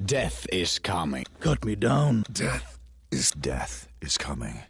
Death is coming. Cut me down. Death is coming.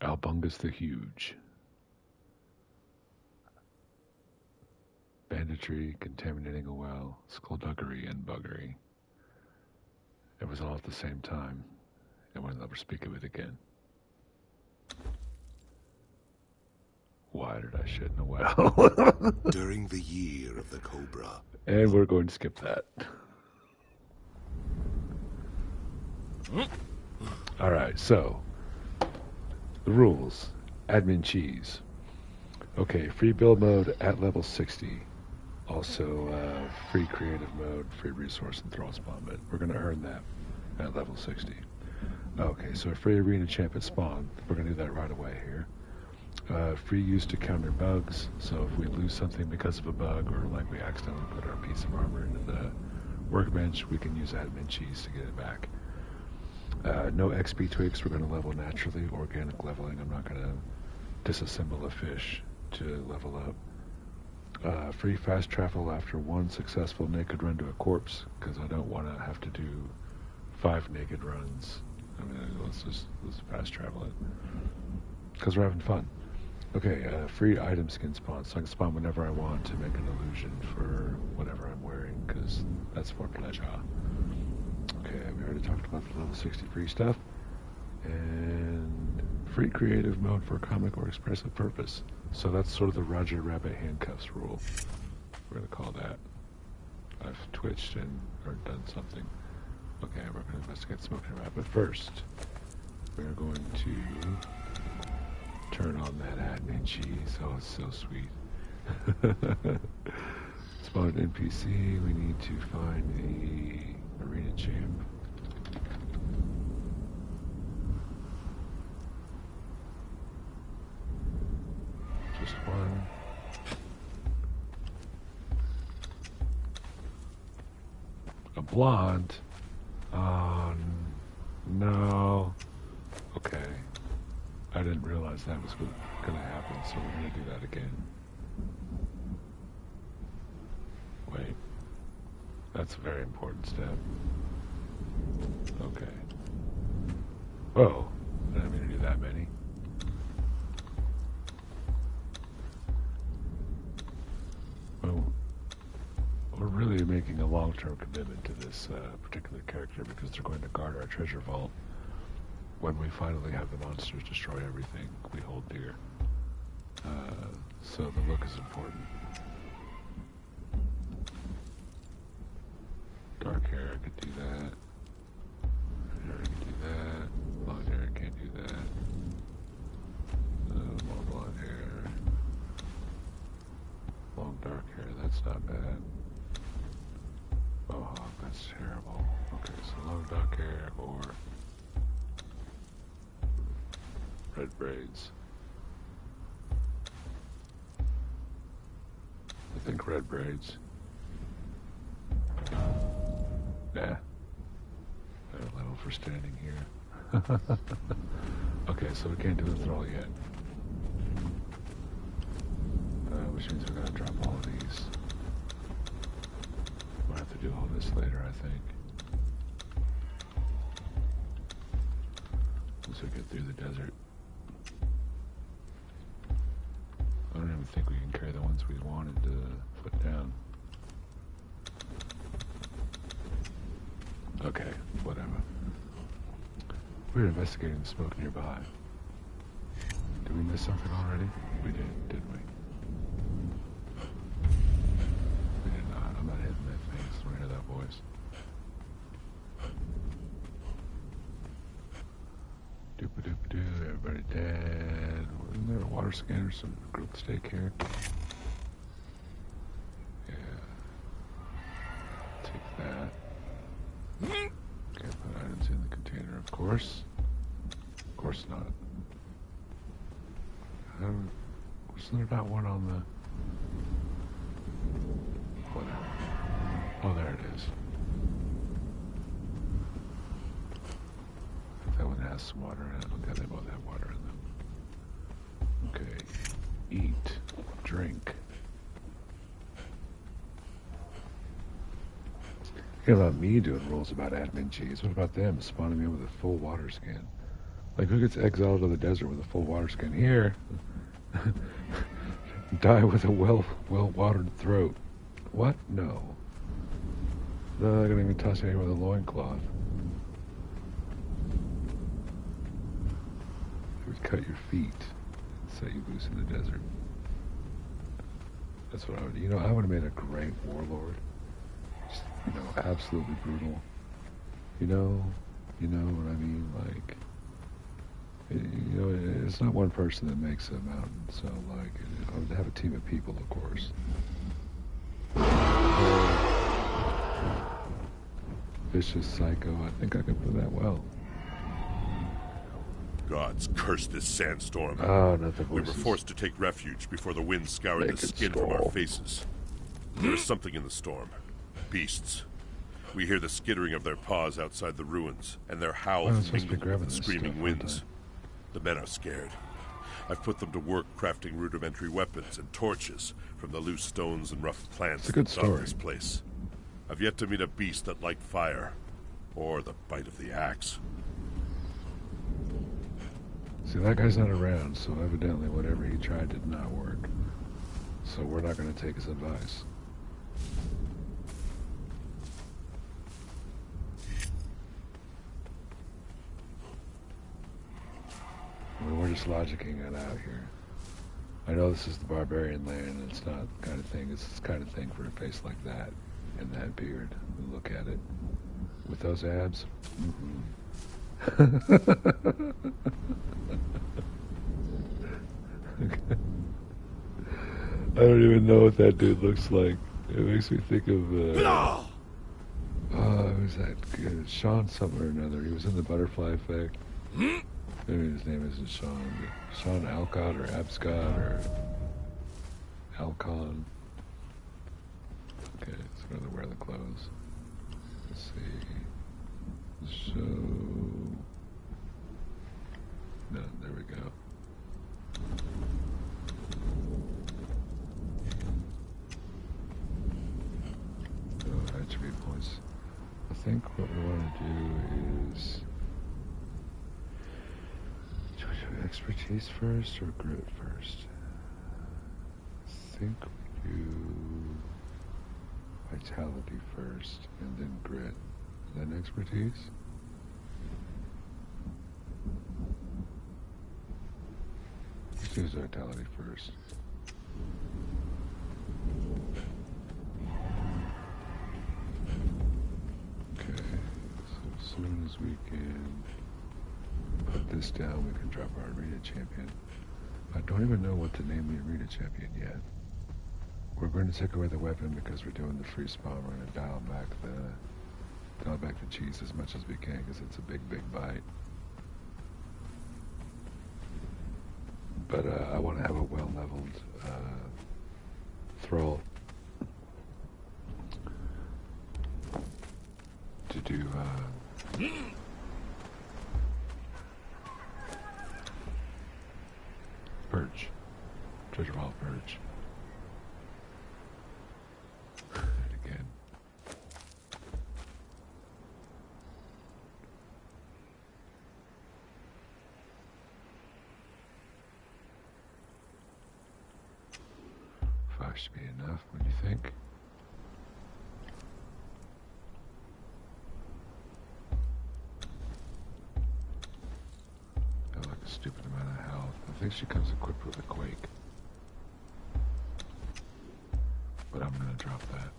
Albungus the Huge. Banditry, contaminating a well, skullduggery, and buggery. It was all at the same time, and we'll never speak of it again. Why did I shit in a well? During the year of the Cobra. And we're going to skip that. Alright, so the rules. Admin cheese. Okay, free build mode at level 60. Also, free creative mode, free resource, and throw spawn mode. We're going to earn that at level 60. Okay, so a free arena champ at spawn. We're going to do that right away here. Free use to counter bugs. So if we lose something because of a bug, or like we accidentally put our piece of armor into the workbench, we can use admin cheese to get it back. No XP tweaks. We're going to level naturally. Organic leveling. I'm not going to disassemble a fish to level up. Free fast travel after one successful naked run to a corpse, because I don't want to have to do 5 naked runs. I mean, let's fast travel it, because we're having fun. Okay, free item skin spawn, so I can spawn whenever I want to make an illusion for whatever I'm wearing, because that's for pleasure. Okay, we already talked about the level 60 free stuff. And free creative mode for comic or expressive purpose. So that's sort of the Roger Rabbit handcuffs rule. We're going to call that. I've twitched or done something. Okay, we're going to investigate Smoking Rabbit first. We're going to turn on that admin cheese. Oh, it's so sweet. Spawn an NPC. We need to find a arena champ. Just one. A blonde. No. Okay. I didn't realize that was going to happen, so we're going to do that again. Wait. That's a very important step. Okay. Whoa. I didn't mean to do that many. Well, we're really making a long-term commitment to this particular character, because they're going to guard our treasure vault when we finally have the monsters destroy everything we hold dear. So the look is important. Dark hair, I could do that. Hair, I could do that. Long hair, I can't do that. More blonde hair. Long dark hair, that's not bad. Mohawk, that's terrible. Okay, so long dark hair or red braids. I think red braids. Nah. Better level for standing here. Okay, so we can't do the thrall yet. Which means we're gonna drop all of these. We'll have to do all this later, I think. Once we get through the desert. I don't even think we can carry the ones we wanted to put down. Okay, whatever. We're investigating the smoke nearby. Did we miss something already? We did, didn't we? We did not. I'm not hitting that thing. I don't hear that voice. Doop-a-doop-a-doo. Everybody dead. Isn't there a water scanner? Some grilled steak here? Yeah. Take that. Can't put items in the container, of course. Of course not. Wasn't there not one on the... Whatever. Oh, there it is. That one has some water in it. Okay, they both have water in them. Okay. Eat. Drink. Hear about me doing rules about admin cheese. What about them spawning me with a full water skin? Like, who gets exiled to the desert with a full water skin? Here, die with a well-watered throat. What? No. No, they're gonna even toss you with a loincloth. They would cut your feet and set you loose in the desert. That's what I would do. You know, I would have made a great warlord. Just, you know, absolutely brutal. You know what I mean? Like, you know, it's not one person that makes a mountain. So, like, I would have a team of people, of course. Vicious psycho. I think I can put that well. Gods curse this sandstorm. Oh, not the We voices. were forced to take refuge before the wind scoured Naked the skin from skull. our faces. There is something in the storm. Beasts. We hear the skittering of their paws outside the ruins, and their I'm howls supposed to be mingle grabbing with the this screaming stuff, aren't winds. The men are scared. I've put them to work crafting rudimentary weapons and torches from the loose stones and rough plants It's a good that dot story. this place. I've yet to meet a beast that liked fire, or the bite of the axe. See, that guy's not around, so evidently whatever he tried did not work. So we're not going to take his advice. I mean, we're just logicking it out here. I know this is the barbarian land, and it's not the kind of thing, it's the kind of thing for a face like that, and that beard. Look at it. With those abs. I don't even know what that dude looks like. It makes me think of, who's that? Sean something or another. He was in the Butterfly Effect. Maybe his name isn't Sean. But Sean Alcott or Abscott or Alcon. Okay, so I'm gonna wear the clothes. Let's see. So, no, there we go. Attribute points. I think what we want to do is expertise first or grit first. I think we do vitality first and then grit, then expertise. Let's do vitality first. Okay, so as soon as we can put this down, we can drop our arena champion. I don't even know what to name the arena champion yet. We're going to take away the weapon because we're doing the free spawn. We're going to dial back the cheese as much as we can because it's a big bite. But I want to have a well-leveled thrall to do purge, treasure vault purge. Again. Five should be enough. What do you think? Like a stupid amount of health. I think she comes equipped with a quake. But I'm gonna drop that.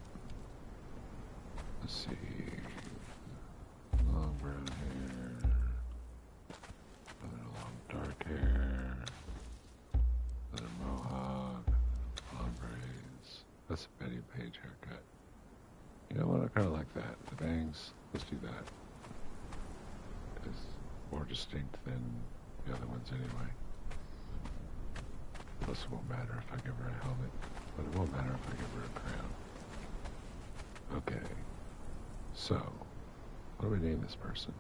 Let's see. Long brown hair. Another long dark hair. Another mohawk. Long braids. That's a Betty Page haircut. You know what? I kind of like that. The bangs. Let's do that. It's more distinct than the other ones anyway. Plus it won't matter if I give her a helmet, but it won't matter if I give her a crown. Okay, so, what do we name this person?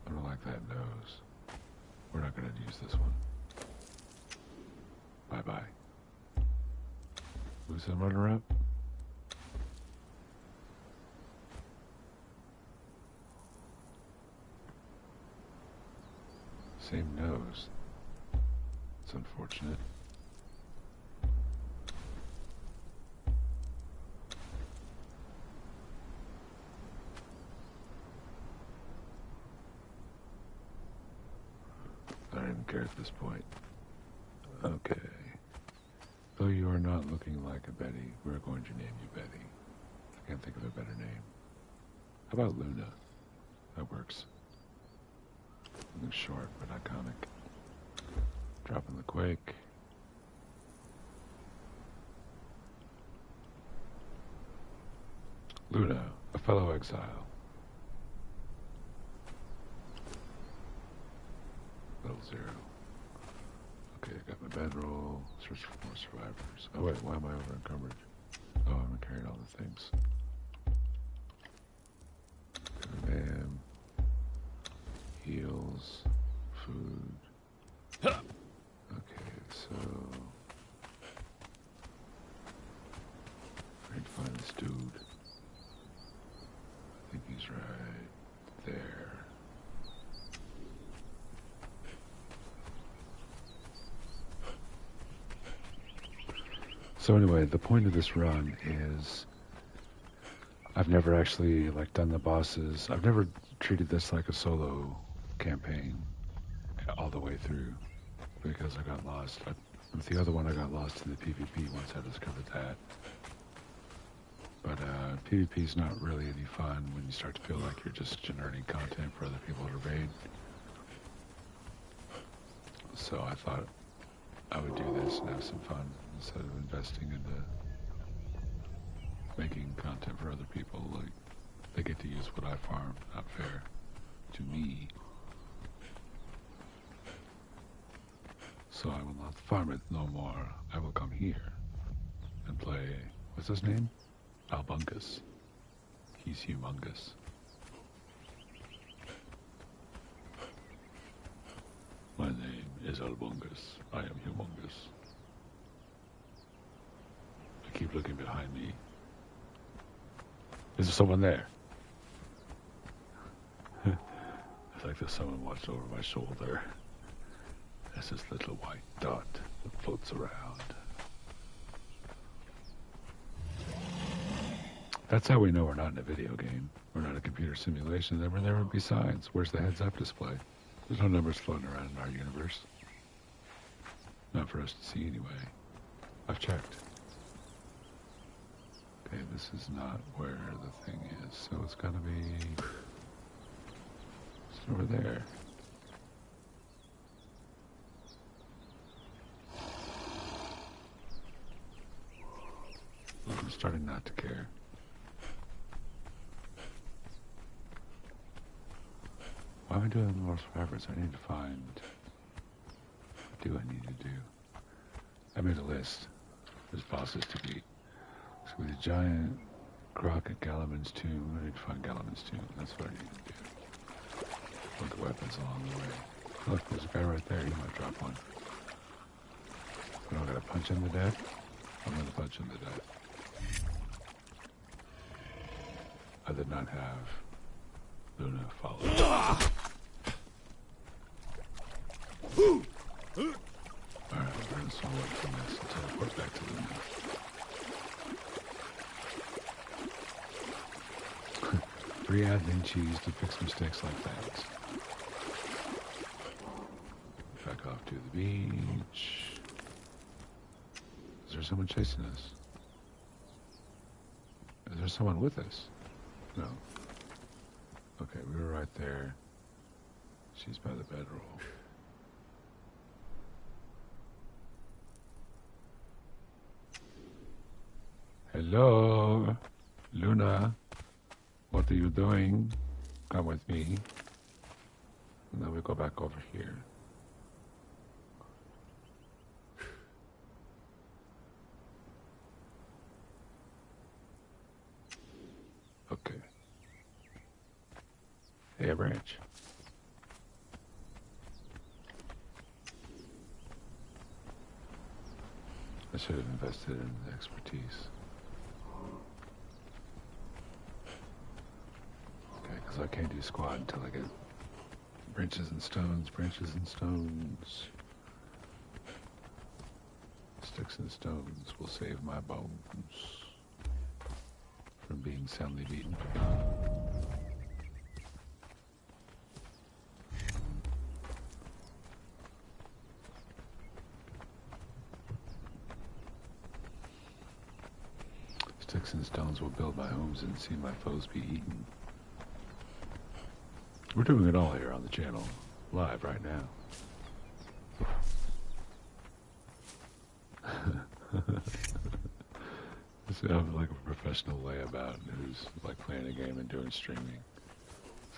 I don't like that nose. We're not going to use this one. Bye-bye. Who's the runner-up? Same nose. It's unfortunate. I don't even care at this point. Okay. Though you are not looking like a Betty, we're going to name you Betty. I can't think of a better name. How about Luna? That works. Something short but iconic. Dropping the quake. Luna, a fellow exile. Level 0. Okay, I got my bedroll. Search for more survivors. Oh wait, why am I over encumbered? Oh, I'm carrying all the things. Bam. Heals. Food. Okay, so... I need to find this dude. I think he's right there. So anyway, the point of this run is I've never actually done the bosses. I've never treated this like a solo campaign all the way through because I got lost. With the other one I got lost in the PvP once I discovered that. But PvP is not really any fun when you start to feel like you're just generating content for other people to raid. So I thought I would do this and have some fun instead of investing into making content for other people. Like, they get to use what I farm, not fair to me. So I will not farm it no more. I will come here and play, what's his name? Albungus. He's humongous. My name is Albungus. I am humongous. I keep looking behind me. Is there someone there? It's like there's someone watched over my shoulder. There's this little white dot that floats around. That's how we know we're not in a video game. We're not a computer simulation. There would be signs. Where's the heads-up display? There's no numbers floating around in our universe. Not for us to see anyway. I've checked. Okay, this is not where the thing is, so it's gotta be... It's over there. I'm starting not to care. Why am I doing more survivors? I need to find... What do I need to do? I made a list. There's bosses to beat. So with a giant croc at Galaman's tomb, I need to find Galaman's tomb. That's what I need to do. Look at weapons along the way. Look, there's a guy right there. He might drop one. But I'm gonna punch him to death. I'm gonna punch him to death. I did not have Luna follow. Alright, we're gonna swallow up from this and teleport back to Luna. 3 admin cheese to fix mistakes like that. Back off to the beach. Is there someone chasing us? Is there someone with us? No. Okay, we were right there. She's by the bedroll. Hello, Luna. What are you doing? Come with me. And then we go back over here. Okay. Hey, a branch. I should have invested in the expertise. Okay, because I can't do squat until I get Branches and stones, branches and stones. Sticks and stones will save my bones from being soundly beaten. Sticks and stones will build my homes and see my foes be eaten. We're doing it all here on the channel, live right now. So I'm like a professional layabout who's like playing a game and doing streaming.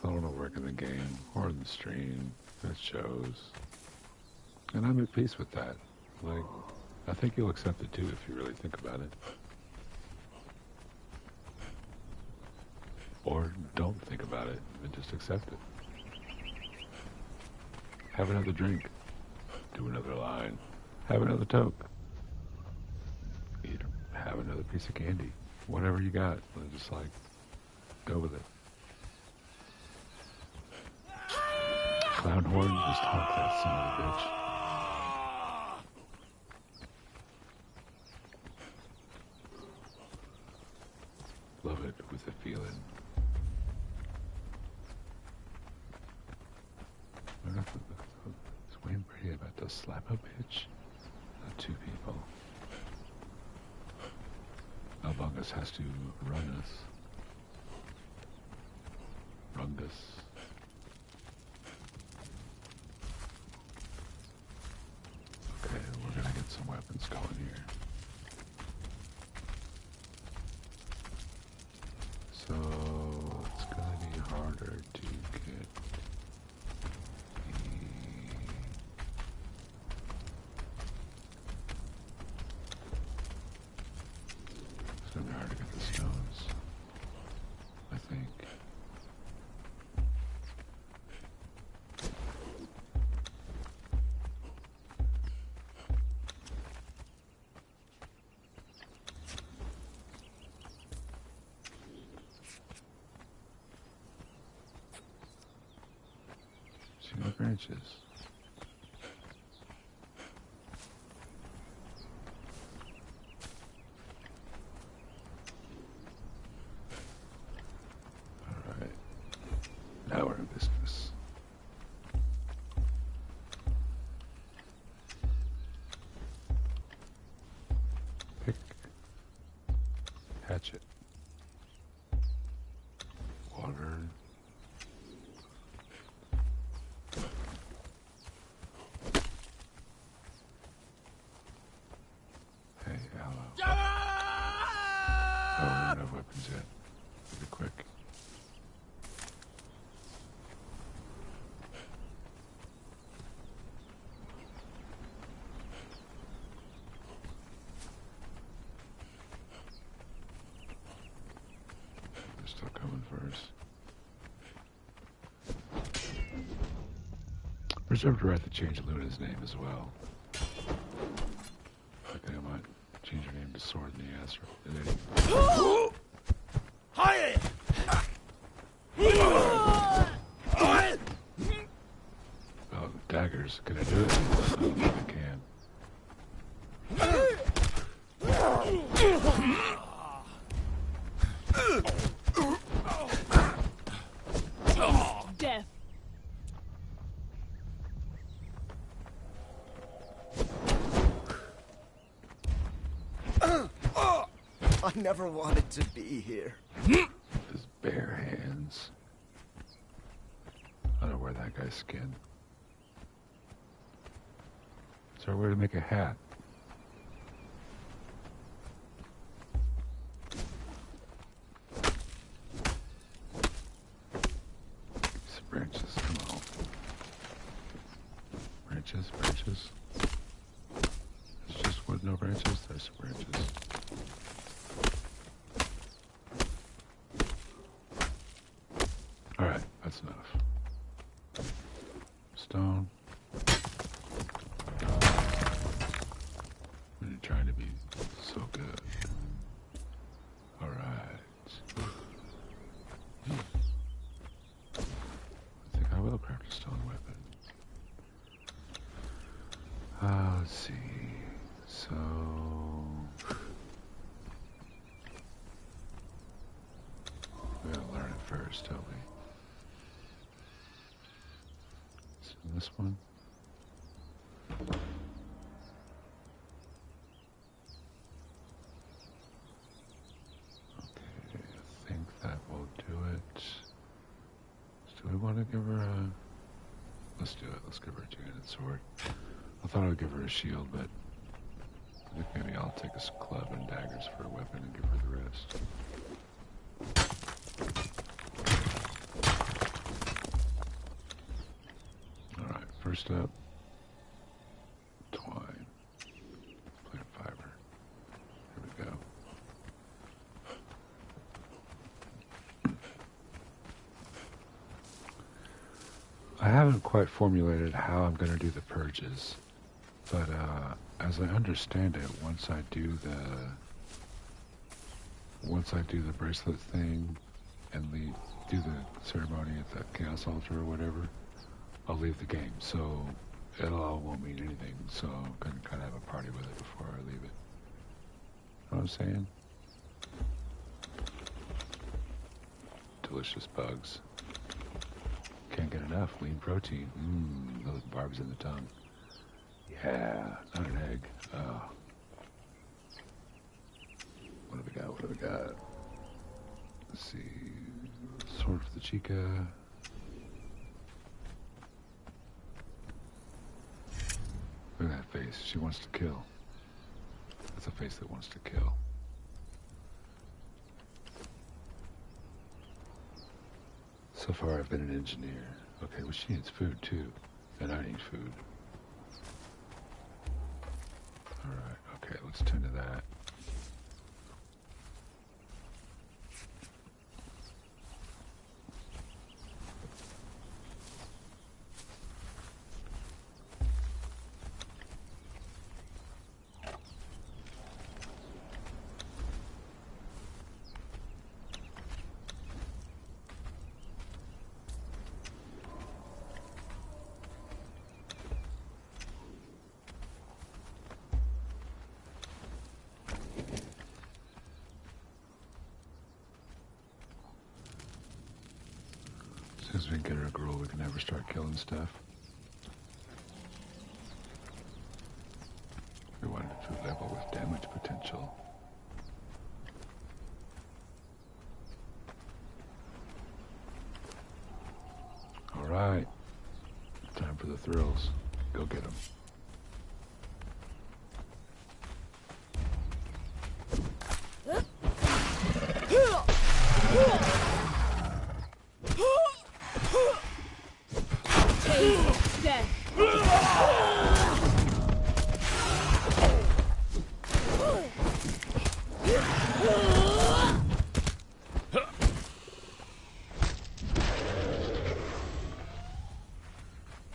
So I don't want to work in the game or in the stream. That shows. And I'm at peace with that. Like, I think you'll accept it too if you really think about it. Or don't think about it and just accept it. Have another drink. Do another line. Have another toke. Have another piece of candy. Whatever you got. Just like, go with it. Clownhorn, just honk that son of a bitch. Love it with a feeling. Is Wayne Brady about to slap a bitch? Not two people. Albungus has to run us. Rungus. Okay, we're gonna get some weapons going here. So it's gonna be harder to get it's gonna be hard to get the stones, I think. See no branches. Alright. Now we're in business. Pick. Hatchet. Water. Hey, aloe. Oh, we don't have weapons yet. Be quick. They're still coming for us. Reserved the right to change Luna's name as well. I think I might change her name to Sword in the Ass. Oh, daggers. Can I do it? I don't think I can. Death. I never wanted to be here. His bare hands. I don't wear that guy's skin. Is there a way to make a hat? Some branches, come on. Branches, branches. It's just wood, no branches. There's some branches. Alright, that's enough. Stone. When you're trying to be so good. Alright. I think I will craft a stone weapon. So we gotta learn it first, don't we? So this one. Okay, I think that will do it. Do we want to give her a... Let's do it. Let's give her a two-handed sword. I thought I would give her a shield, but I think maybe I'll take a club and daggers for a weapon and give her the rest. Alright, first up, twine. Plant fiber. Here we go. I haven't quite formulated how I'm going to do the purges, but as I understand it, once I do the bracelet thing and do the ceremony at the chaos altar or whatever, I'll leave the game. So it all won't mean anything. So I'm going to kind of have a party with it before I leave it. Know what I'm saying? Delicious bugs. Can't get enough lean protein. Those barbs in the tongue. Yeah, not an egg. Oh. What do we got? What do we got? Let's see. Sword for the chica. Look at that face. She wants to kill. That's a face that wants to kill. So far I've been an engineer. Okay, well she needs food too. And I need food. Alright, okay, let's tend to that. As soon as we can get her a girl, we can have her start killing stuff. We wanted a food level with damage potential. Alright. Time for the thrills. Go get them.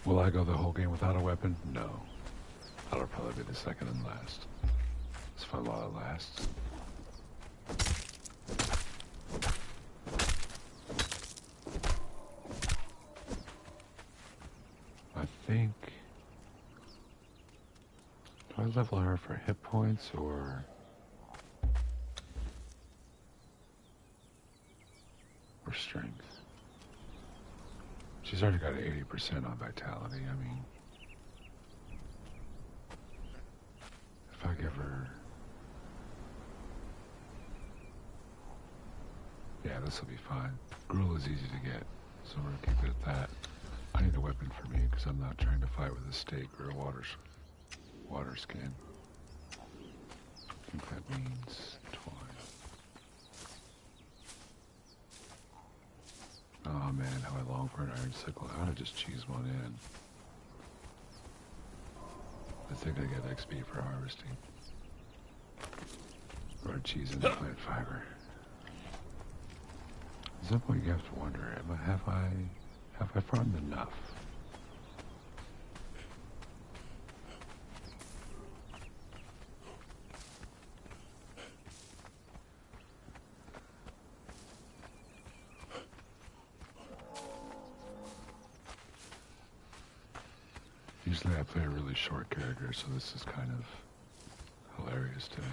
Will I go the whole game without a weapon? No. That'll probably be the second and last. It's fun while it lasts. I think... Do I level her for hit points or strength? She's already got 80% on vitality. I mean, if I give her... Yeah, this will be fine. Gruel is easy to get, so we're gonna keep it at that. I need a weapon for me, because I'm not trying to fight with a stake or a water skin. I think that means twine. Oh man, how I long for an iron sickle. I ought to just choose one in. I think I get XP for harvesting. Or cheese and plant fiber. At some point you have to wonder, have I farmed enough? Usually I play a really short character, so this is kind of news to me.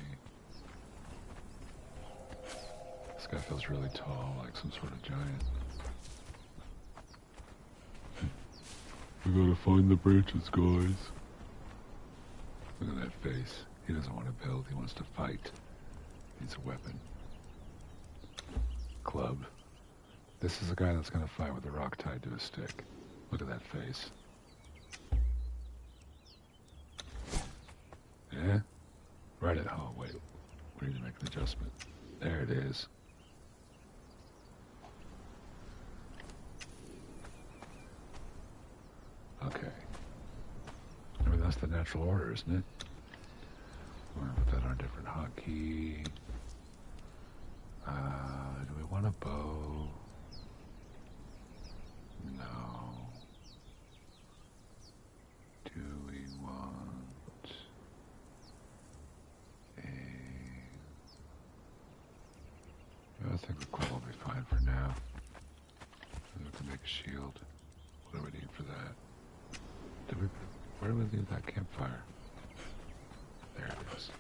This guy feels really tall, like some sort of giant. We gotta find the branches, guys. Look at that face. He doesn't want to build, he wants to fight. He needs a weapon. Club. This is a guy that's gonna fight with a rock tied to a stick. Look at that face. Yeah? Right at home. Wait. We need to make an adjustment. There it is. Okay. I mean, that's the natural order, isn't it? We're gonna put that on a different hotkey. Do we want a bow? No. Do we want a... I think the club will be fine for now. We can make a shield. What do we need for that? Where do we leave that campfire? There it is.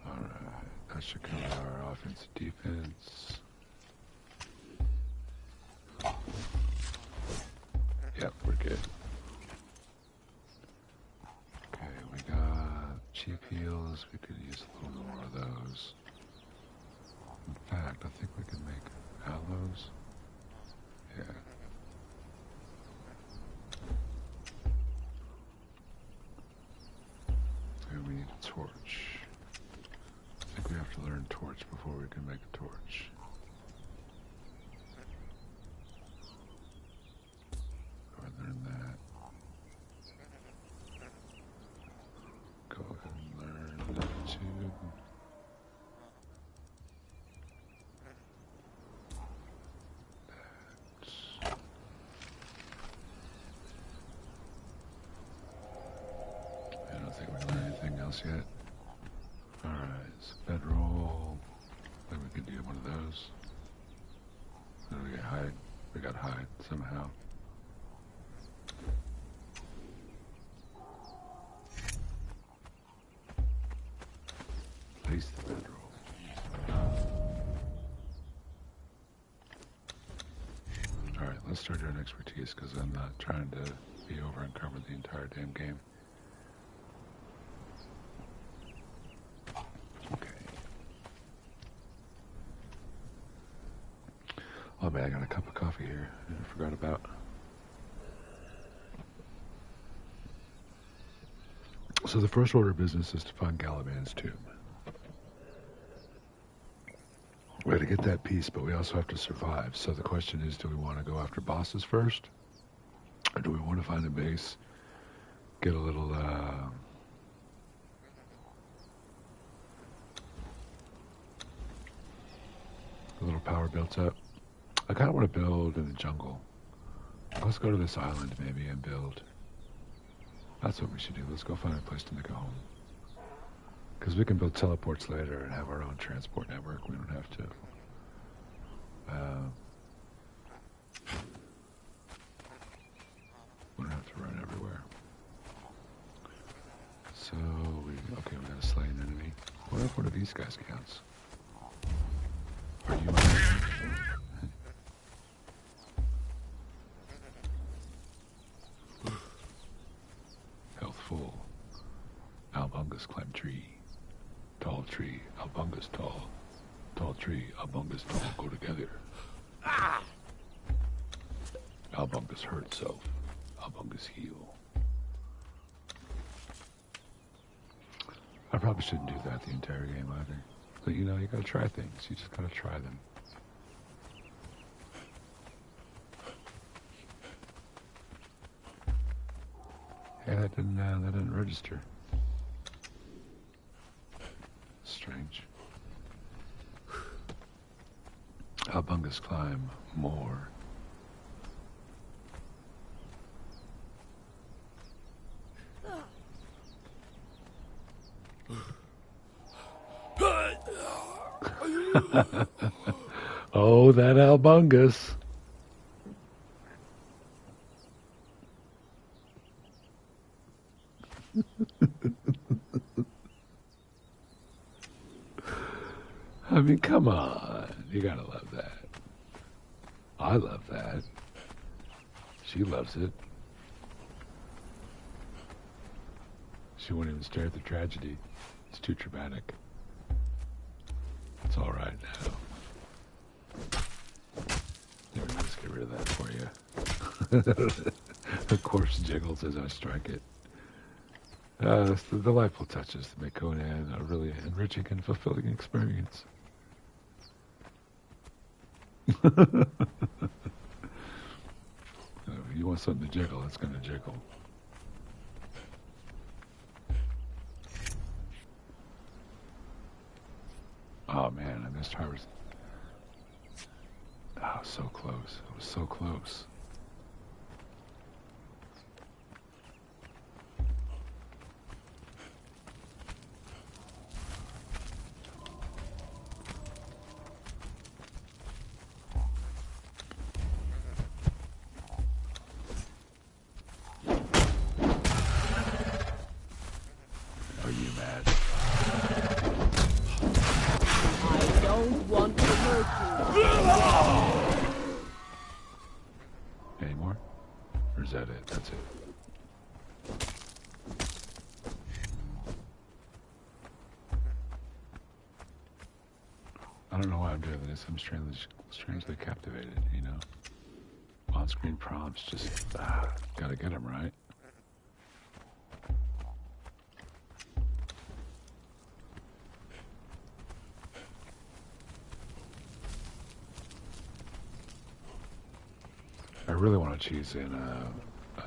Alright, that should cover our offense and defense. Yep, we're good. Okay, we got cheap heals. We could use a little more of those. In fact, I think we can make aloes. Yeah. And we need a torch. I think we have to learn torch before we can make a torch. Go ahead and learn that. Go ahead and learn that too. I don't think we learned anything else yet. Alright, it's bedroll. I think we could do one of those. Then we get hide. We got hide somehow. Place the bedroll. Alright, let's start doing expertise because I'm not trying to be over encumbered the entire damn game. Oh man, I got a cup of coffee here. I forgot about. So the first order of business is to find Galavan's tomb. We have to get that piece, but we also have to survive. So the question is, do we want to go after bosses first? Or do we want to find a base, get a little, power built up? I kind of want to build in the jungle. Let's go to this island maybe and build. That's what we should do. Let's go find a place to make a home. Because we can build teleports later and have our own transport network. We don't have to. We don't have to run everywhere. So, we gotta slay an enemy. What if one of these guys counts? Are you Health full. Albungus climb tree. Tall tree, Albungus tall. Tall tree, Albungus tall go together. Albungus hurt self. Albungus heal. I probably shouldn't do that the entire game either. But you know, you gotta try things. You just gotta try them. Yeah, that didn't register. Strange. Albungus climb more. Oh, that albungus. I mean, come on. You gotta love that. I love that. She loves it. She won't even stare at the tragedy. It's too traumatic. It's all right now. There, let's get rid of that for you. The corpse jiggles as I strike it. It's the delightful touches that make Conan a really enriching and fulfilling experience. If you want something to jiggle, it's going to jiggle. Oh man, I missed harvest. Oh, so close. It was so close. Are you mad? I don't want to hurt you. Any more? Or is that it? That's it. I don't know why I'm doing this. I'm strangely captivated, you know? On-screen prompts, just, gotta get them right. I really want to choose in an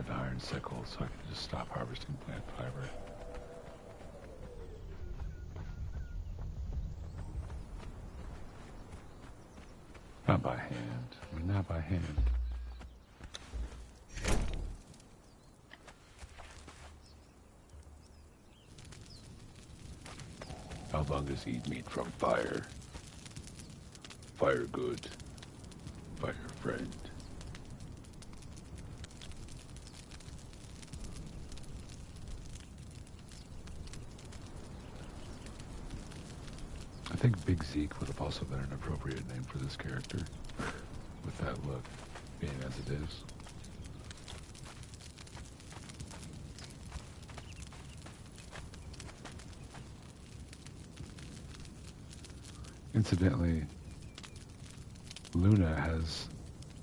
iron sickle so I can just stop harvesting plant fiber. Not by hand. I mean, not by hand. Albungas eat meat from fire. Fire good. Fire friend. I think Big Zeke would have also been an appropriate name for this character, with that look, being as it is. Incidentally, Luna has,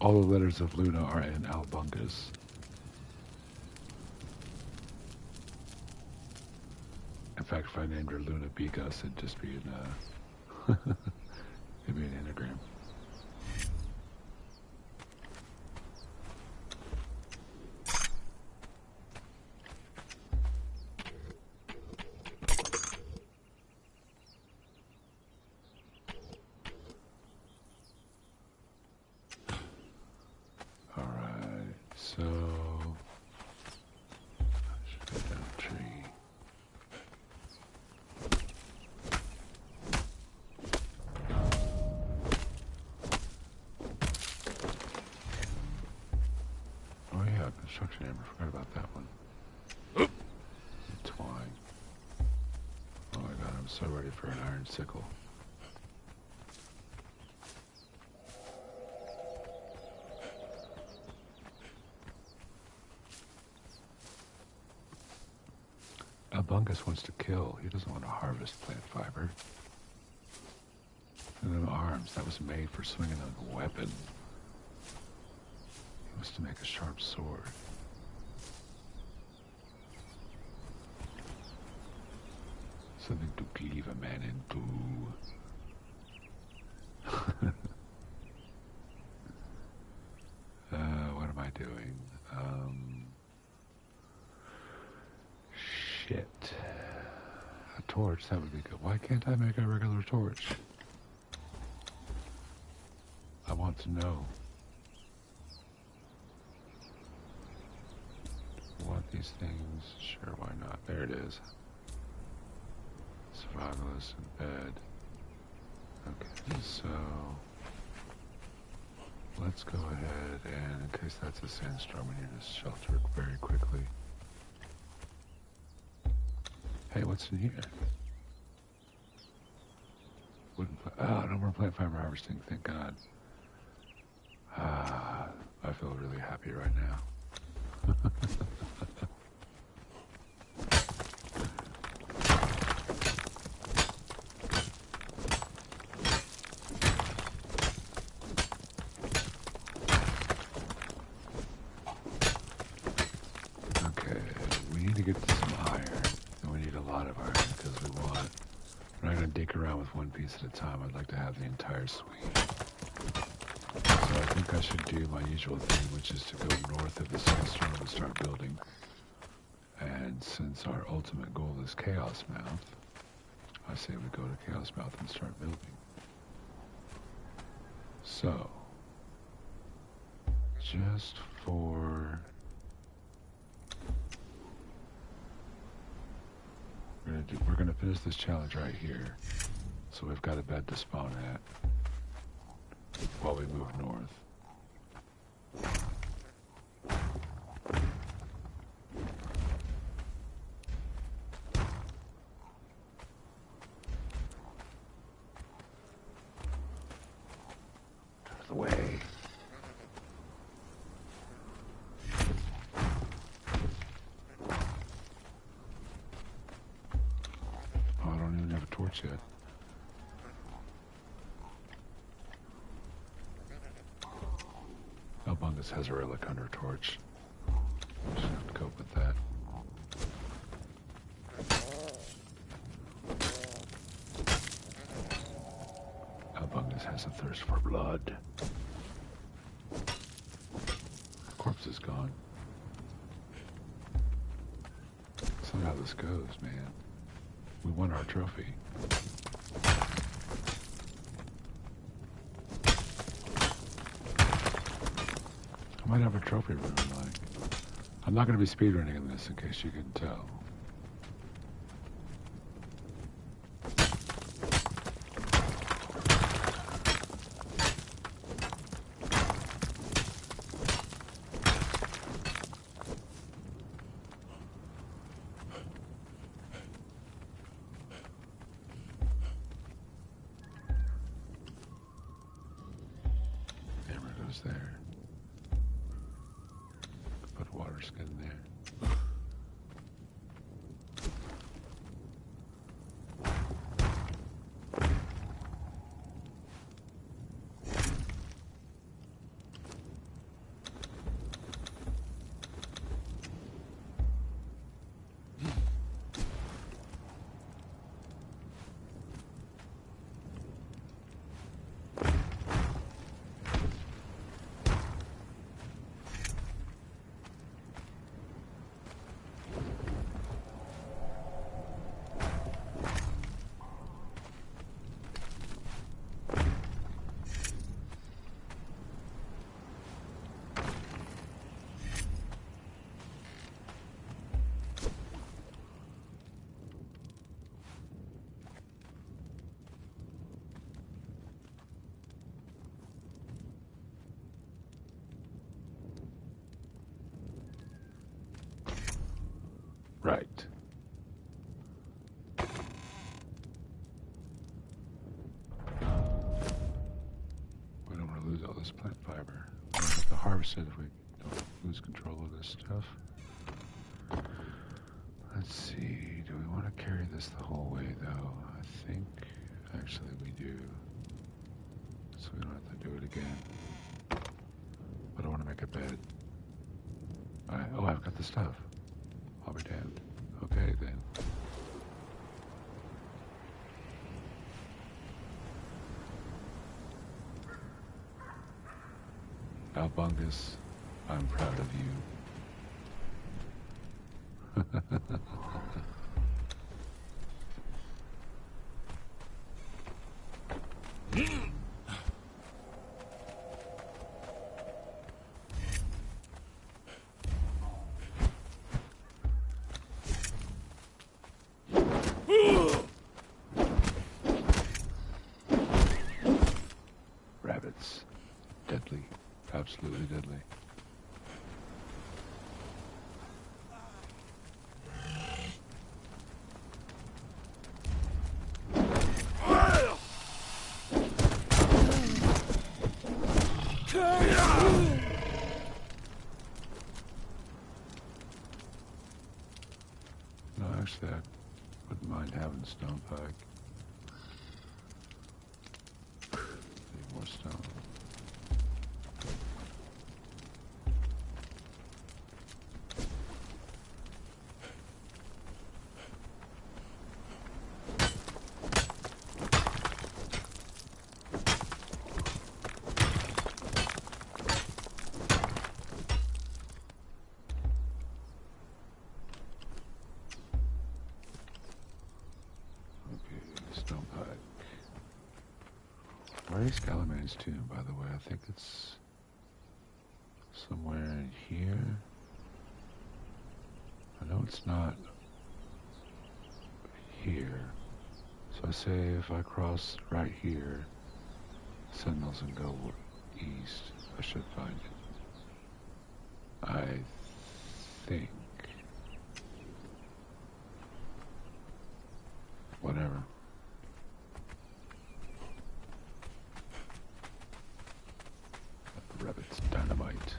all the letters of Luna are in albungas. In fact, if I named her Luna Bigas, it'd just be an, it'd be an anagram. Alright, so I should get down a tree. Oh yeah, construction hammer. Forgot about that one. Twine. Oh my god, I'm so ready for an iron sickle. Albungus wants to kill. He doesn't want to harvest plant fiber. And them arms, that was made for swinging a weapon. He wants to make a sharp sword. Something to leave a man in goo. What am I doing? Shit. A torch, that would be good. Why can't I make a regular torch? I want to know. Want these things? Sure, why not? There it is. Survivalist in bed. Okay, so let's go ahead and, in case that's a sandstorm, we need to shelter it very quickly. Hey, what's in here? Oh, no more plant fiber harvesting, thank God. I feel really happy right now. Okay, we need to get some iron, and we need a lot of iron because we're not going to dick around with one piece at a time. I'd like to have the entire suite. So I think I should do my usual thing, which is to go north of the sandstorm and start building. And since our ultimate goal is Chaos Mouth, I say we go to Chaos Mouth and start building. So, just for... We're gonna finish this challenge right here. So we've got a bed to spawn at while we move north. Out of the way. Oh, I don't even have a torch yet. Albungus has a relic under a torch. Just have to cope with that. Albungus has a thirst for blood. Corpse is gone. That's not how this goes, man. We won our trophy. I might have a trophy room, like. I'm not going to be speedrunning this, in case you can tell. Hammer goes there. Put water skin there. Right. We don't want to lose all this plant fiber. We have to harvest it if we don't lose control of this stuff. Let's see. Do we want to carry this the whole way, though? I think actually we do. So we don't have to do it again. But I want to make a bed. Oh, I've got the stuff. I'll be damned. Okay, then. Albungus, I'm proud of you. Rabbits. Deadly. absolutely deadly. No, actually, I wouldn't mind having stone pike. Need more stone. Stone pike. Where is Galaman's tomb, by the way? I think it's somewhere in here. I know it's not here. So I say if I cross right here, Sentinels, and go east, I should find it. I think. Whatever. Rabbit's dynamite.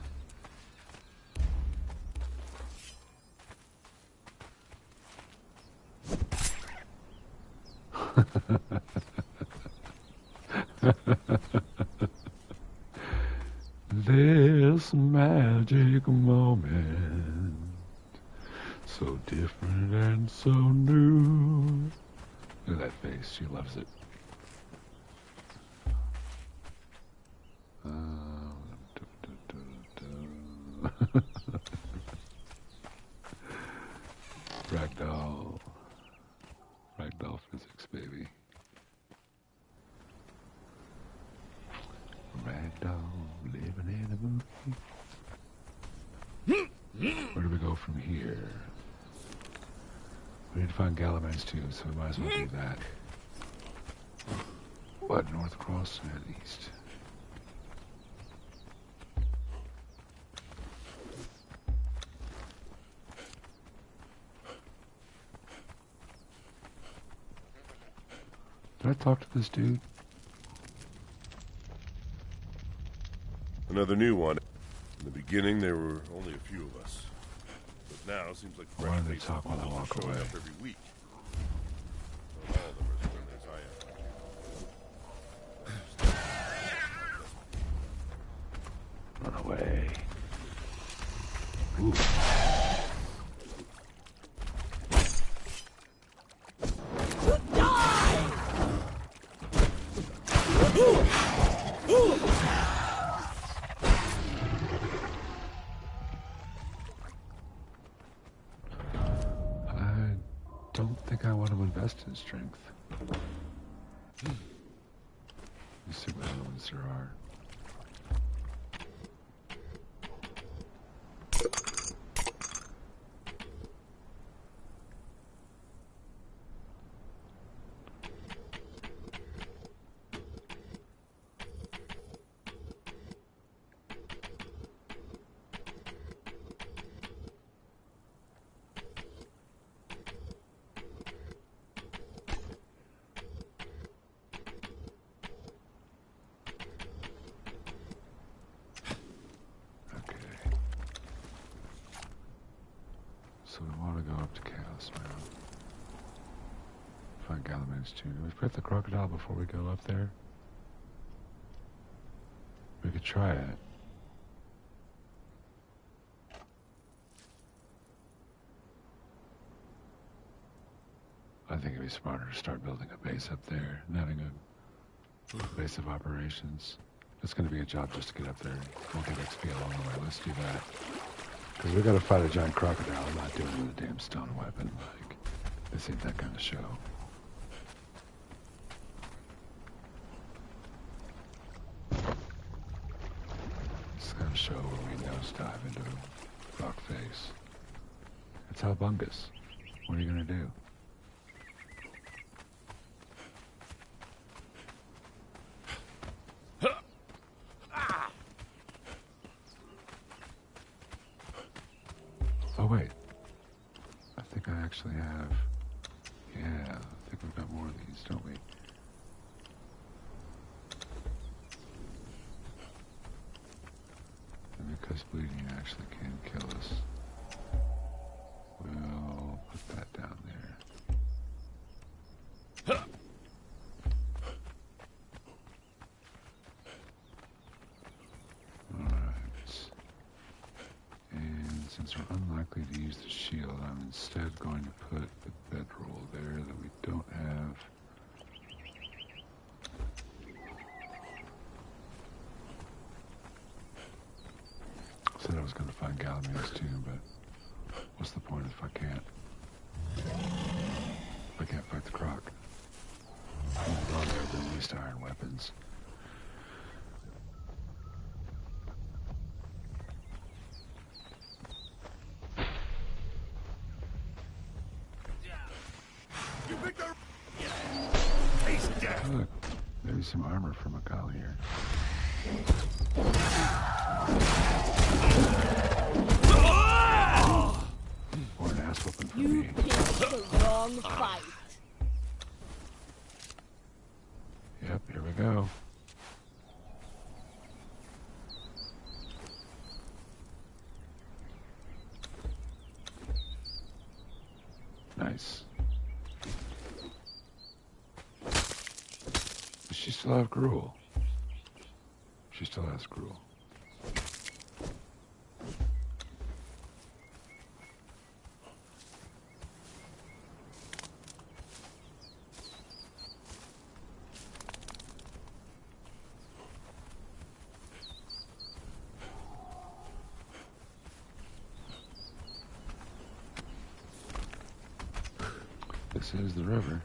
This magic moment, so different and so new. Look at that face, she loves it. Ragdoll. Ragdoll physics, baby. Ragdoll living in a movie. Where do we go from here? We need to find Galaman's tomb, so we might as well do that. What? North, cross, and east. Did I talk to this dude? Another new one. In the beginning, there were only a few of us. But now, it seems like Why fresh do they faces talk while I walk showing away? up every week. Not all of them are as friendly as I am. Run away. Ooh. I don't think I want to invest in strength. Let's see what elements there are. So we want to go up to Chaos Mound. Find Galaman's tomb. Do we put the crocodile before we go up there? We could try it. I think it'd be smarter to start building a base up there and having a base of operations. It's going to be a job just to get up there. We'll get XP along the way. Let's do that. Because we got to fight a giant crocodile. I'm not doing it with a damn stone weapon. Like, this ain't that kind of show. This kind of show where we nosedive into a rock face. It's Albungus. What are you going to do? wait. I think I actually have... Yeah, I think we've got more of these, don't we? And because bleeding actually can kill us, we'll put that down there. Alright. And since we're unlikely to use the shield, I'm instead going to put the bedroll there that we don't have. Said I was going to find Galameo's tomb, but what's the point if I can't? If I can't fight the croc. Well, they're at least iron weapons. Look, maybe some armor for Makal here. Or an ass whooping for You me. picked the wrong fight. Yep, here we go. Nice. Does she still have gruel? She still has gruel. This is the river.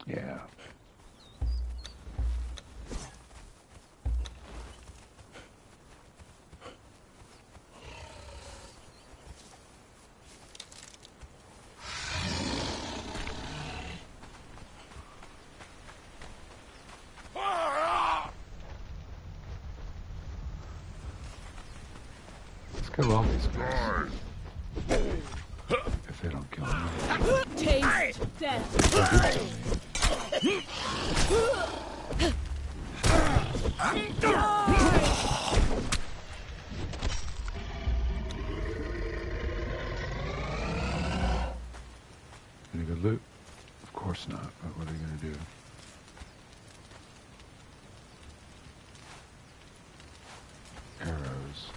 Yeah. Let's kill all these guys. If they don't kill me. Taste death. Any good loot? Of course not, but what are you gonna do? Arrows.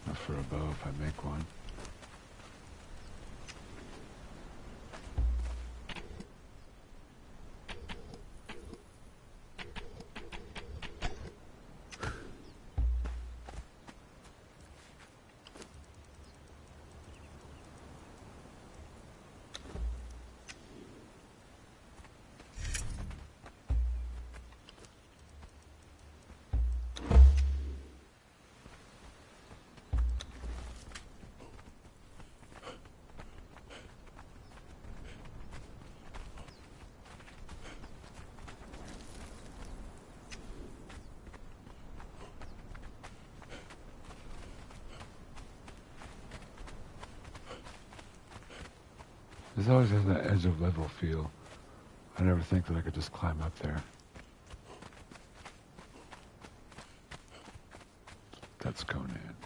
Not for a bow if I make one. This always has that edge of level feel. I never think that I could just climb up there. That's Conan.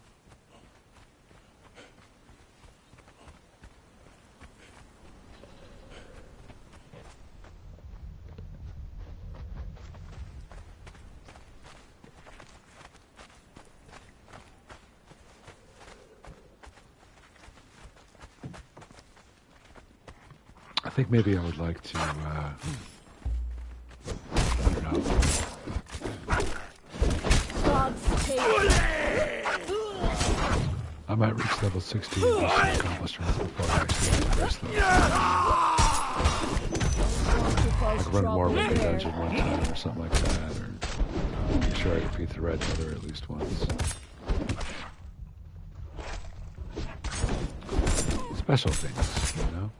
think maybe I would like to, I don't know. I might reach level 60 and do some accomplishments before I actually progress them. Like run more like a dungeon one time or something like that, or make sure I defeat the Red Mother at least once. Special things, you know?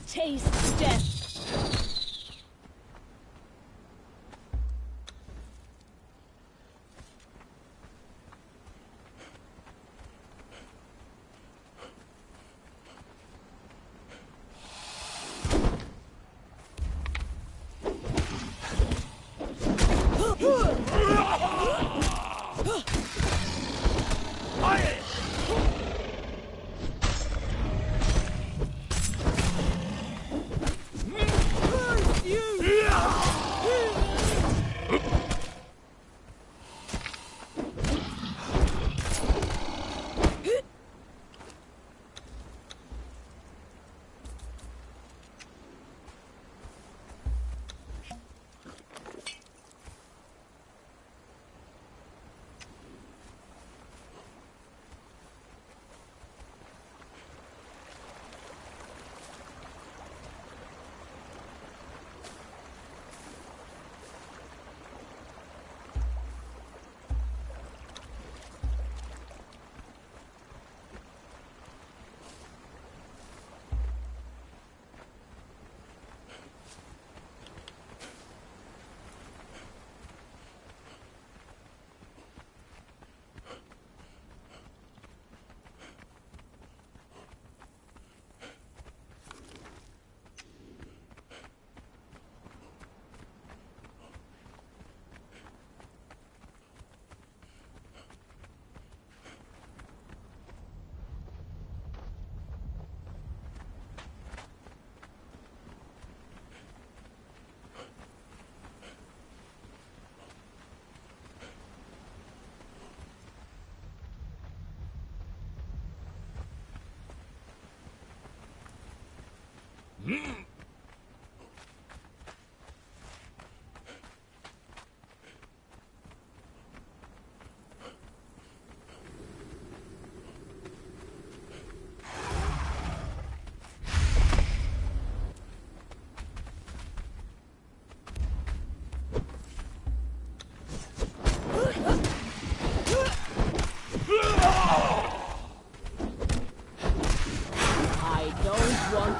Taste death.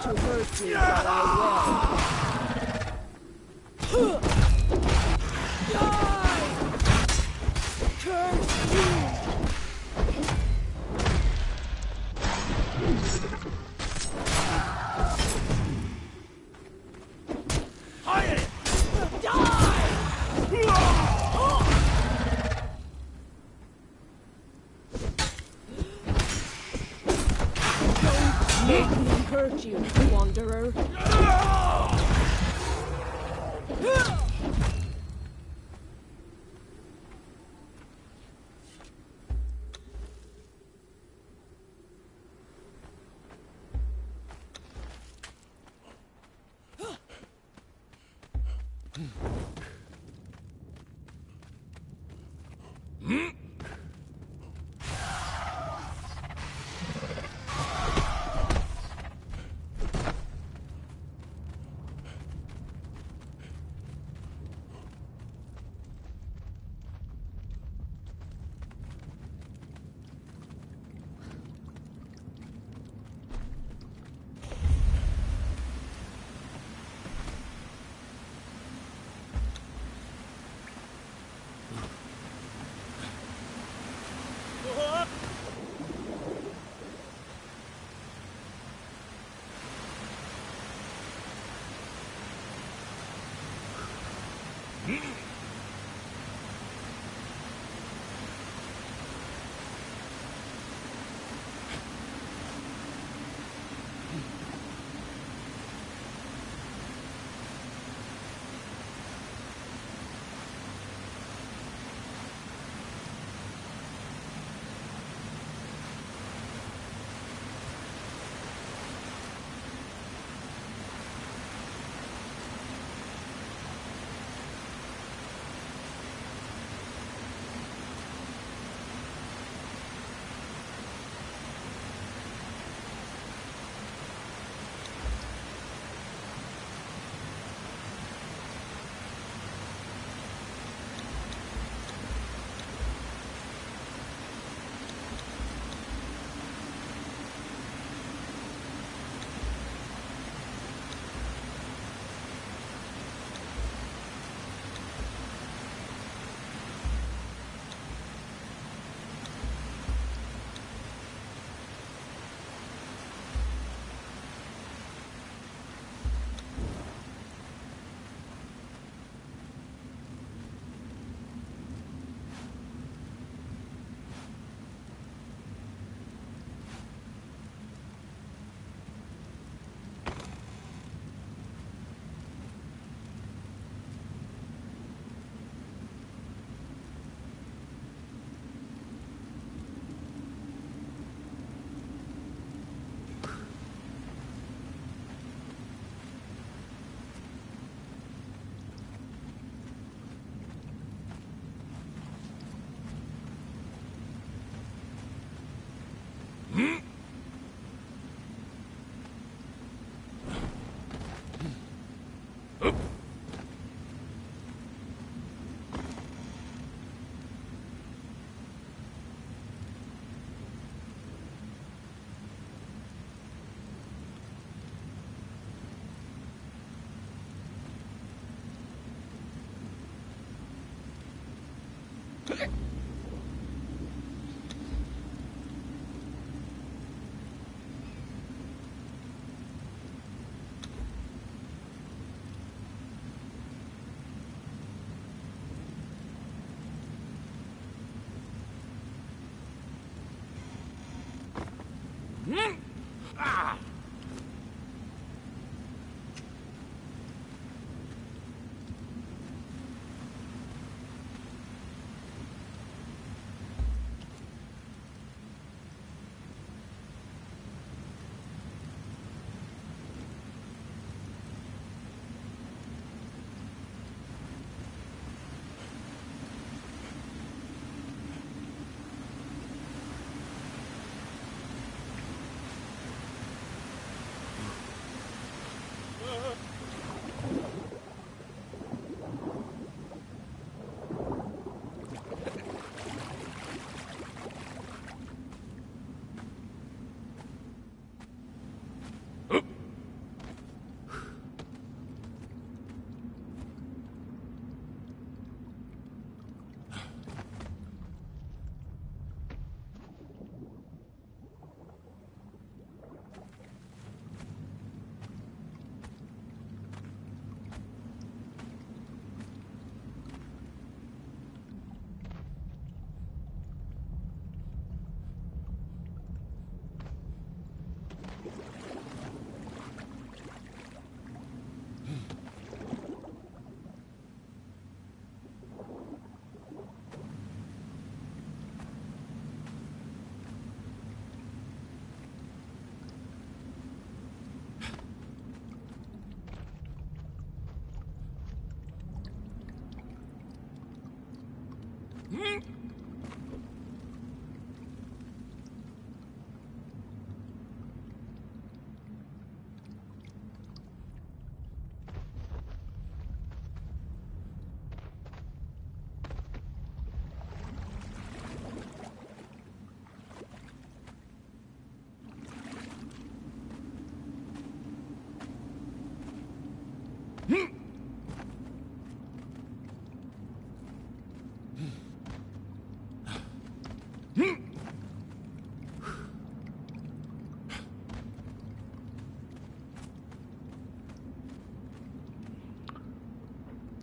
To hurt you, but I will. Die! Curse you! Hurt you, wanderer.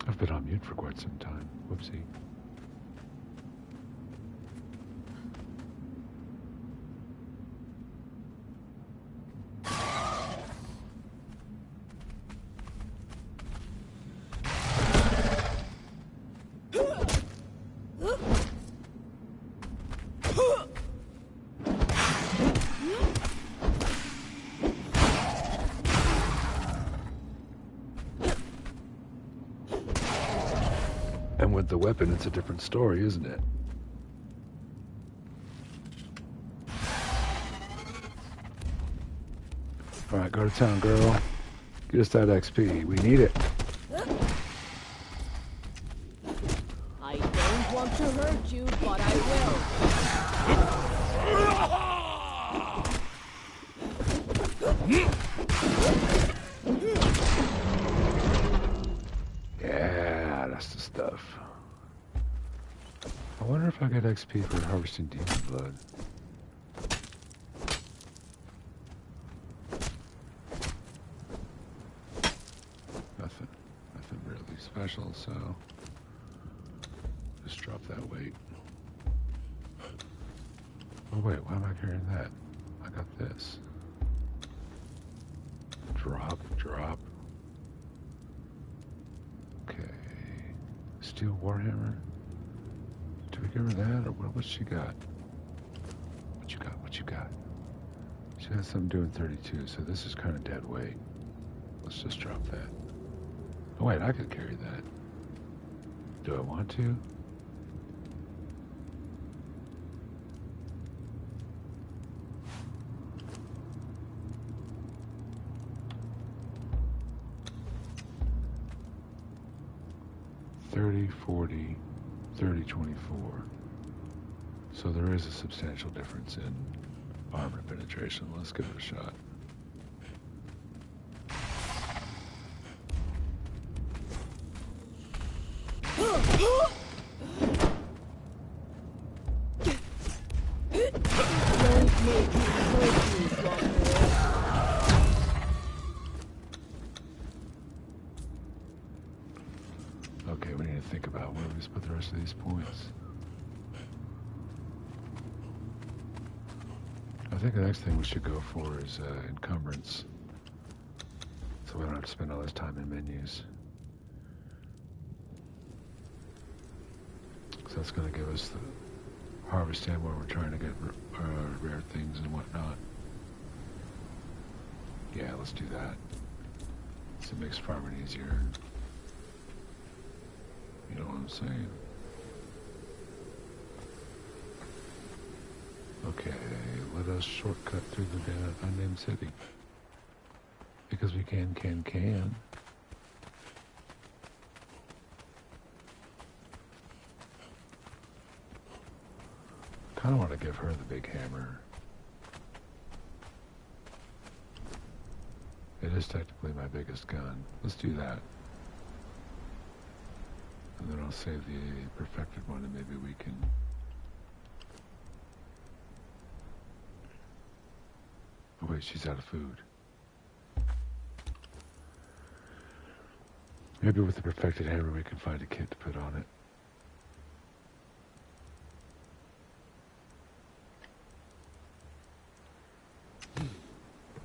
I've been on mute for quite some time. Whoopsie. And with the weapon, it's a different story, isn't it? Alright, go to town, girl. Get us that XP. We need it. I don't want to hurt you, but I Yeah, that's the stuff. I wonder if I get XP for harvesting demon blood. Nothing really special, so just drop that weight. Oh wait, why am I carrying that? I got this. Drop. Okay. Steel Warhammer. Do we give her that, or what's she got? What you got? She has something doing 32, so this is kind of dead weight. Let's just drop that. Oh wait, I could carry that. Do I want to? $30, $40, $30, $24. So there is a substantial difference in armor penetration. Let's give it a shot. Okay, we need to think about where we put the rest of these points. I think the next thing we should go for is encumbrance. So we don't have to spend all this time in menus. So that's going to give us the harvest stand where we're trying to get rare things and whatnot. Yeah, let's do that. So it makes farming easier. You know what I'm saying? Okay, let us shortcut through the unnamed city. Because we can. Kind of want to give her the big hammer. It is technically my biggest gun. Let's do that. And then I'll save the perfected one and maybe we can... Oh wait, she's out of food. Maybe with the perfected hammer we can find a kit to put on it.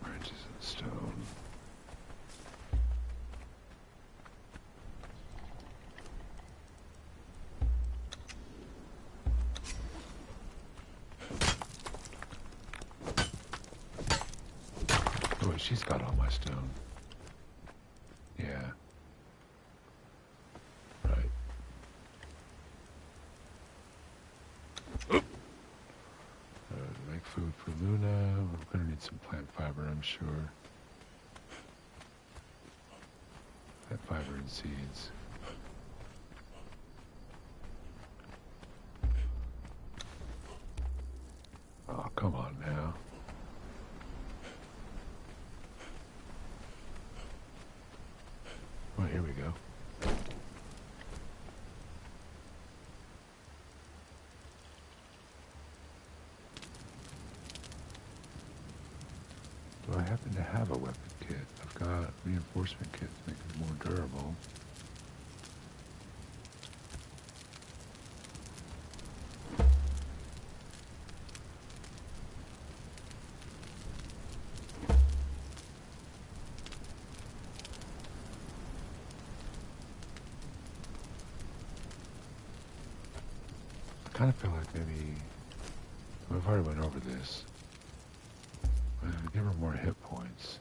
Branches and stone. Oh, she's got all my stone. Yeah. Right. Make food for Luna. We're gonna need some plant fiber, I'm sure. Plant fiber and seeds. Oh, come on now. Well, here we go. Do I happen to have a weapon kit? I've got reinforcement kit to make it more durable. I kind of feel like maybe I've already went over this. Give her more hit points.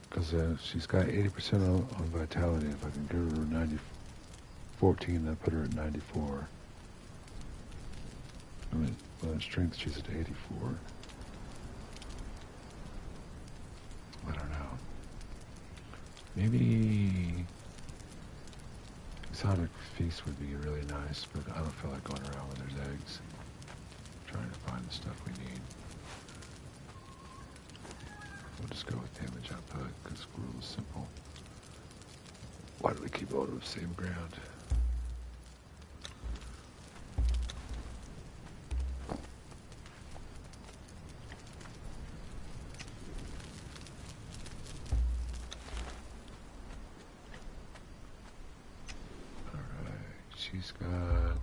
Because she's got 80% on vitality. If I can give her 14, then put her at 94. I mean, well, in strength she's at 84. I don't know. Maybe exotic feast would be really nice, but I don't feel like going around when there's eggs. I'm trying to find the stuff we need. We'll just go with damage output, because the rule is simple. Why do we keep all of the same ground? She's got,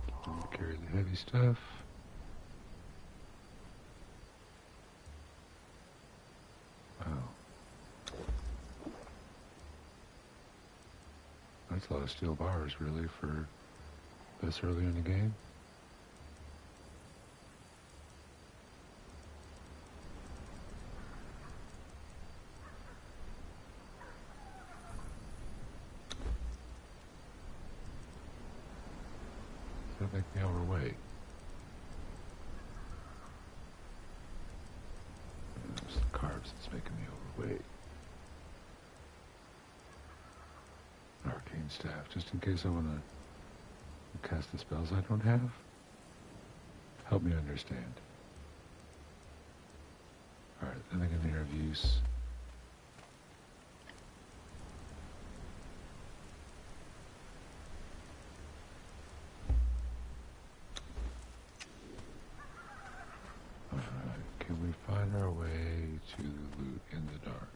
carry the heavy stuff. Wow. That's a lot of steel bars, really, for this early in the game. That make me overweight. It's the carbs that's making me overweight. Arcane staff, just in case I want to cast the spells I don't have. Help me understand. Alright, then I can hear of use. Can we find our way to the loot in the dark?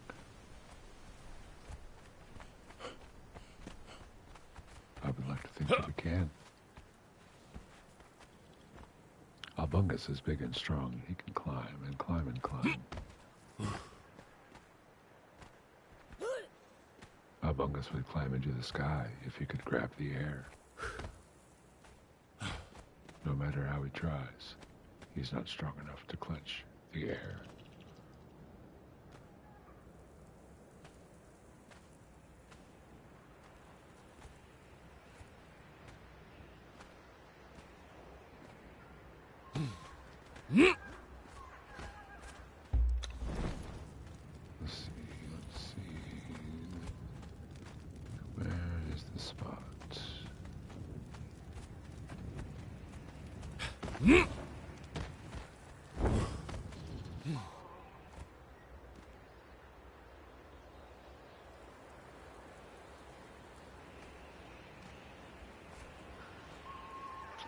if we can. Albungus is big and strong. He can climb and climb and climb. Albungus would climb into the sky if he could grab the air. No matter how he tries, he's not strong enough to clench the air. Let's see. Where is the spot?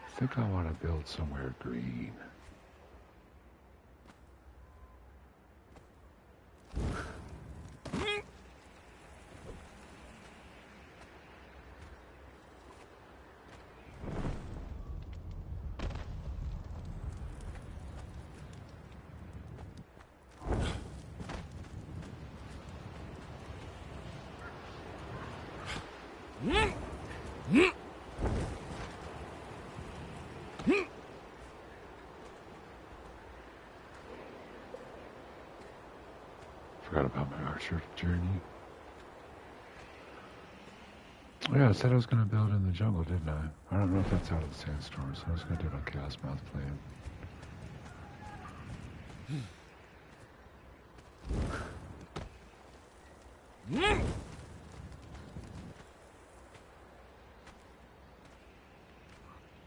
I think I want to build somewhere green. Forgot about my archer journey. Oh yeah, I said I was going to build in the jungle, didn't I? I don't know if that's out of the sandstorm, so I was going to do it on Chaos Mouth Plan.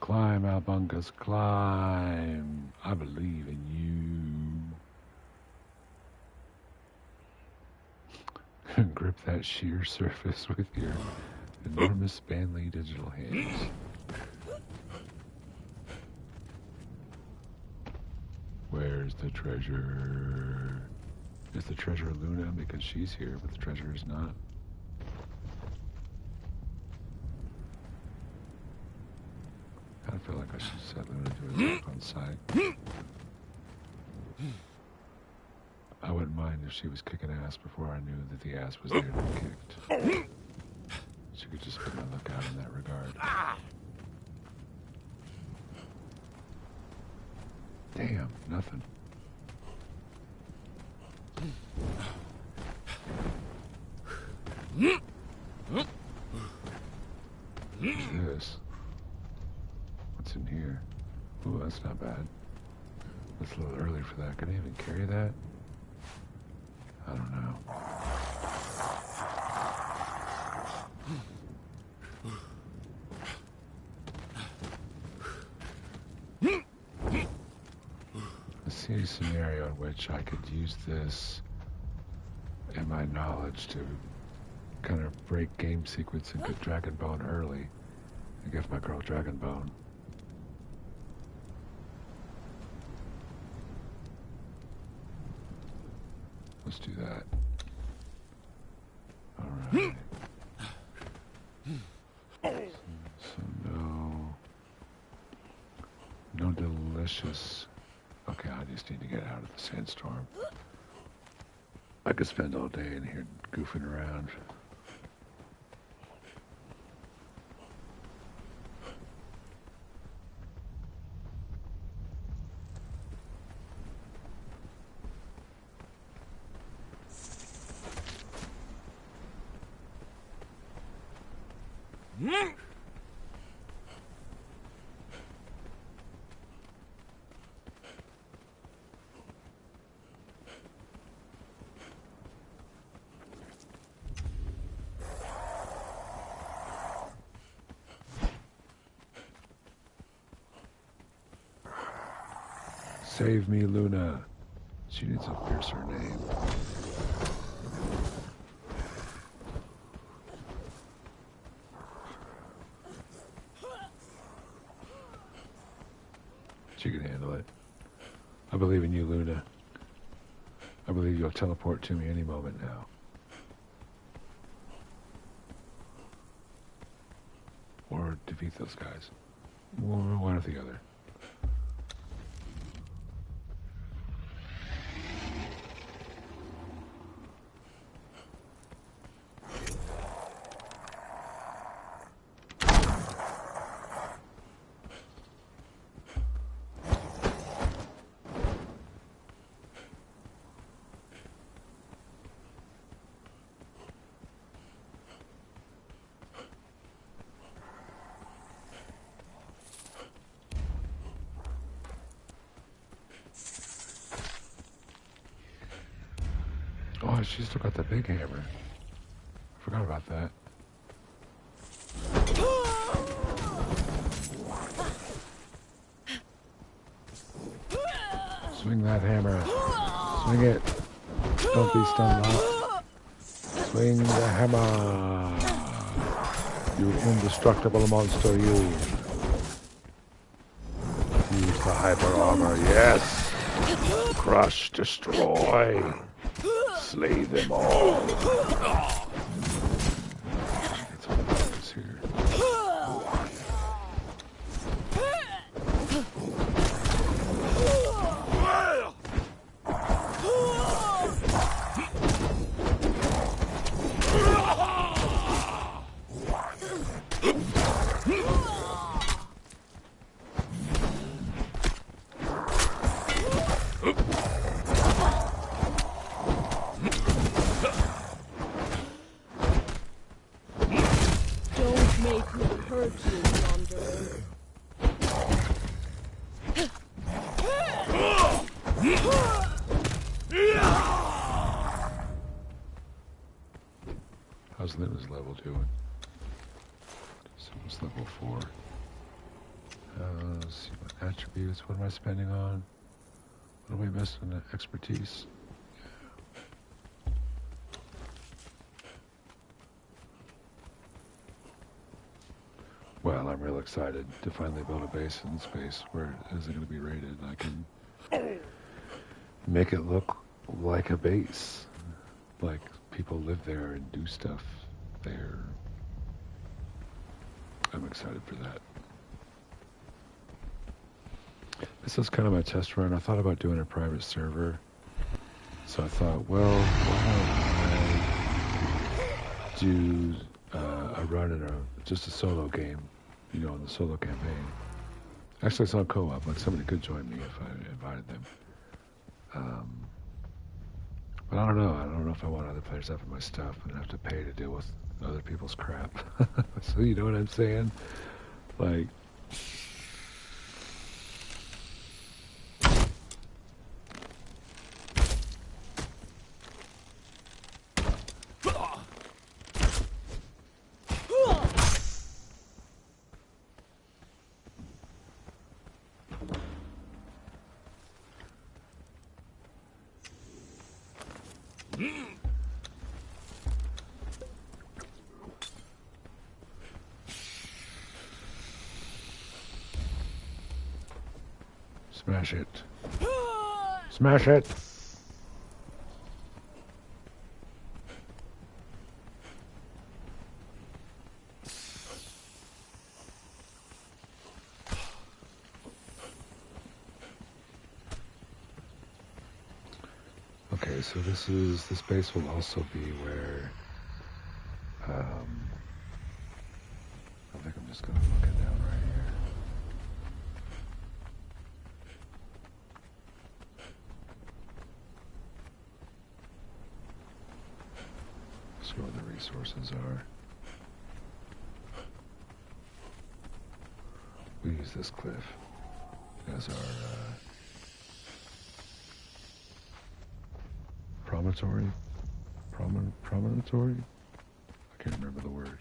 Climb, Albungus, climb. I believe in you. Grip that sheer surface with your enormous Stanley digital hands. Where's the treasure? Is the treasure Luna? Because she's here, but the treasure is not. I feel like I should set Luna to attack on sight. I wouldn't mind if she was kicking ass before I knew that the ass was there to be kicked. She could just be on the lookout in that regard. Damn, nothing. What's this? What's in here? Ooh, that's not bad. That's a little early for that. Can I even carry that? I don't know. I see a scenario in which I could use this and my knowledge to kind of break game sequence and get Dragonbone early and give my girl Dragonbone. Let's do that. Alright. So no delicious. Okay, I just need to get out of the sandstorm. I could spend all day in here goofing around. Save me, Luna. She needs a fiercer name. She can handle it. I believe in you, Luna. I believe you'll teleport to me any moment now. Or defeat defeat those guys. One or the other. Oh, she's still got the big hammer. I forgot about that. Swing that hammer. Swing it. Don't be stunned up. Swing the hammer. You indestructible monster, you. Use the hyper armor, yes. Crush, destroy. Slay them all. It's all about this here. How's Linda's level doing? So it's level 4. Let's see what attributes. What am I spending on? What do we miss on the expertise? Well, I'm real excited to finally build a base in space where it isn't going to be raided, and I can make it look like a base. Like people live there and do stuff there. I'm excited for that. This is kind of my test run. I thought about doing a private server. So I thought, well, why don't I do a run in just a solo game, you know, in the solo campaign. Actually, it's on co-op. Like, somebody could join me if I invited them. But I don't know. I don't know if I want other players having my stuff and have to pay to deal with other people's crap. So you know what I'm saying? Like... Smash it. Smash it! Okay, so this base will also be where, I think I'm just gonna look it down right here. See where the resources are. We use this cliff as our promontory? Promontory? I can't remember the word.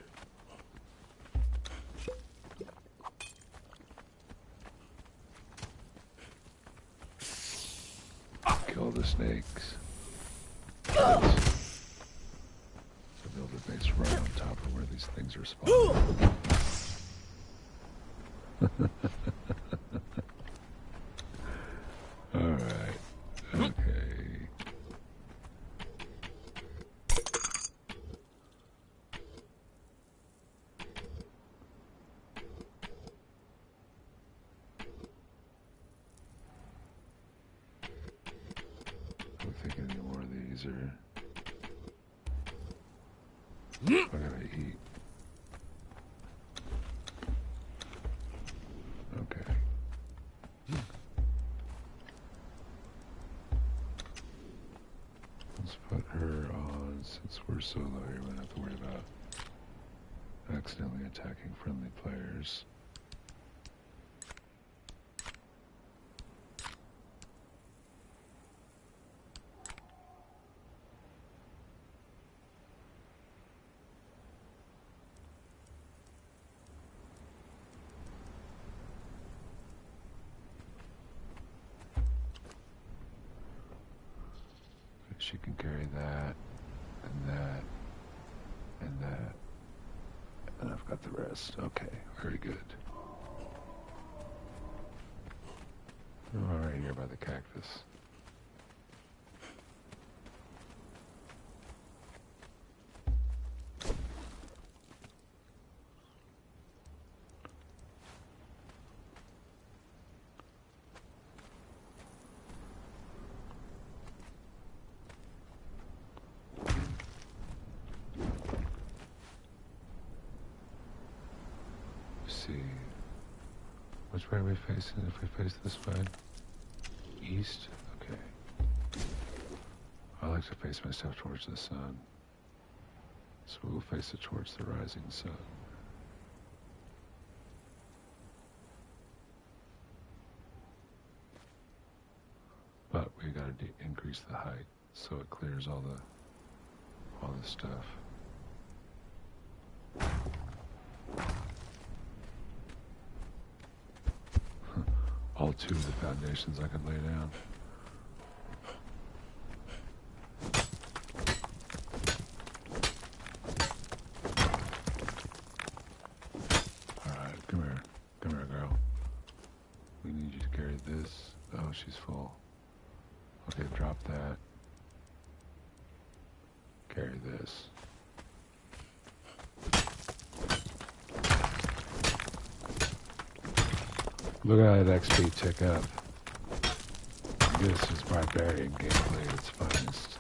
Kill the snakes. Build a base right on top of where these things are spawning. Alright. Okay. freezer. I gotta eat. Okay. Let's put her on, since we're solo here, we don't have to worry about accidentally attacking friendly players. She can carry that, and that, and that, and I've got the rest. Okay, very good. Oh, right here by the cactus. See, which way are we facing? If we face this way, east. Okay. I like to face myself towards the sun, so we'll face it towards the rising sun. But we gotta increase the height so it clears all the stuff. All two of the foundations I can lay down. Alright, come here. Come here, girl. We need you to carry this. Oh, she's full. Okay, drop that. Carry this. Look at that XP tick up. This is barbarian gameplay at its finest.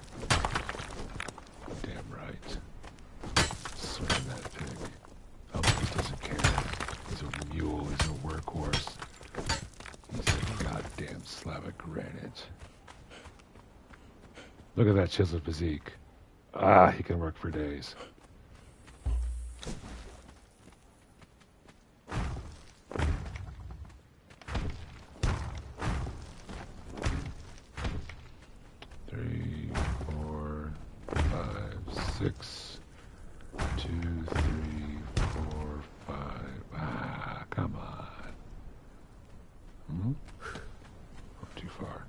Damn right. Swing that pig. Oh, he doesn't care. He's a mule, he's a workhorse. He's a goddamn slab of granite. Look at that chiseled physique. Ah, he can work for days. Six, 2, 3, 4, 5. Ah, come on. Hmm? Not too far.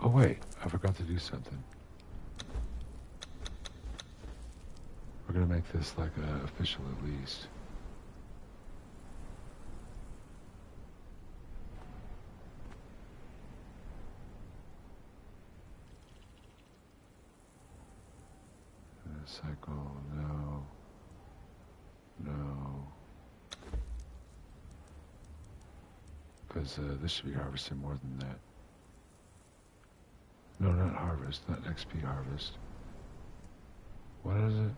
Oh wait, I forgot to do something. We're gonna make this like official at least. Cycle, no. Because this should be harvesting more than that. No, not harvest, not XP harvest. What is it?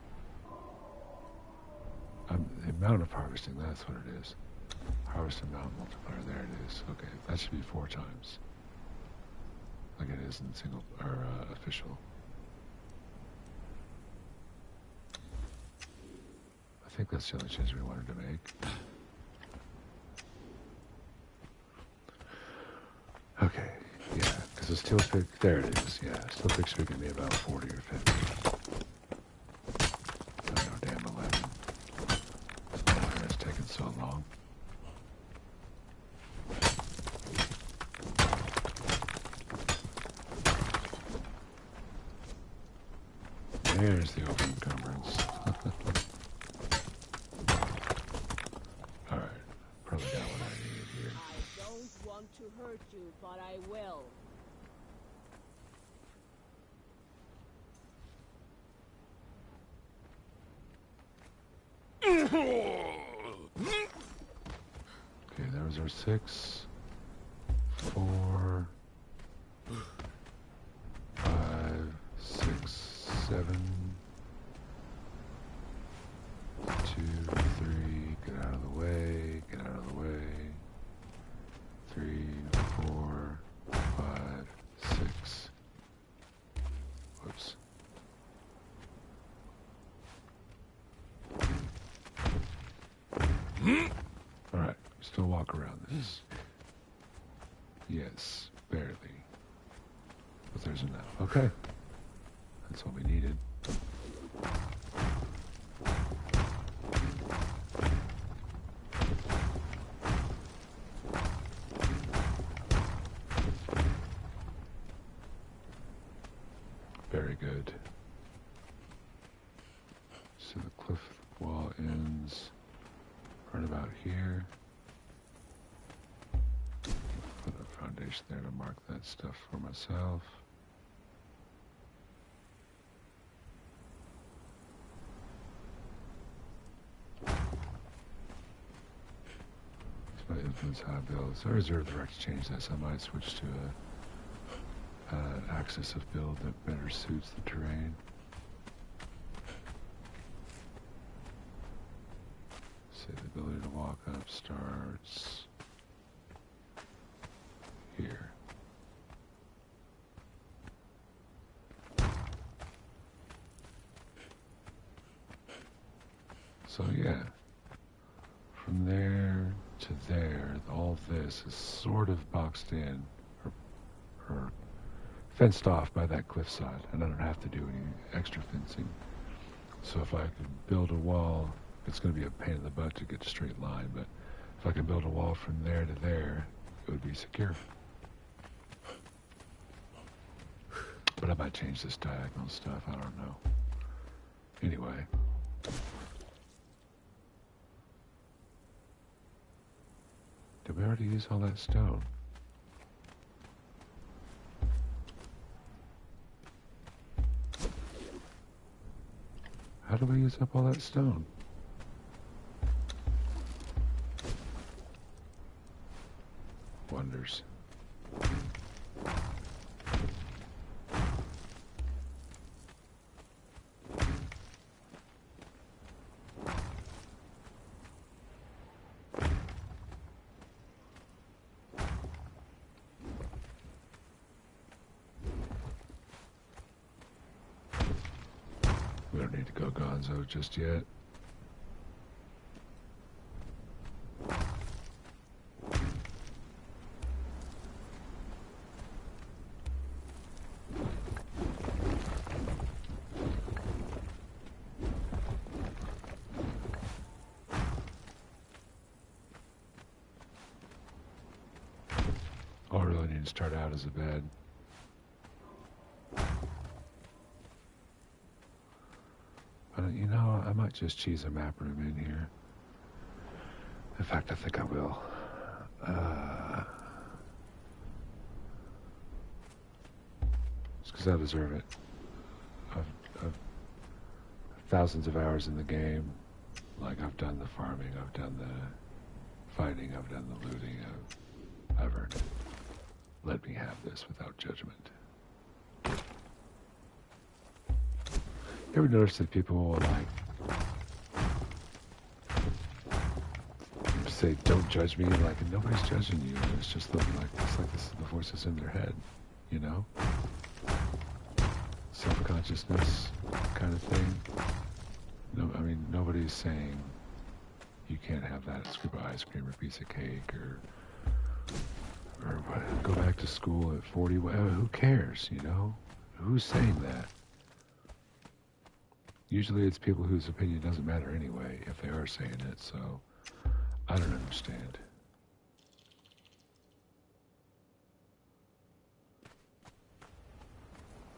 The amount of harvesting, that's what it is. Harvest amount multiplier, there it is. Okay, that should be 4 times. Like it is in single, or official. I think that's the only change we wanted to make. Okay, yeah, because the steel pick, there it is, yeah, steel pick should give me about 40 or 50. No, damn 11. Why it's taking so long? There's the over encumbrance. Alright, probably got what I need here. I don't want to I will. Okay, there was our 6, 4, 5, 6, 7, 2, 3. Get out of the way. Get out of the way. 3, 4, 5, 6. Whoops. Alright, still walk around this. Yes, barely. But there's enough. Okay. That's all we needed. Very good. So the cliff wall ends right about here. Put a foundation there to mark that stuff for myself. It's my influence high builds. I reserve the right to change this. I might switch to an axis of build that better suits the terrain. Say the ability to walk up starts here. So yeah, from there to there, all this is sort of boxed in or fenced off by that cliffside, and I don't have to do any extra fencing. So if I could build a wall, it's going to be a pain in the butt to get a straight line, but if I can build a wall from there to there, it would be secure. But I might change this diagonal stuff, I don't know. Anyway. Did we already use all that stone? How do we use up all that stone? Wonders. We don't need to go gonzo just yet. All I really need to start out is a bed. You know, I might just cheese a map room in here. In fact, I think I will. It's because I deserve it. I've thousands of hours in the game. Like, I've done the farming, I've done the fighting, I've done the looting. I've earned it. Let me have this without judgment. You ever notice that people will, like, say, don't judge me, like, and nobody's judging you, and it's just like, it's like this, the voices in their head, you know? Self-consciousness kind of thing. No, I mean, nobody's saying you can't have that scoop of ice cream or piece of cake or what, go back to school at 40. Well, who cares, you know? Who's saying that? Usually it's people whose opinion doesn't matter anyway, if they are saying it, so I don't understand.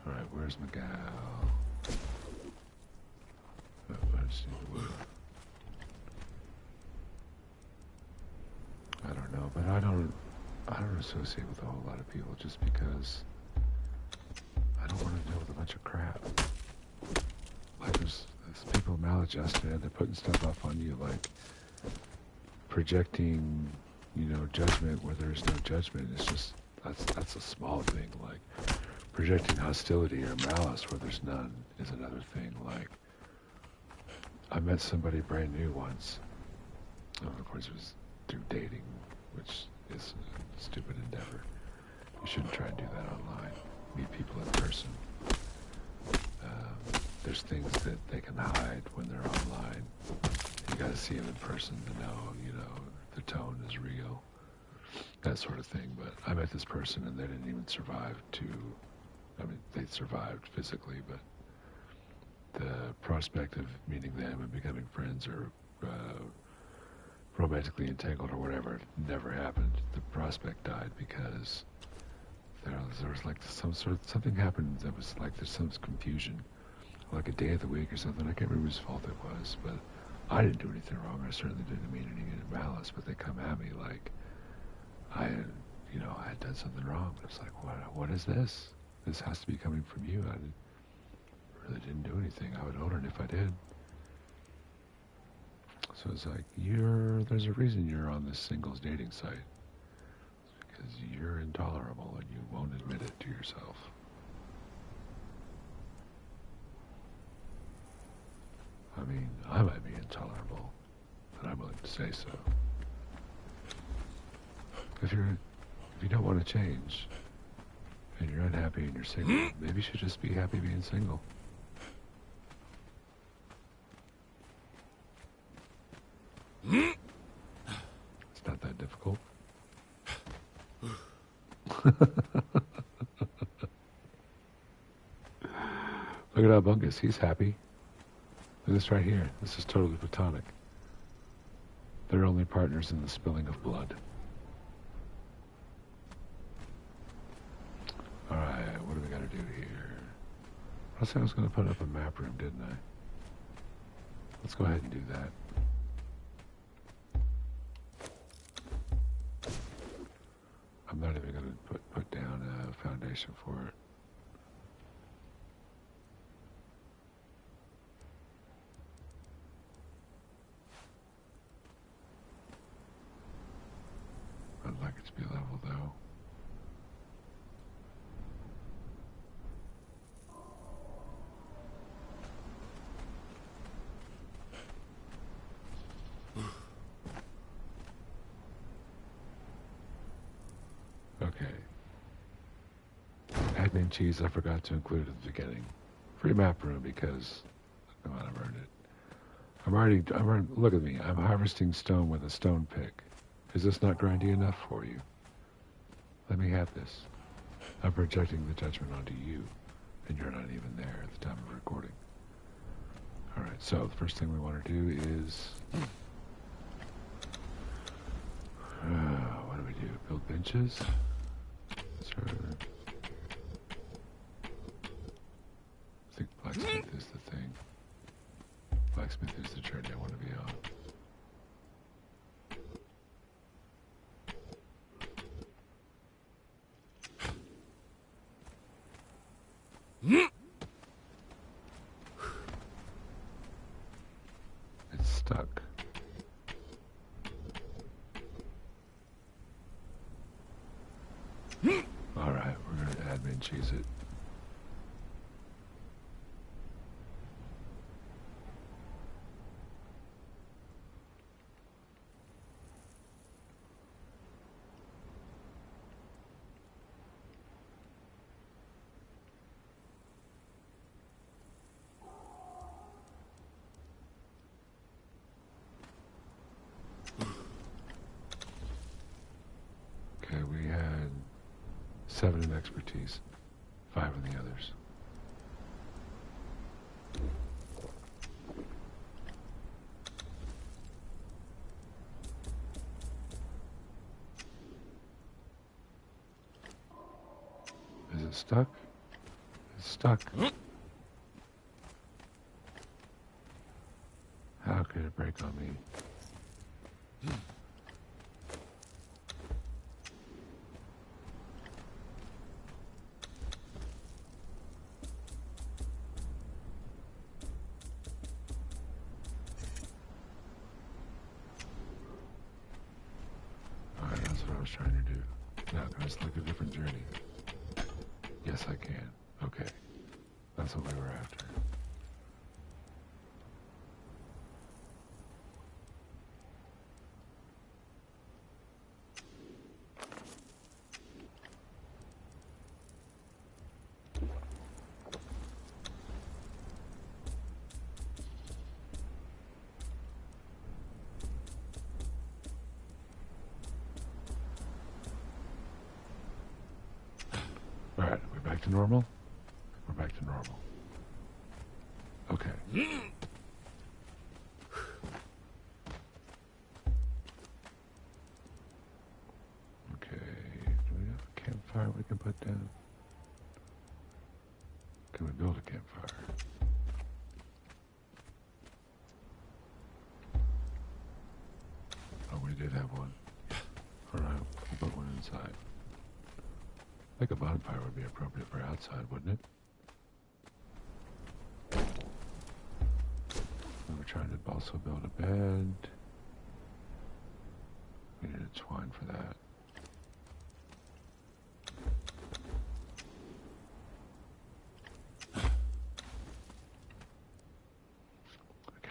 Alright, where's Miguel? Oh, I just need the wood. I don't know, but I I don't associate with a whole lot of people just because I don't want to deal with a bunch of crap. Like there's people maladjusted and they're putting stuff up on you, like projecting, judgment where there's no judgment. It's just that's a small thing. Like projecting hostility or malice where there's none is another thing. Like I met somebody brand new once. Of course, it was through dating, which is a stupid endeavor. You shouldn't try and do that online. Meet people in person. There's things that they can hide when they're online. You got to see them in person to know, the tone is real. That sort of thing. But I met this person and they didn't even survive they survived physically, but the prospect of meeting them and becoming friends or romantically entangled or whatever never happened. The prospect died because there was like something happened that was like there's some confusion, like a day of the week or something. I can't remember whose fault it was, but I didn't do anything wrong. I certainly didn't mean any malice, but they come at me like I had done something wrong. It's like, what is this? This has to be coming from you. I really didn't do anything. I would own it if I did. So it's like, there's a reason you're on this singles dating site. It's because you're intolerable and you won't admit it to yourself. I mean, I might be intolerable, but I'm willing to say so. If you don't want to change, and you're unhappy and you're single, maybe you should just be happy being single. It's not that difficult. Look at Albungus, he's happy. Look at this right here. This is totally platonic. They're only partners in the spilling of blood. Alright, what do we gotta do here? I said I was gonna put up a map room, didn't I? Let's go ahead and do that. I'm not even going to put down a foundation for it. I'd like it to be level though. Okay. Admin cheese I forgot to include at the beginning. Free map room because, come on, I've earned it. I'm already, look at me. I'm harvesting stone with a stone pick. Is this not grindy enough for you? Let me have this. I'm projecting the judgment onto you, and you're not even there at the time of recording. Alright, so the first thing we want to do is... what do we do? Build benches? Sure. I think blacksmith is the thing. Blacksmith is the journey I want to be on. It's stuck. Alright, we're going to admin cheese it. Okay, we had 7 in expertise, 5 in the others. Is it stuck? It's stuck. How could it break on me? I was trying to do. Now, can I select a different journey? Yes, I can. Okay. That's what we were after. Alright, we're back to normal? We're back to normal. Okay. Okay, do we have a campfire we can put down? Can we build a campfire? Oh, we did have one. Alright, we'll put one inside. I think a bonfire would be appropriate for outside, wouldn't it? We were trying to also build a bed. We needed twine for that.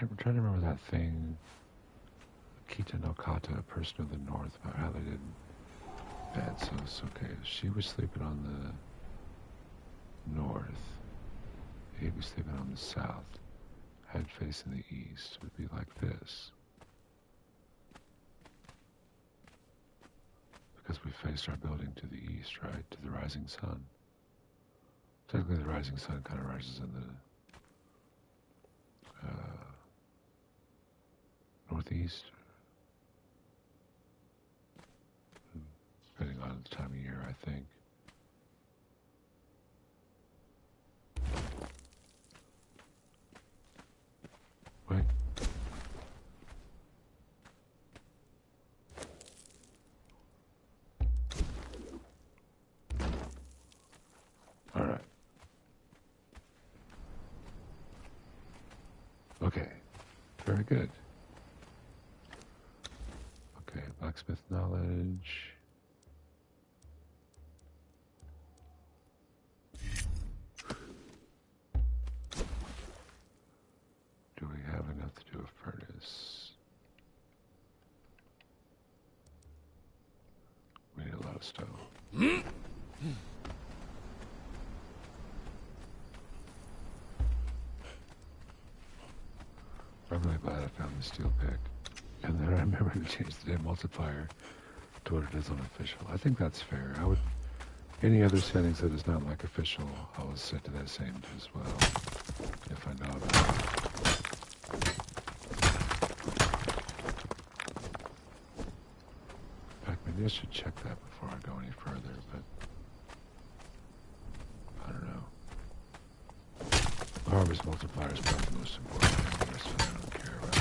I'm trying to remember that thing, Kita no Kata, a person of the north, about how they did bed, so it's okay. She was sleeping on the north. He was sleeping on the south. Head facing the east would be like this. Because we faced our building to the east, right? To the rising sun. Technically the rising sun kind of rises in the northeast. Depending on the time of year, I think. Wait. All right. Okay. Very good. Okay, blacksmith knowledge. Do we have enough to do a furnace? We need a lot of stone. I'm really glad I found the steel pick. And then I remember to change the day multiplier to what it is on official. I think that's fair. I would, any other settings that is not like official, I will set to that same as well, if I know about it. In fact, maybe I should check that before I go any further, but I don't know. Harvest multiplier is probably the most important thing. The rest of it I don't care about.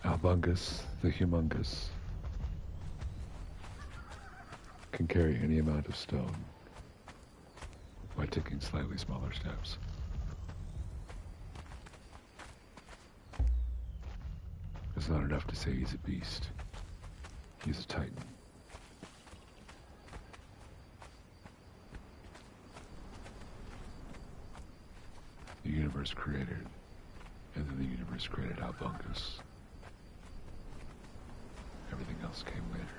Albungus, the humongous, can carry any amount of stone by taking slightly smaller steps. It's not enough to say he's a beast. He's a titan. The universe created, and then the universe created Albungus. Everything else came later.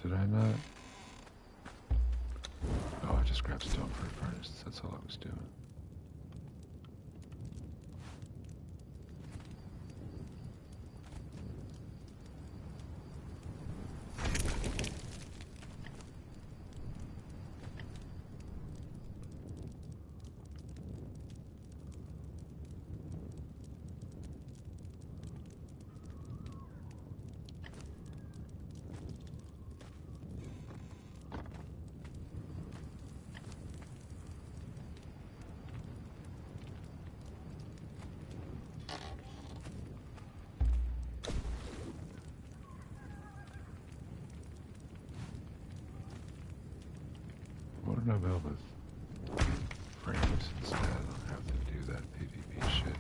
Did I not? Oh, I just grabbed stone for a furnace. That's all I was doing. don't know with frames instead. I don't have to do that PvP shit.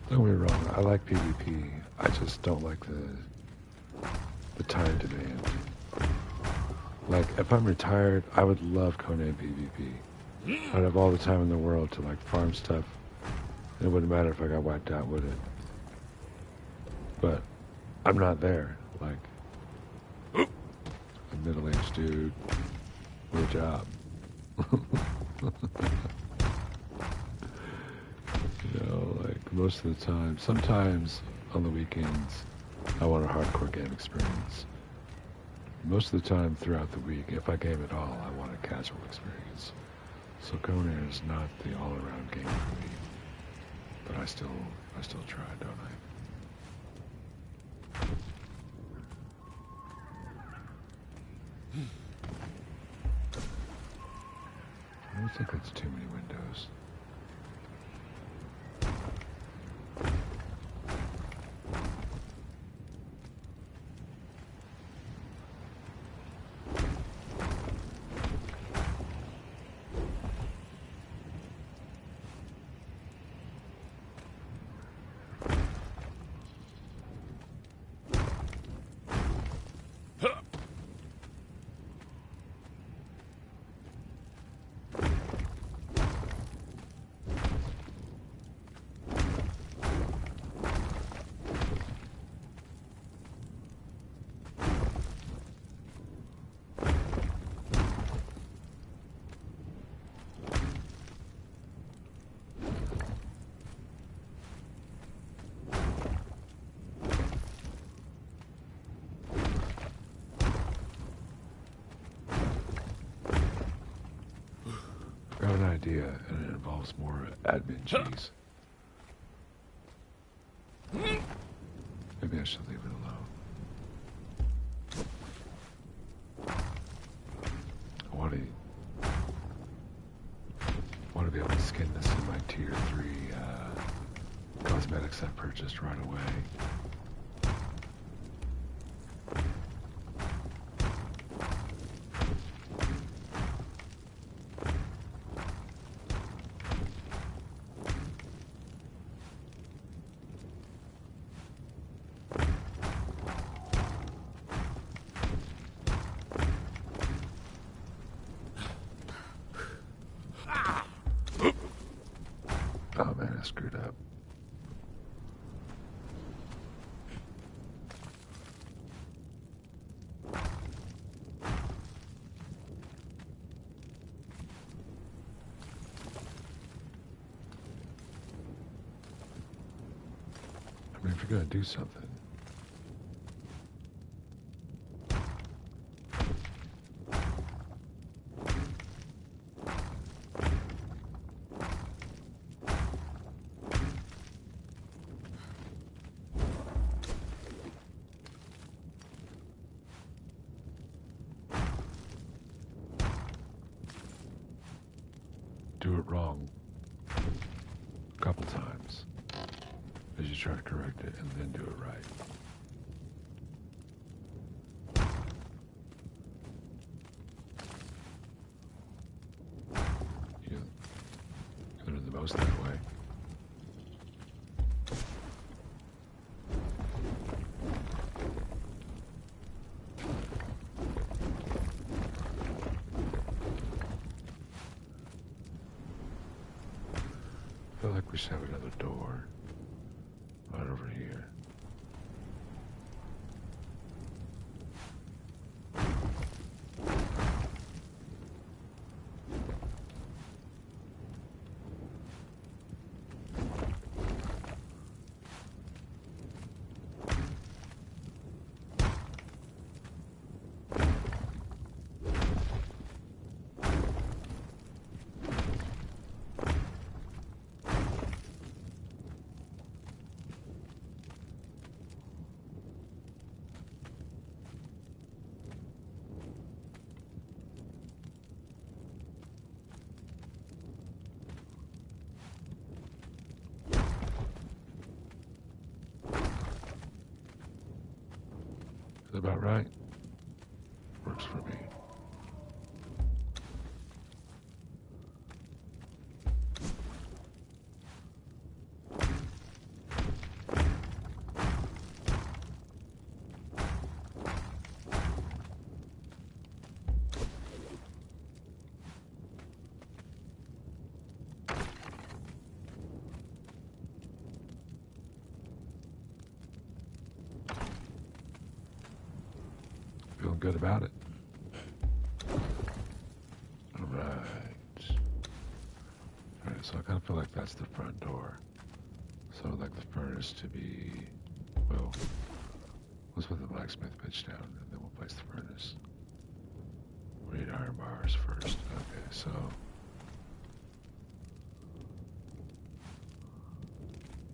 Don't get me wrong, I like PvP. I just don't like the time demand. Like, if I'm retired, I would love Conan PvP. I'd have all the time in the world to, like, farm stuff. It wouldn't matter if I got wiped out, would it? But I'm not there. Like, a middle-aged dude with a job. You know, like, most of the time. Sometimes on the weekends, I want a hardcore game experience. Most of the time throughout the week, if I game at all, I want a casual experience. So Conan is not the all-around game for me. But I still try, don't I? I don't think that's too many windows. I got an idea, and it involves more admin cheese. Maybe I should leave it alone. I want to be able to skin this in my tier 3 cosmetics I purchased right away. Oh man, I screwed up. I mean, if you're gonna do something, do it wrong a couple times as you try to correct it, and then do it right. You learn the most that way. I feel like we should have another door right over here. that about right? Works for me. Feeling good about it. Alright. Alright, so I kind of feel like that's the front door. So I'd like the furnace to be, well, let's put the blacksmith bench down and then we'll place the furnace. We need iron bars first. Okay, so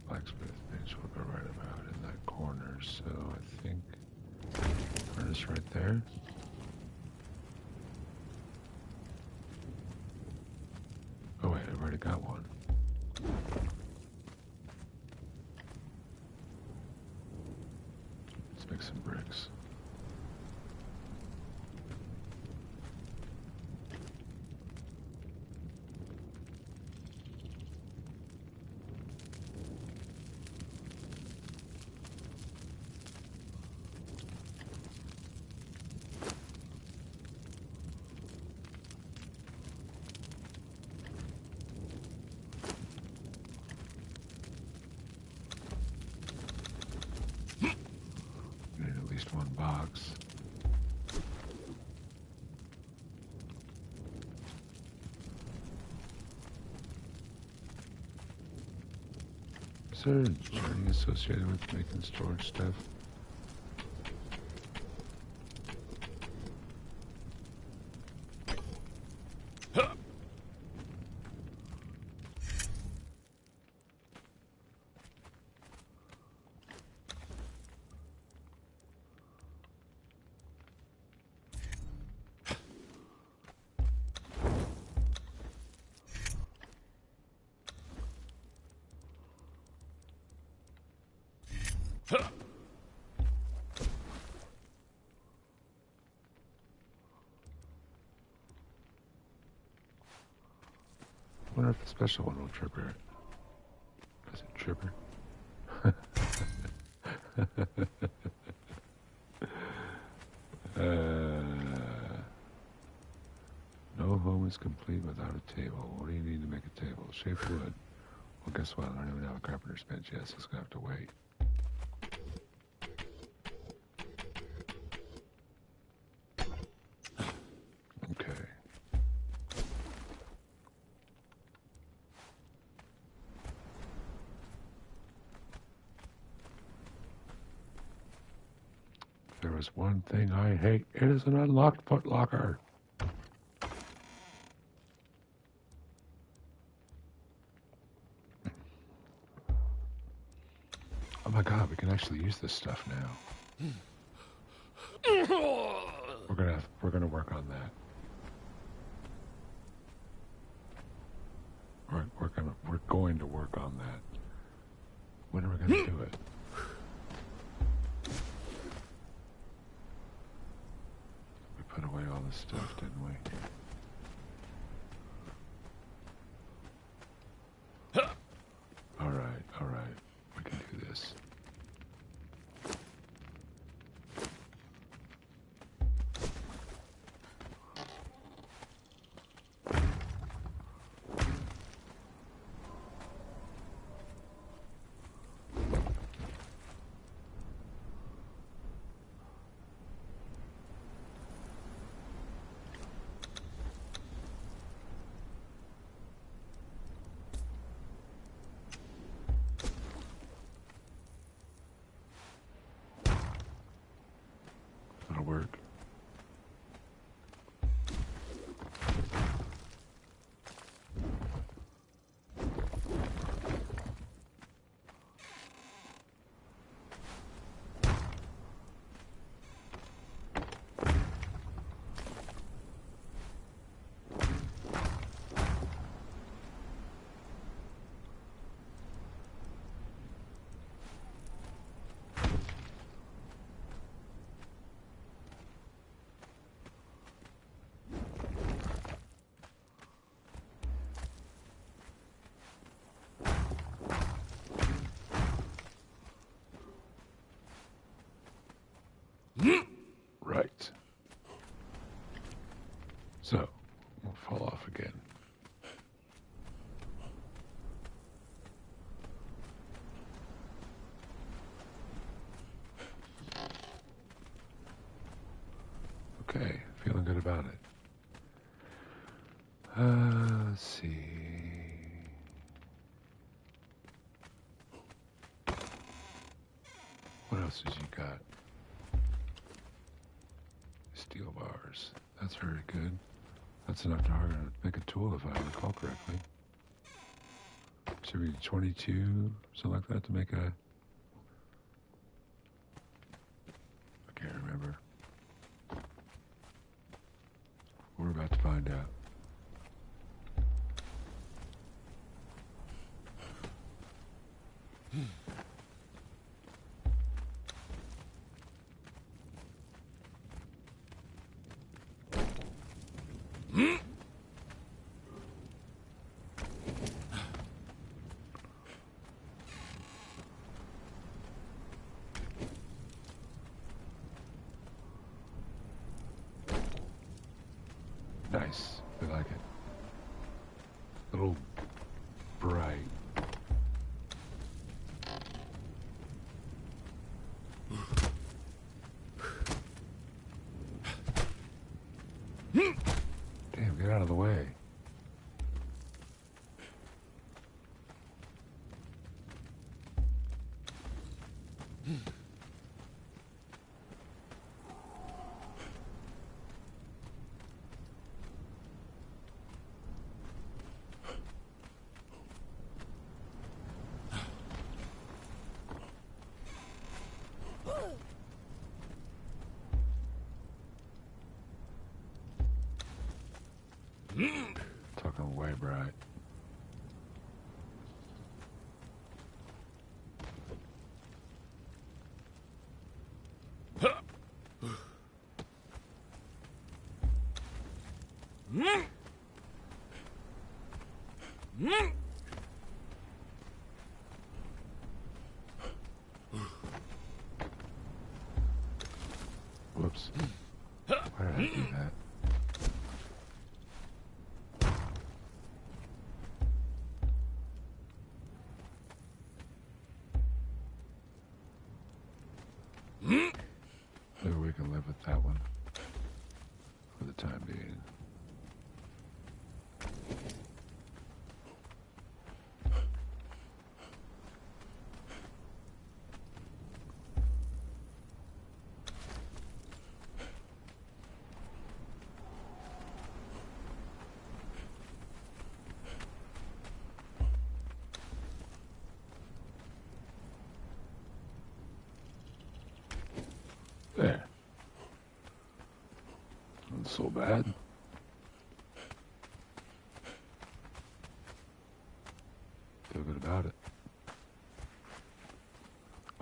blacksmith bench will go right about in that corner. So I think furnace right there. Oh wait, I've already got one. Let's make some bricks. One box. Is there a journey associated with making storage stuff? I wonder if the special one will trigger it. Does it trigger? No home is complete without a table. What do you need to make a table? Shaped wood. Well, guess what? I don't even have a carpenter's bench yet, so it's gonna have to wait. Okay. If there was one thing I hate, it is an unlocked footlocker. Oh my god, we can actually use this stuff now. We're gonna work on that. We're going to work on that. When are we gonna do it? We put away all this stuff, didn't we? All right. We can do this. That'll work. Right. So, we'll fall off again. Okay, feeling good about it. Let's see. What else has you got? Steel bars. That's very good. That's enough to make a tool if I recall correctly. Should be 22, something like that to make a... I can't remember. We're about to find out. Nice. We like it. A little bright. Damn, get out of the way. Talking way bright. Whoops. Why did I do that? Maybe we can live with that one for the time being. There. Not so bad. Feel good about it.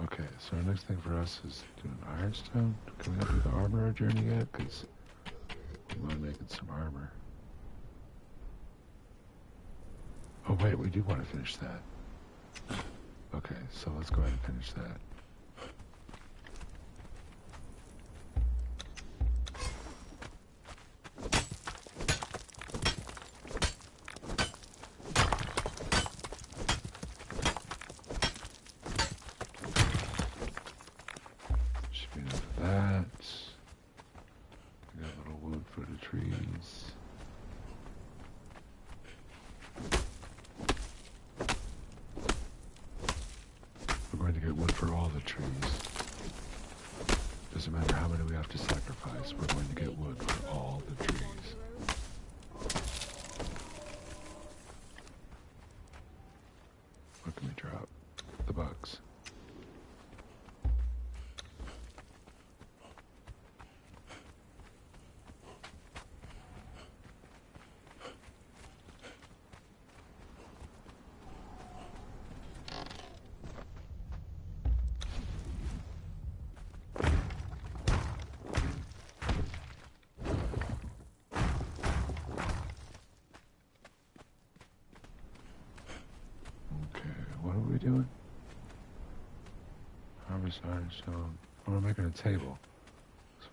Okay, so our next thing for us is doing ironstone. Can we not do the armor journey yet? Because we want to make it some armor. Oh wait, we do want to finish that. Okay, so let's go ahead and finish that. Should be enough of that. We got a little wood for the trees. We're going to get wood for all the trees. Doesn't matter how many we have to sacrifice, we're going to get wood for all the trees. What can we drop? The bugs. What are we doing? Harvest ironstone. Oh, we're making a table.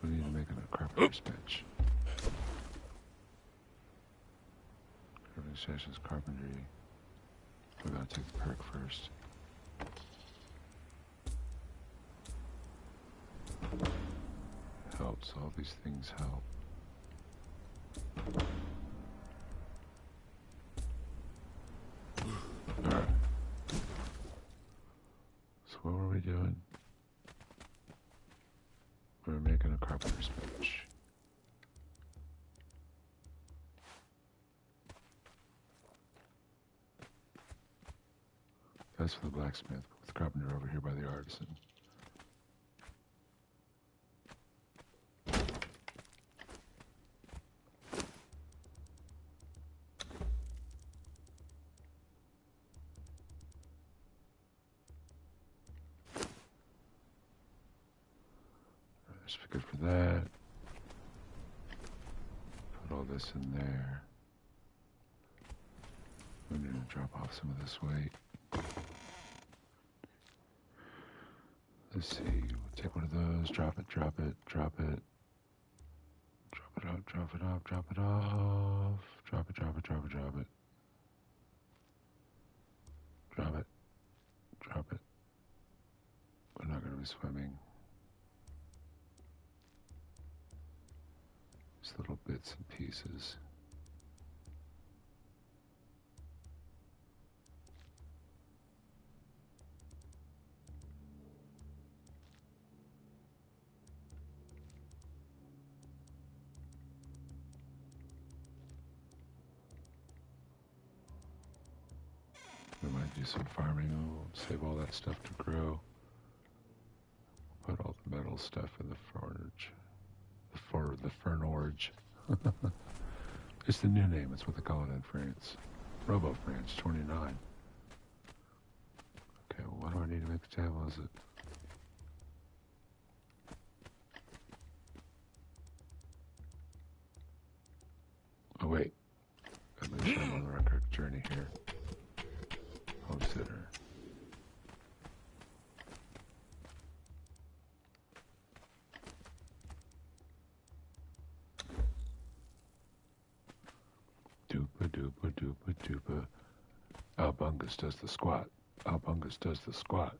We need to make a carpenter's bench. Carpentry sessions, carpentry. We gotta take the perk first. Helps. All these things help. Alright. So what were we doing? We were making a carpenter's bench. That's for the blacksmith, with the carpenter over here by the artisan. That's good for that. Put all this in there. We need to drop off some of this weight. Let's see, we'll take one of those, drop it, drop it, drop it. Drop it off, drop it off, drop it off. Drop it, drop it, drop it, drop it. Drop it, drop it. We're not going to be swimming. Just little bits and pieces. We might do some farming. We'll save all that stuff to grow. Put all the metal stuff in the forge. The fernorge. It's the new name. It's what they call it in France. Robo France 29. Okay, well, what do I need to make the table? Is it? Oh, wait. Gotta make sure I'm on the record journey here. Homesteader. Doopa doopa doopa doopa. Albungus does the squat. Albungus does the squat.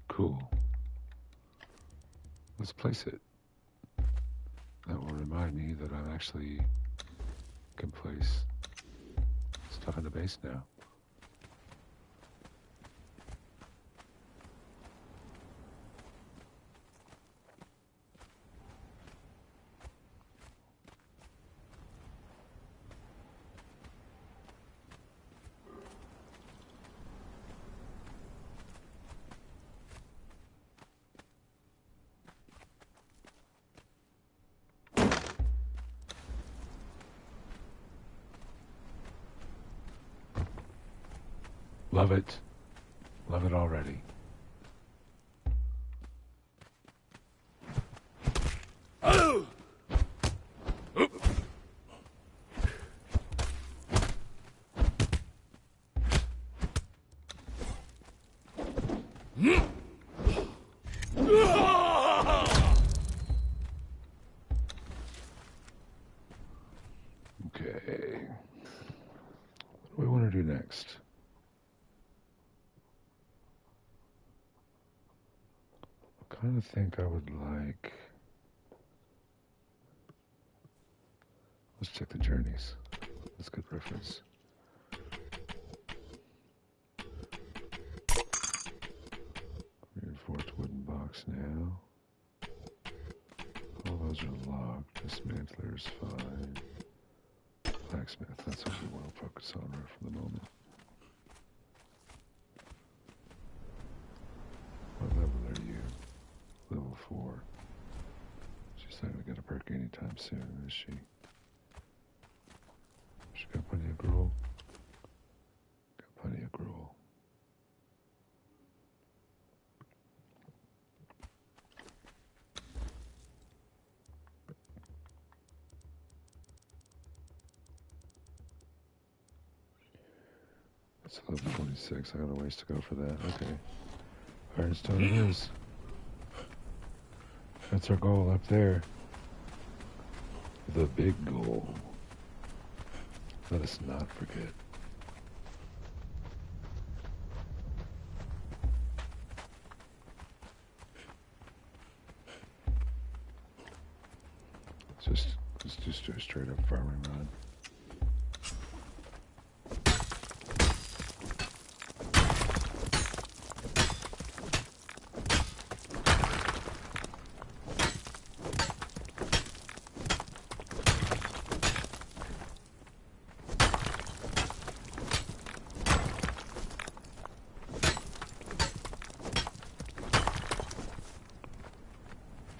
Cool. Let's place it. That will remind me that I actually can place stuff in the base now. Love it. Love it already. Oh! Okay. What do we want to do next? I kind of think I would like... Let's check the journeys. That's good reference. Reinforced wooden box now. All those are locked. Dismantler's fine. Blacksmith, that's what we want to focus on right for the moment. What level are you? soon, is she? She got plenty of gruel. Got plenty of gruel. It's level 26. I got a ways to go for that. Okay. Ironstone it is. That's our goal up there. The big goal. Let us not forget. Let's just do a straight up farming run.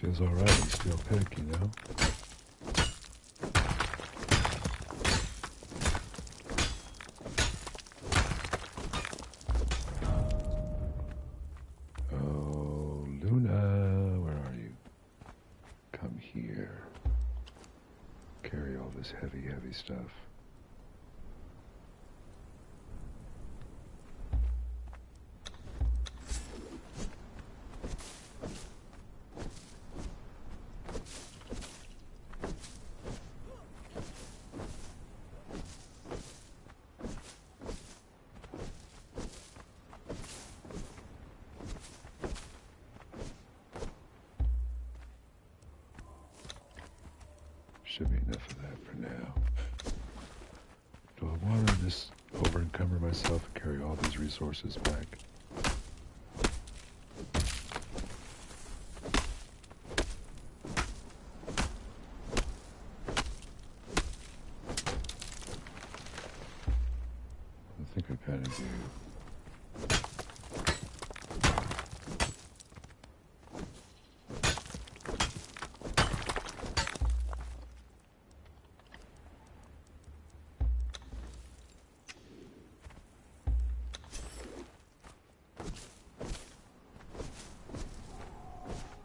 Feels alright to still pick, you know? Oh, Luna, where are you? Come here. Carry all this heavy, heavy stuff. Should be enough of that for now. Do I want to just over-encumber myself and carry all these resources back? I think I kind of do.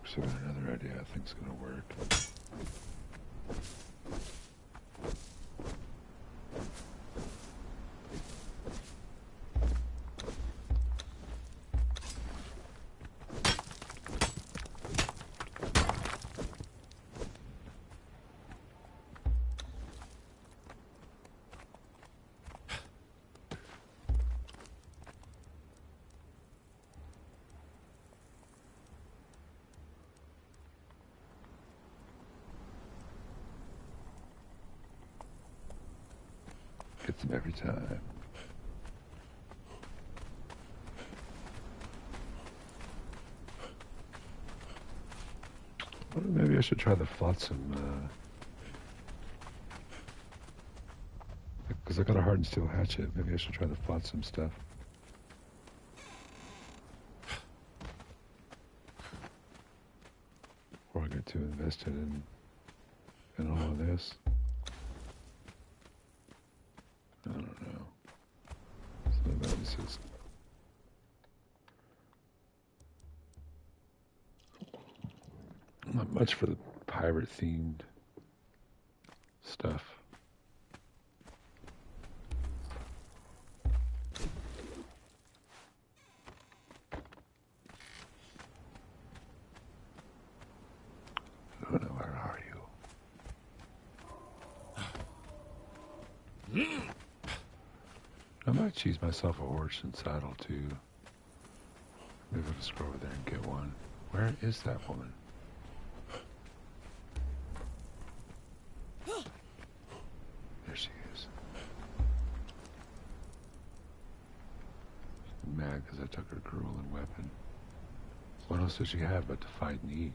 So I got another idea I think's gonna work. Get them every time. Well, maybe I should try the flotsam, because I got a hardened steel hatchet. Maybe I should try the flotsam stuff. Before I get too invested in all of this. I don't know. Something about this is not much for the pirate themed stuff. Luna, where are you? I might choose myself a horse and saddle too. Maybe I'll just go over there and get one. Where is that woman? There she is. She's mad because I took her gruel and weapon. What else does she have but to fight and eat?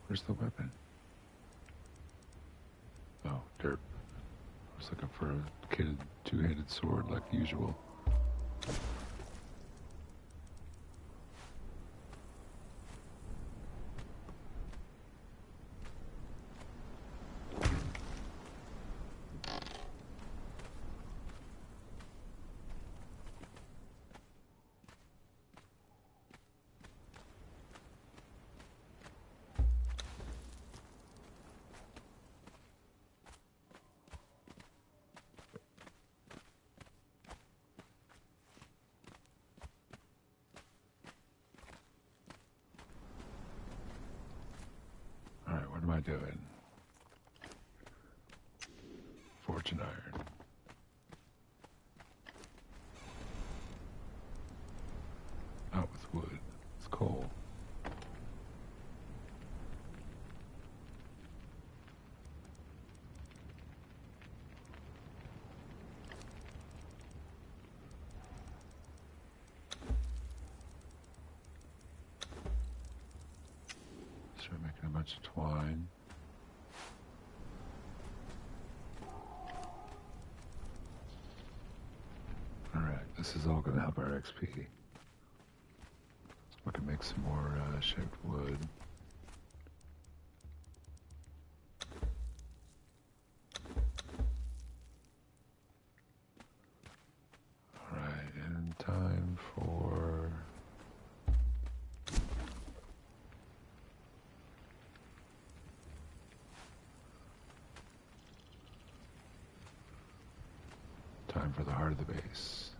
Where's the weapon? Oh, derp. I was looking for a two-handed sword like usual. doing? Fortune iron. Not with wood. It's coal. Start making a bunch of twine. Alright, this is all going to help our XP. We can make some more shaped wood. Alright, and time for... time for the heart of the base.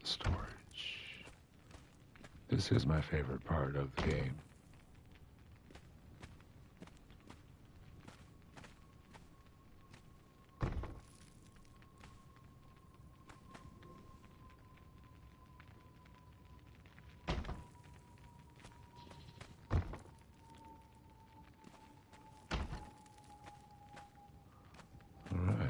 Storage. This is my favorite part of the game. All right.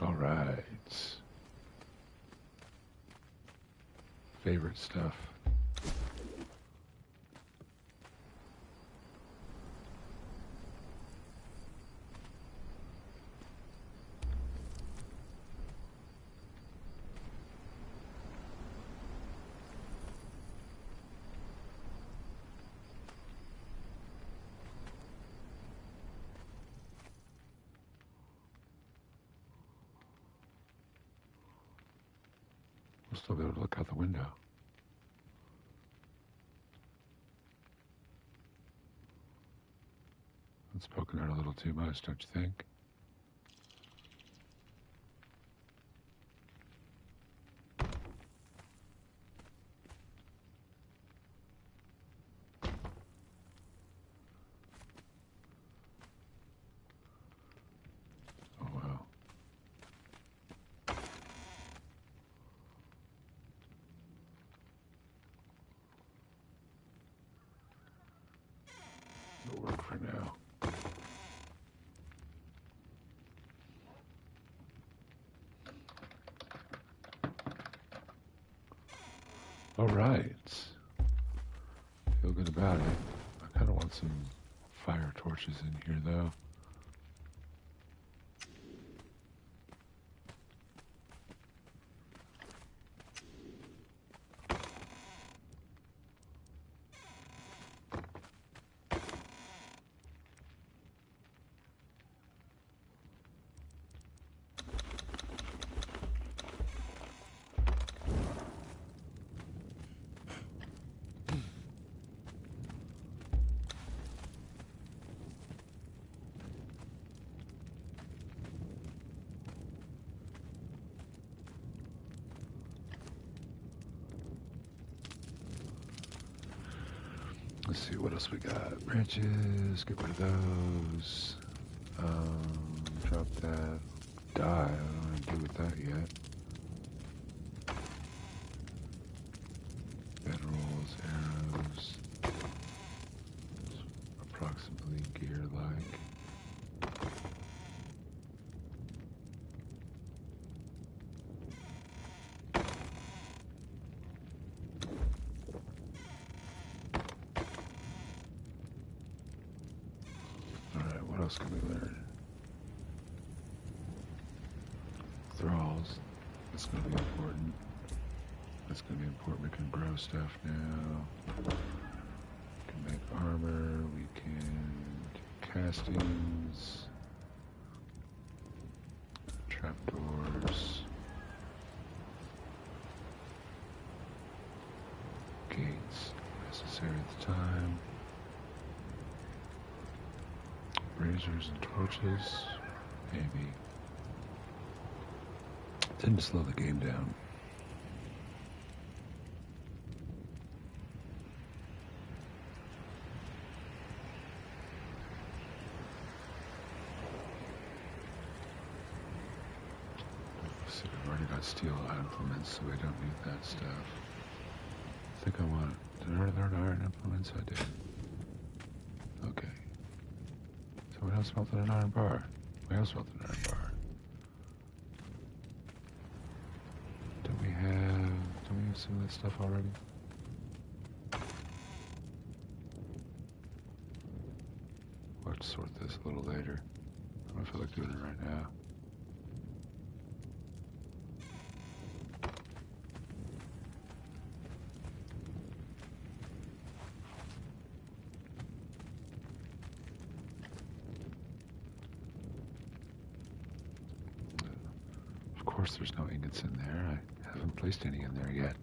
All right. Favorite stuff. We'll still be able to look out the window. It's poking out a little too much, don't you think? Oh, wow. It'll work for now. All right. Feel good about it. I kind of want some fire torches in here, though. Let's see what else we got. Branches, get rid of those. Drop that. Die. I don't know what to do with that yet. Generals, arrows. Approximately gear-like. Alright, what else can we learn? Thralls. That's going to be important. That's going to be important. We can grow stuff now. We can make armor. We can do castings. Trapdoors. Gates. Necessary at the time. Razors and torches. Maybe. Tend to slow the game down. So we've already got steel implements, so we don't need that stuff. I think I want... Did I already learn iron implements? I did. Okay. Someone else melted an iron bar. We else melted an iron bar. Don't we have some of that stuff already? We'll have to sort this a little later. I don't feel like doing it right now. Of course there's no ingots in there. I haven't placed any in there yet.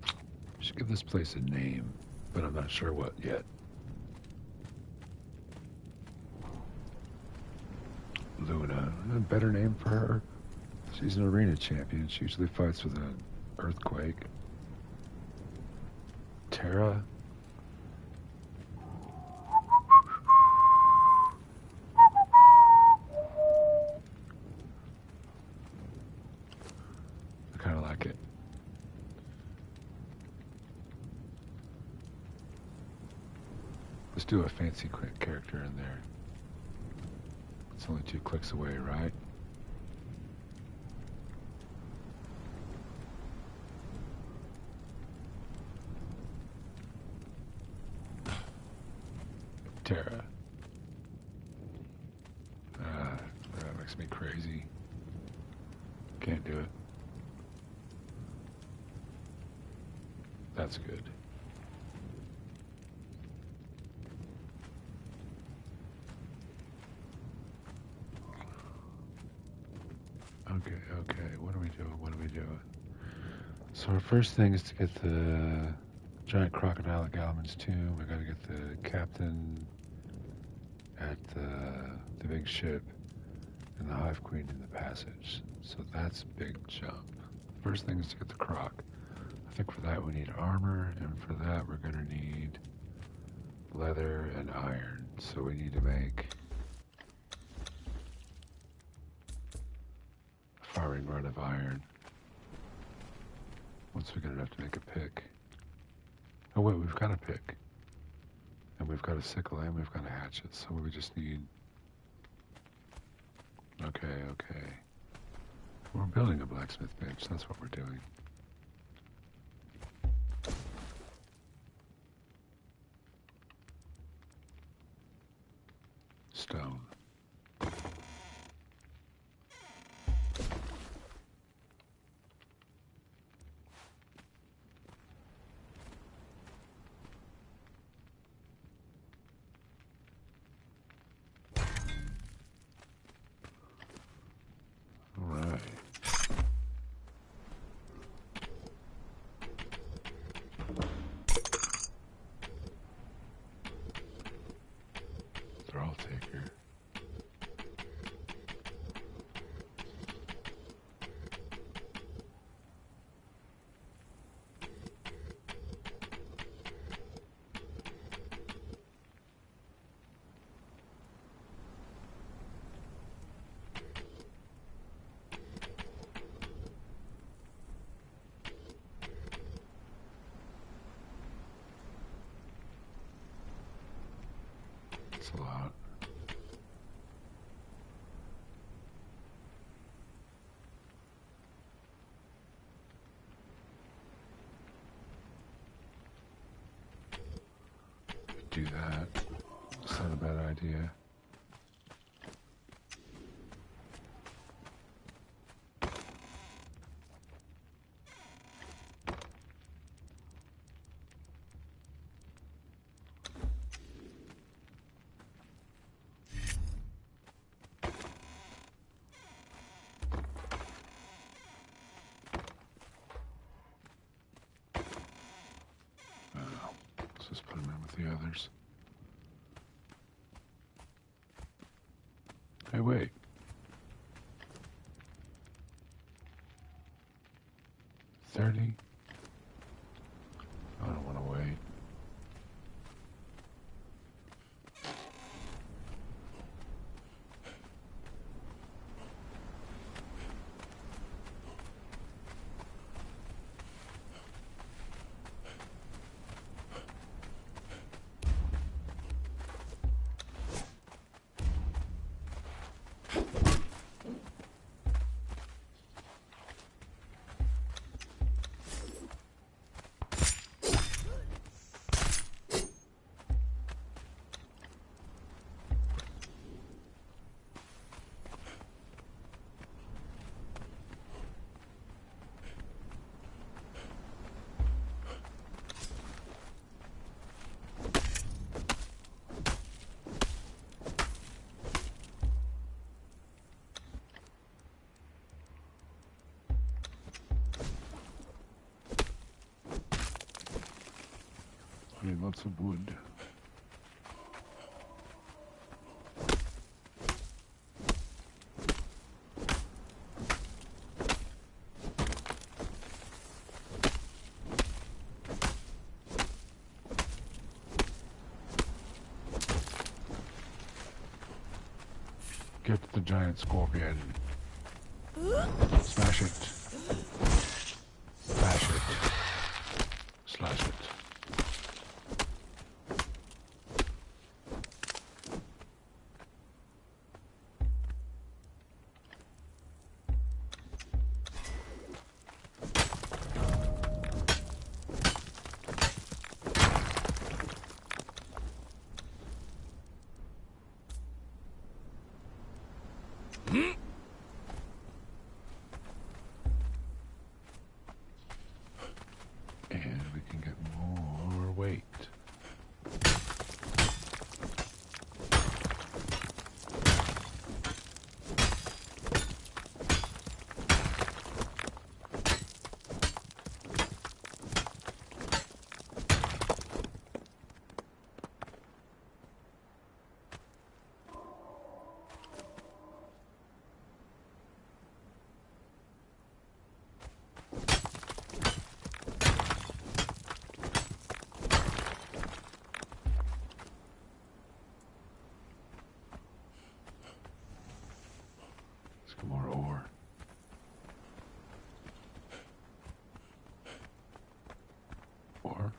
I should give this place a name, but I'm not sure what yet. Luna, a better name for her. She's an arena champion. She usually fights with an earthquake. Terra. I kind of like it. Let's do a fancy character in there. It's only 2 clicks away, right? Terra. That makes me crazy. Can't do it. That's good. Okay, what are we doing? So our first thing is to get the giant crocodile at Galman's tomb. We gotta get the captain at the big ship and the Hive Queen in the passage. So that's a big jump. First thing is to get the croc. I think for that we need armor, and for that we're gonna need leather and iron. So we need to make firing rod of iron. Once we get enough to make a pick. Oh wait, we've got a pick. And we've got a sickle and we've got a hatchet, so we just need... Okay. We're building a blacksmith bench, that's what we're doing. Stone. Thrall taker. do that. It's not a bad idea. Let's just put them in with the others. Hey, wait. 30? I don't want to wait. I need lots of wood. Get the giant scorpion. Smash it. Bash it. Slash it. And we can get more weight. Some more ore. Ore.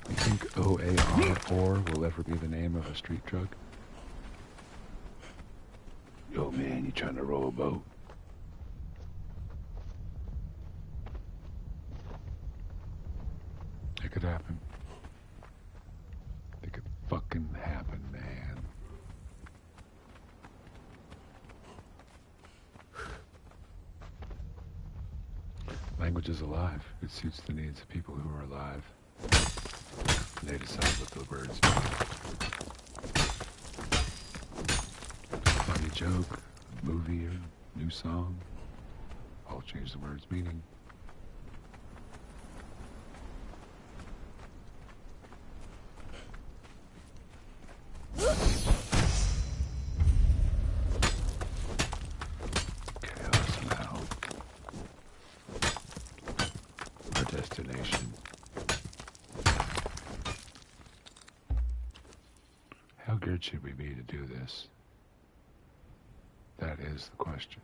You think OAR ore will ever be the name of a street drug? Yo man, you trying to row a boat? It could happen. It could fucking happen, man. Language is alive. It suits the needs of people who are alive. They decide what the words mean. Funny joke, movie, or new song. All change the word's meaning. Chaos now. Our destination. How good should we be to do this? That is the question.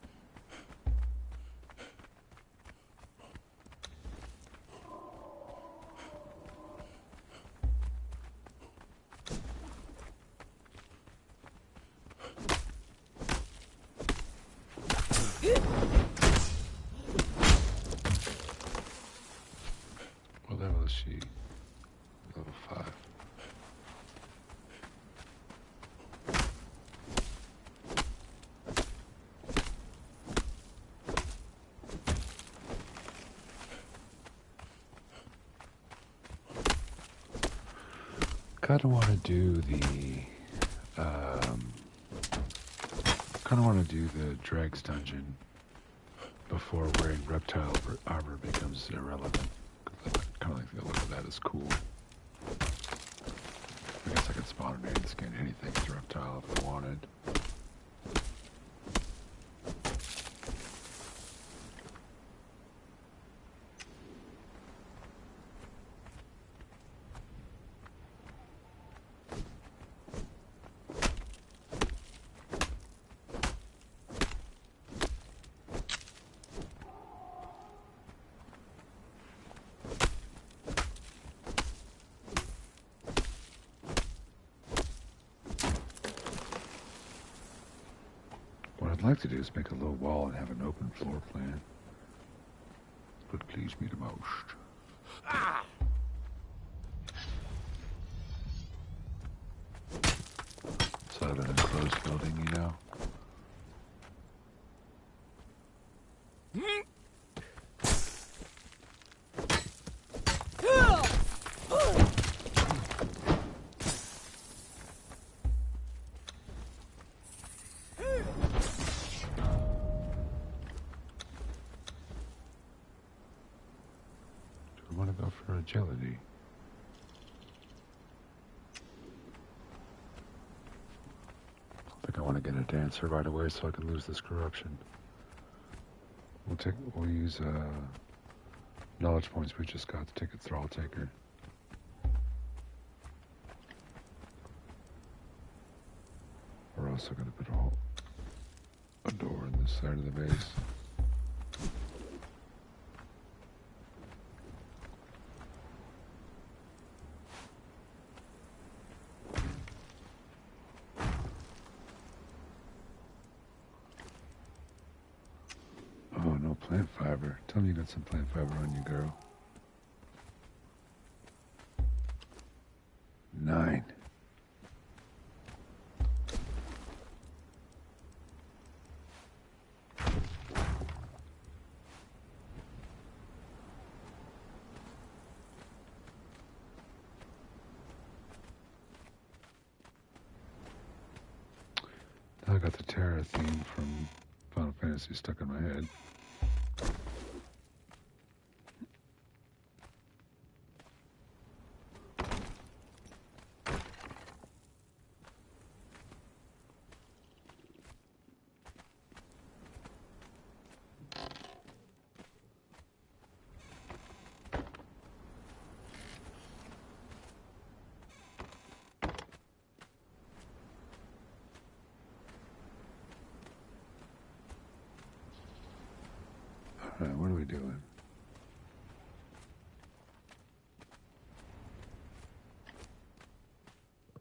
Kind of want to do the, kind of want to do the Dregs dungeon before wearing reptile armor becomes irrelevant. Kind of like the look of that is cool. I guess I could spawn an alien skin anything as reptile if I wanted. What I'd like to do is make a low wall and have an open floor plan. Would please me the most. So have an enclosed building, you know? I want to go for agility. I think I want to get a dancer right away so I can lose this corruption. We'll use knowledge points we just got to take a thrall taker. We're also going to put a door in this side of the base. Oh, no plant fiber. Tell me you got some plant fiber on you, girl. 9. Now I got the Terra theme from Final Fantasy stuck in my head. Alright, what are we doing?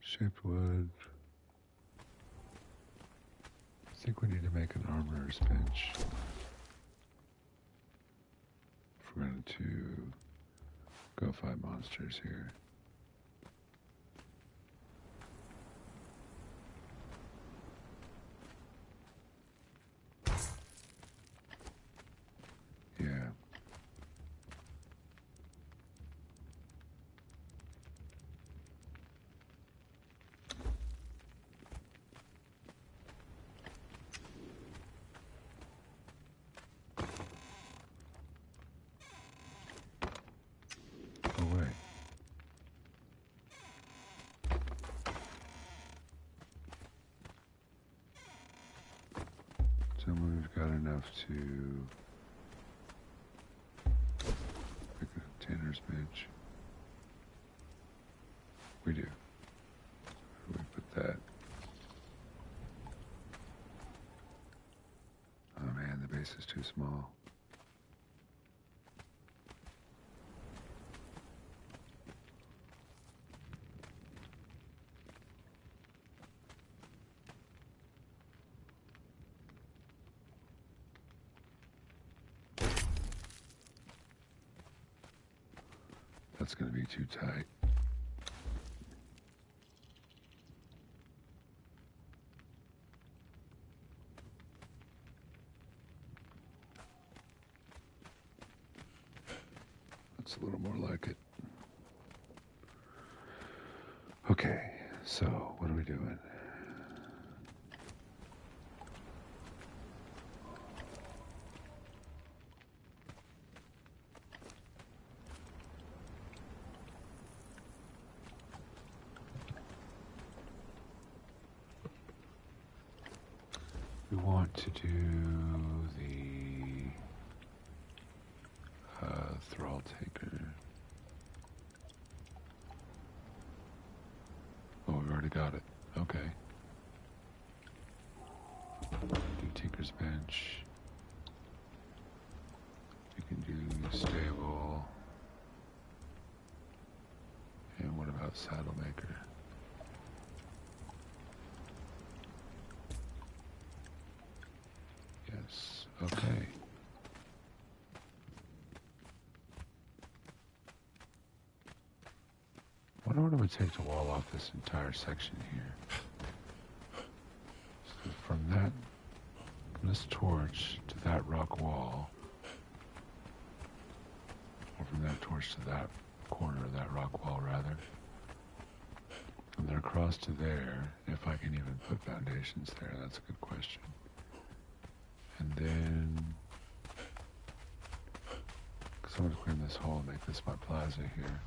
Shaped wood. I think we need to make an armorer's bench. If we're going to go fight monsters here. Yeah. Away. So we've got enough to pick a tanner's bench. We do. Where do we put that? Oh man, the base is too small. That's going to be too tight. That's a little more like it. Okay. Okay, so what are we doing? We want to do the Thrall Taker. Oh, we've already got it. Okay. Do Tinker's Bench. You can do Stable. And what about Saddle Maker? Yes. Okay. I wonder what it would take to wall off this entire section here. So from this torch to that rock wall, or from that torch to that corner of that rock wall, rather, and then across to there, if I can even put foundations there, that's a good question. And then, because I'm going to clean this hole and make this my plaza here.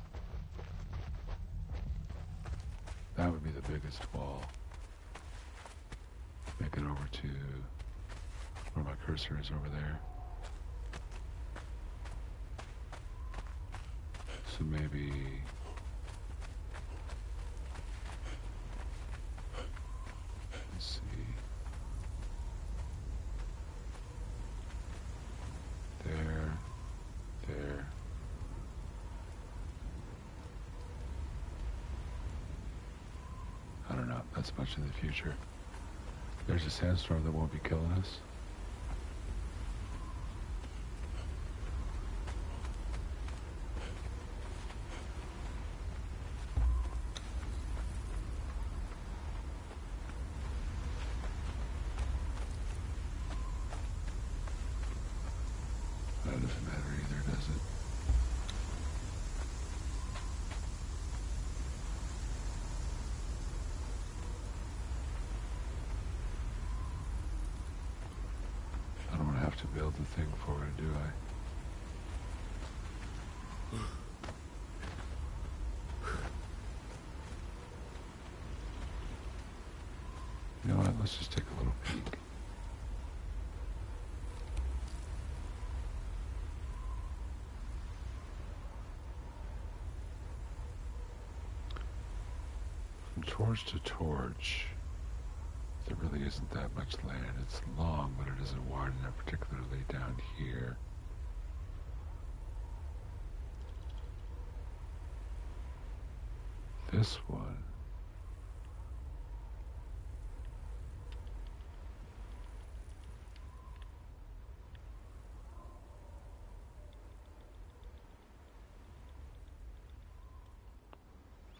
That would be the biggest wall. Make it over to where my cursor is over there. So maybe let's see. There. I don't know. That's much in the future. There's a sandstorm that won't be killing us. That doesn't matter either, does it? I don't have to build the thing for it, do I? You know what? Let's just take a little peek. From torch to torch, there really isn't that much land. It's long, but it isn't wide enough, particularly down here. This one.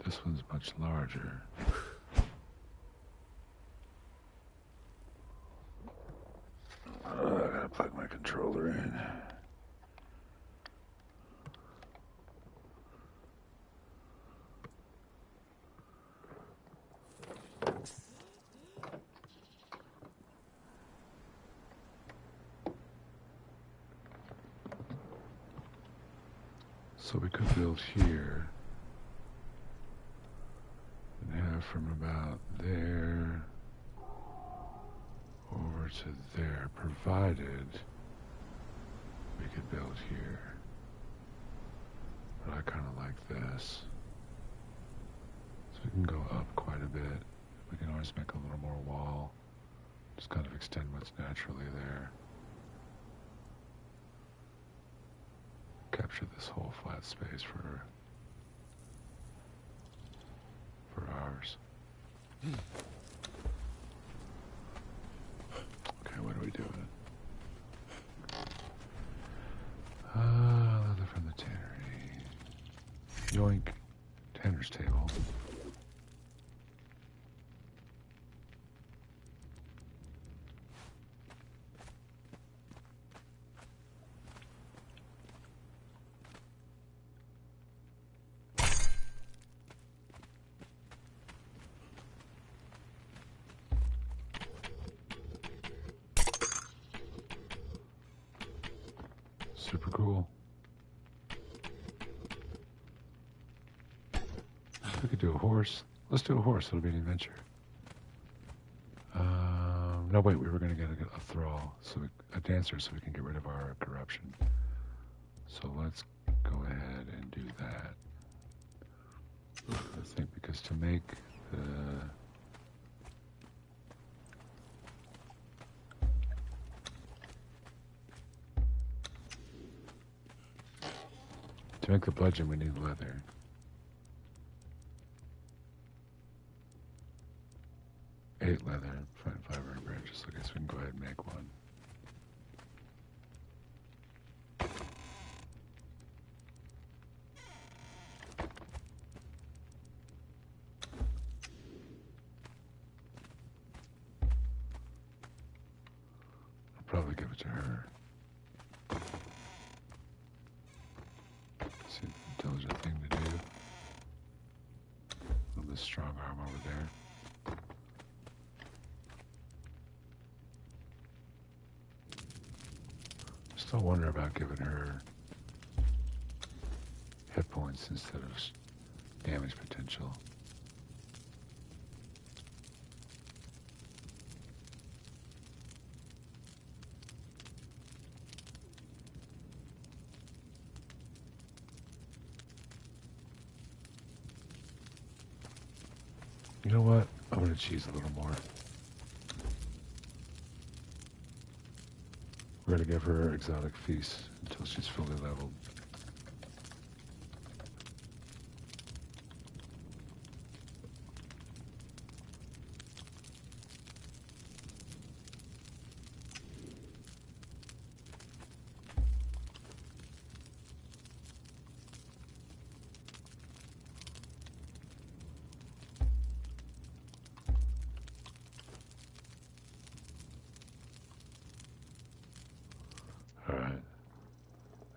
This one's much larger. I gotta plug my controller in. So we could build here and have from about there over to there, provided we could build here. But I kind of like this. So we can go up quite a bit. We can always make a little more wall. Just kind of extend what's naturally there. Capture this whole flat space for ours. Okay, what are we doing? Leather from the tannery. Yoink. Tanner's table. Super cool. We could do a horse. Let's do a horse. It'll be an adventure. No, wait. We were going to get a thrall, a dancer, so we can get rid of our corruption. So let's go ahead and do that. I think because to make the bludgeon, we need leather. Eight leather, find 500 branches. I guess we can go ahead and make one. I'll probably give it to her. Seems an intelligent thing to do. With this strong arm over there. Still wonder about giving her hit points instead of damage potential. You know what? I'm going to cheese a little more. We're going to give her exotic feast until she's fully leveled.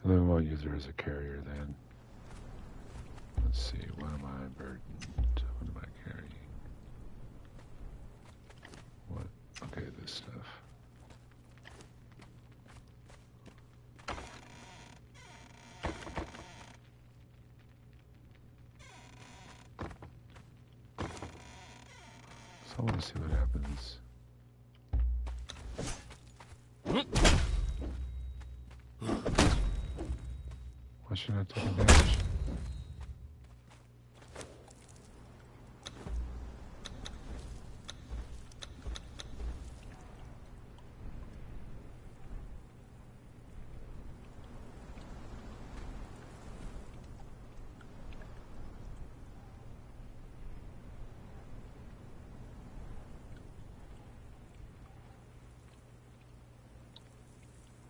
And then we'll use her as a carrier then. Let's see, what am I burdened? What am I carrying? What? Okay, this stuff. So I want to see what happens. Why should I take damage?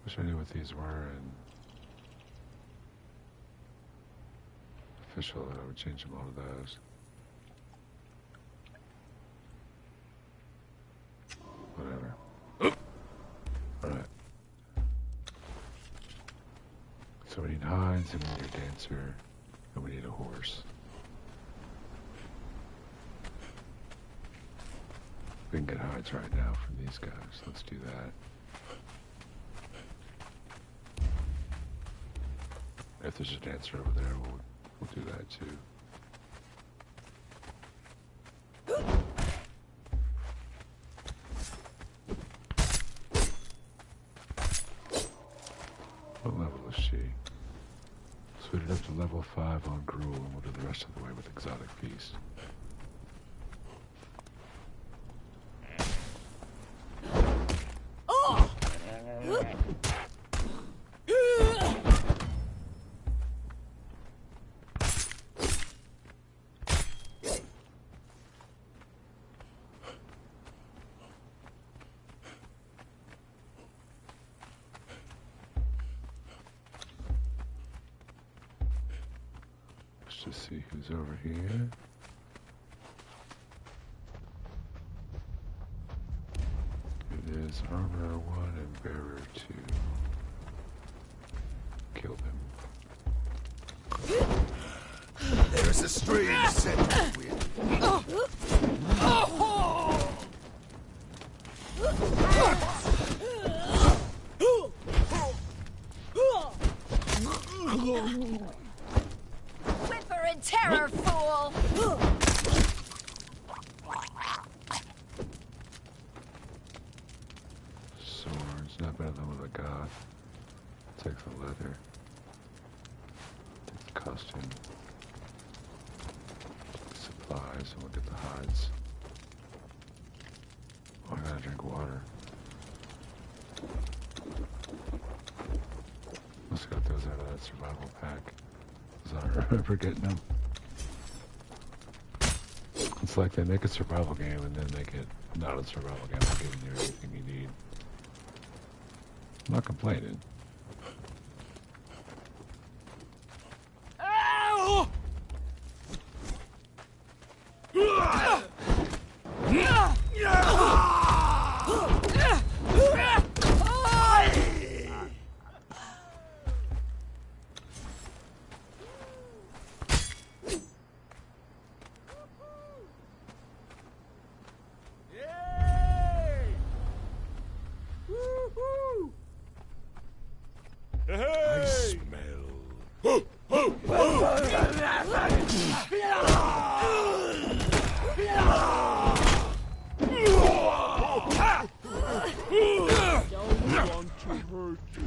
Wish I knew what these were and official, I would change them all to those. Whatever. Alright. So we need hides, and we need a dancer, and we need a horse. We can get hides right now from these guys. Let's do that. If there's a dancer over there, we'll do that too. What level is she? So we did up to level 5 on Gruel, and we'll do the rest of the way with Exotic Feast. Let's just see who's over here. It is Armor 1 and Bearer 2. Kill them. There's a strange scent of wind. not better than what I got. Take the leather. Take the costume. Take the supplies, and we'll get the hides. Oh, I gotta drink water. Must have got those out of that survival pack. Because I don't remember getting them. It's like they make a survival game and then make it not a survival game, they're giving you everything you need. I'm not complaining. I smell. Don't want to hurt you.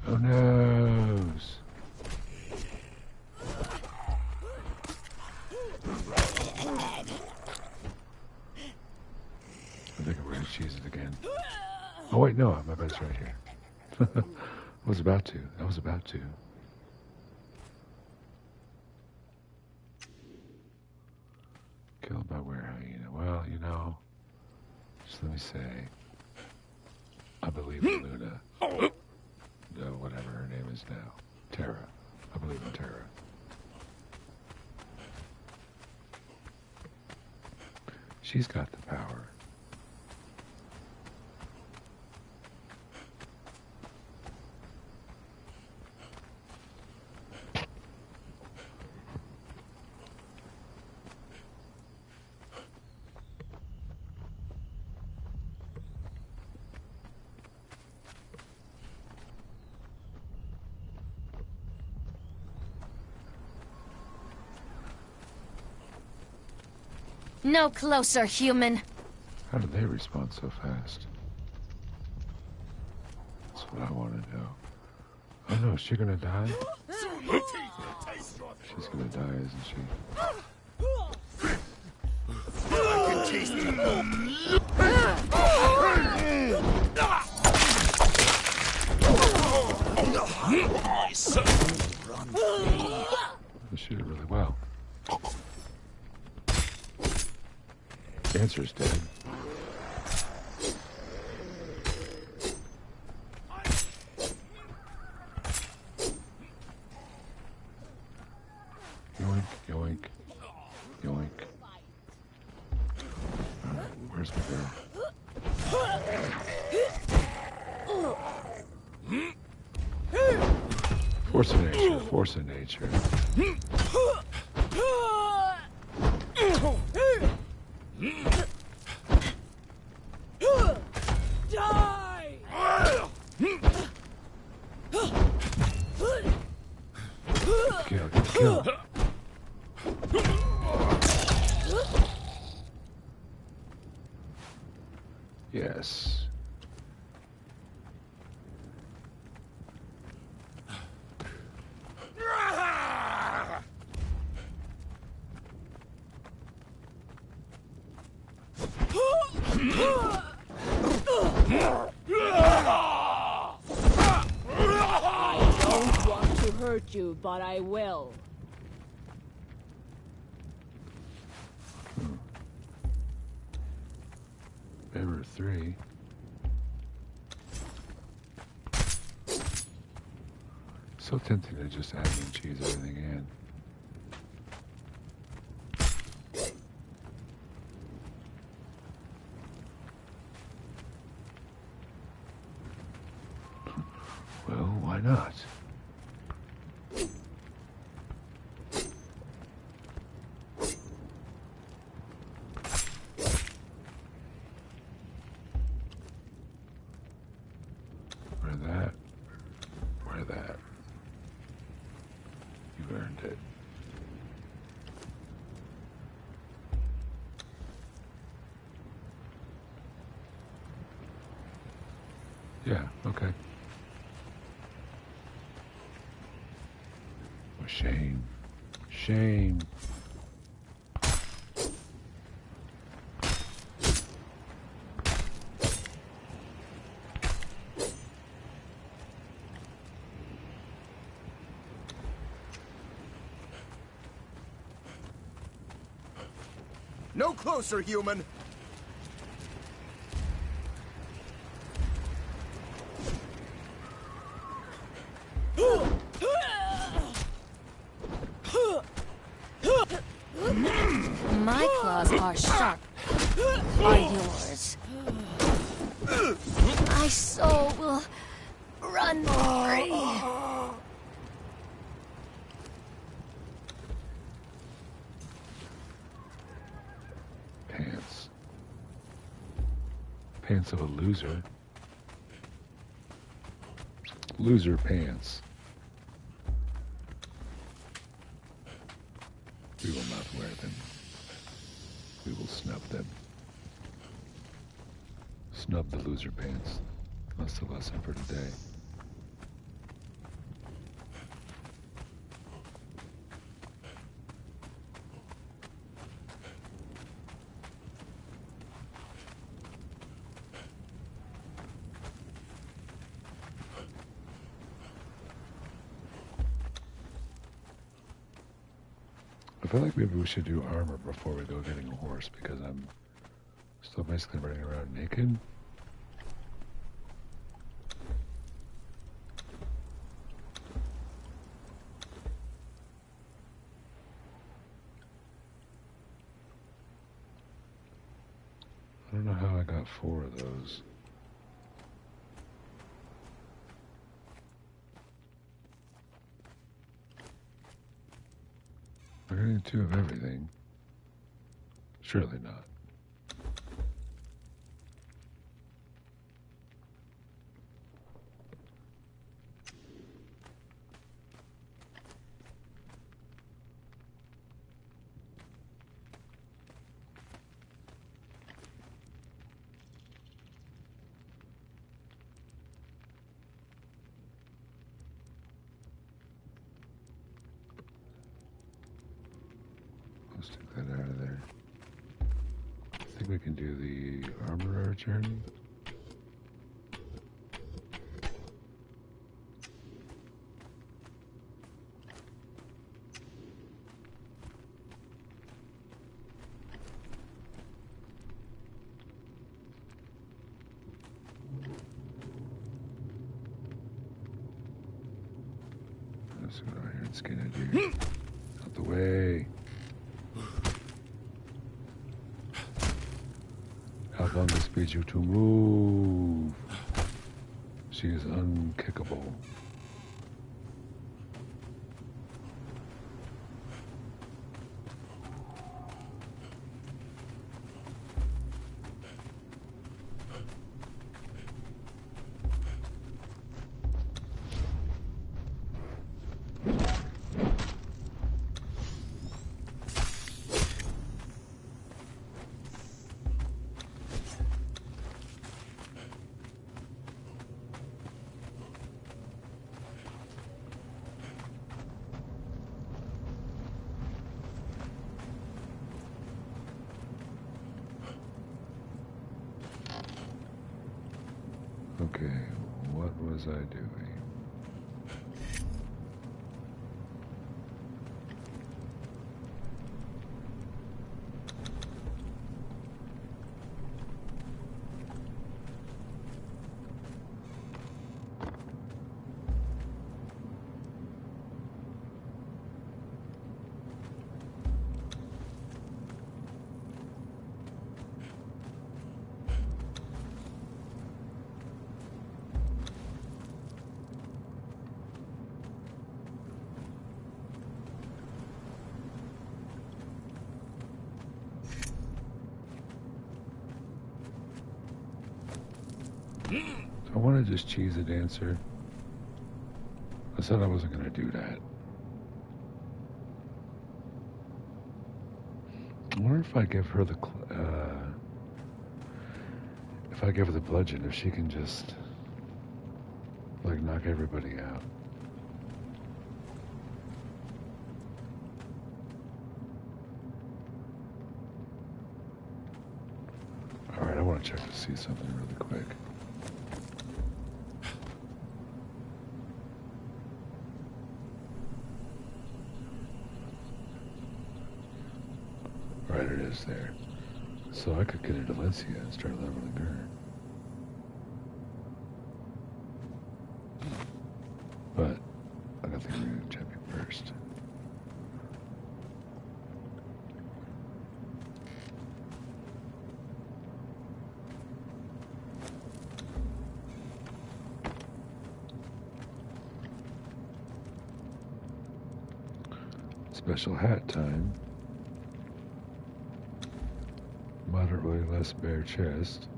Oh noes. I think I'm gonna cheese it again. Oh wait, no, my bed's right here. I was about to. Killed by were-hyena. Well, you know, just let me say, I believe in Luna. Whatever her name is now. Terra. I believe in Terra. She's got the power. No closer, human. How did they respond so fast? That's what I want to know. Oh no, is she gonna die? She's gonna die, isn't she? I can taste it. My son runs. They shoot it really well. The answer's dead. Yoink, yoink, yoink. Alright, where's my girl? Force of nature, force of nature. Die! Kill, kill. Yes. Hurt you, but I will. Error 3. So tempting to just add and cheese everything in. Well, why not? Yeah, okay. Oh, shame. Shame. No closer, human! My claws are sharp. Are yours? My soul will run free. Pants. Pants of a loser. Loser pants. We will not wear them. We will snub them. Snub the loser pants. That's the lesson for today. I feel like maybe we should do armor before we go getting a horse, because I'm still basically running around naked. I don't know how I got 4 of those. We're getting 2 of everything. Surely not. Let's take that out of there. I think we can do the armorer journey. Let's go down here and skin a deer. Out the way. How long this speeds you to move? She is unkickable. Okay, what was I doing? I want to just cheese a dancer. I said I wasn't going to do that. I wonder if I give her the if I give her the bludgeon, if she can just Like, knock everybody out. Alright, I want to check to see something really quick. Right, it is there. So I could get into Eatintea and start leveling her. But I got the green champion first. Special hat time. Moderately less bare chest.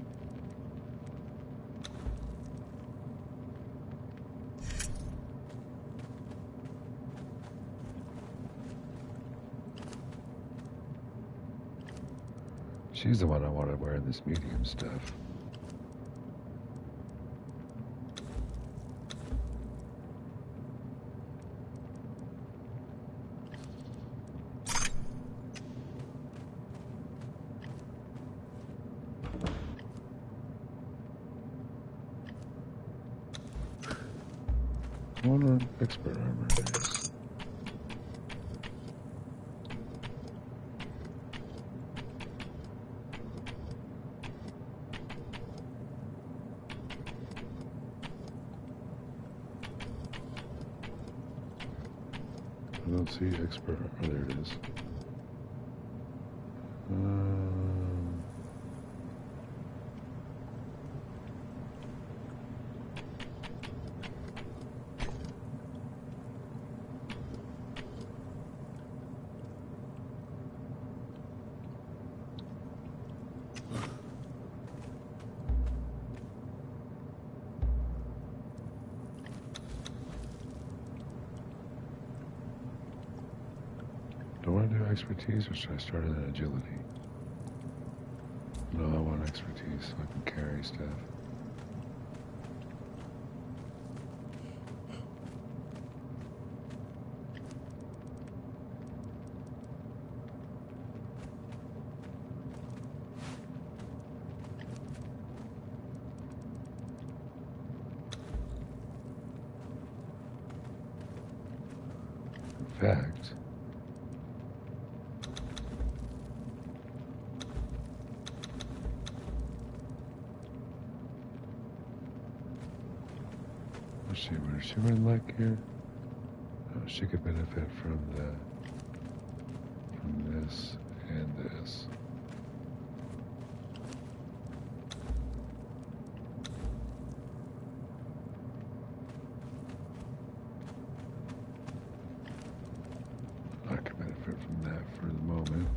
She's the one I want to wear in this medium stuff. I wonder what expert armor is. I don't see expert. Oh, there it is. Do I want to do expertise or should I start in agility? No, I want expertise so I can carry stuff. In fact, let's see, what does she run like here? Oh, she could benefit from this and this. I could benefit from that for the moment.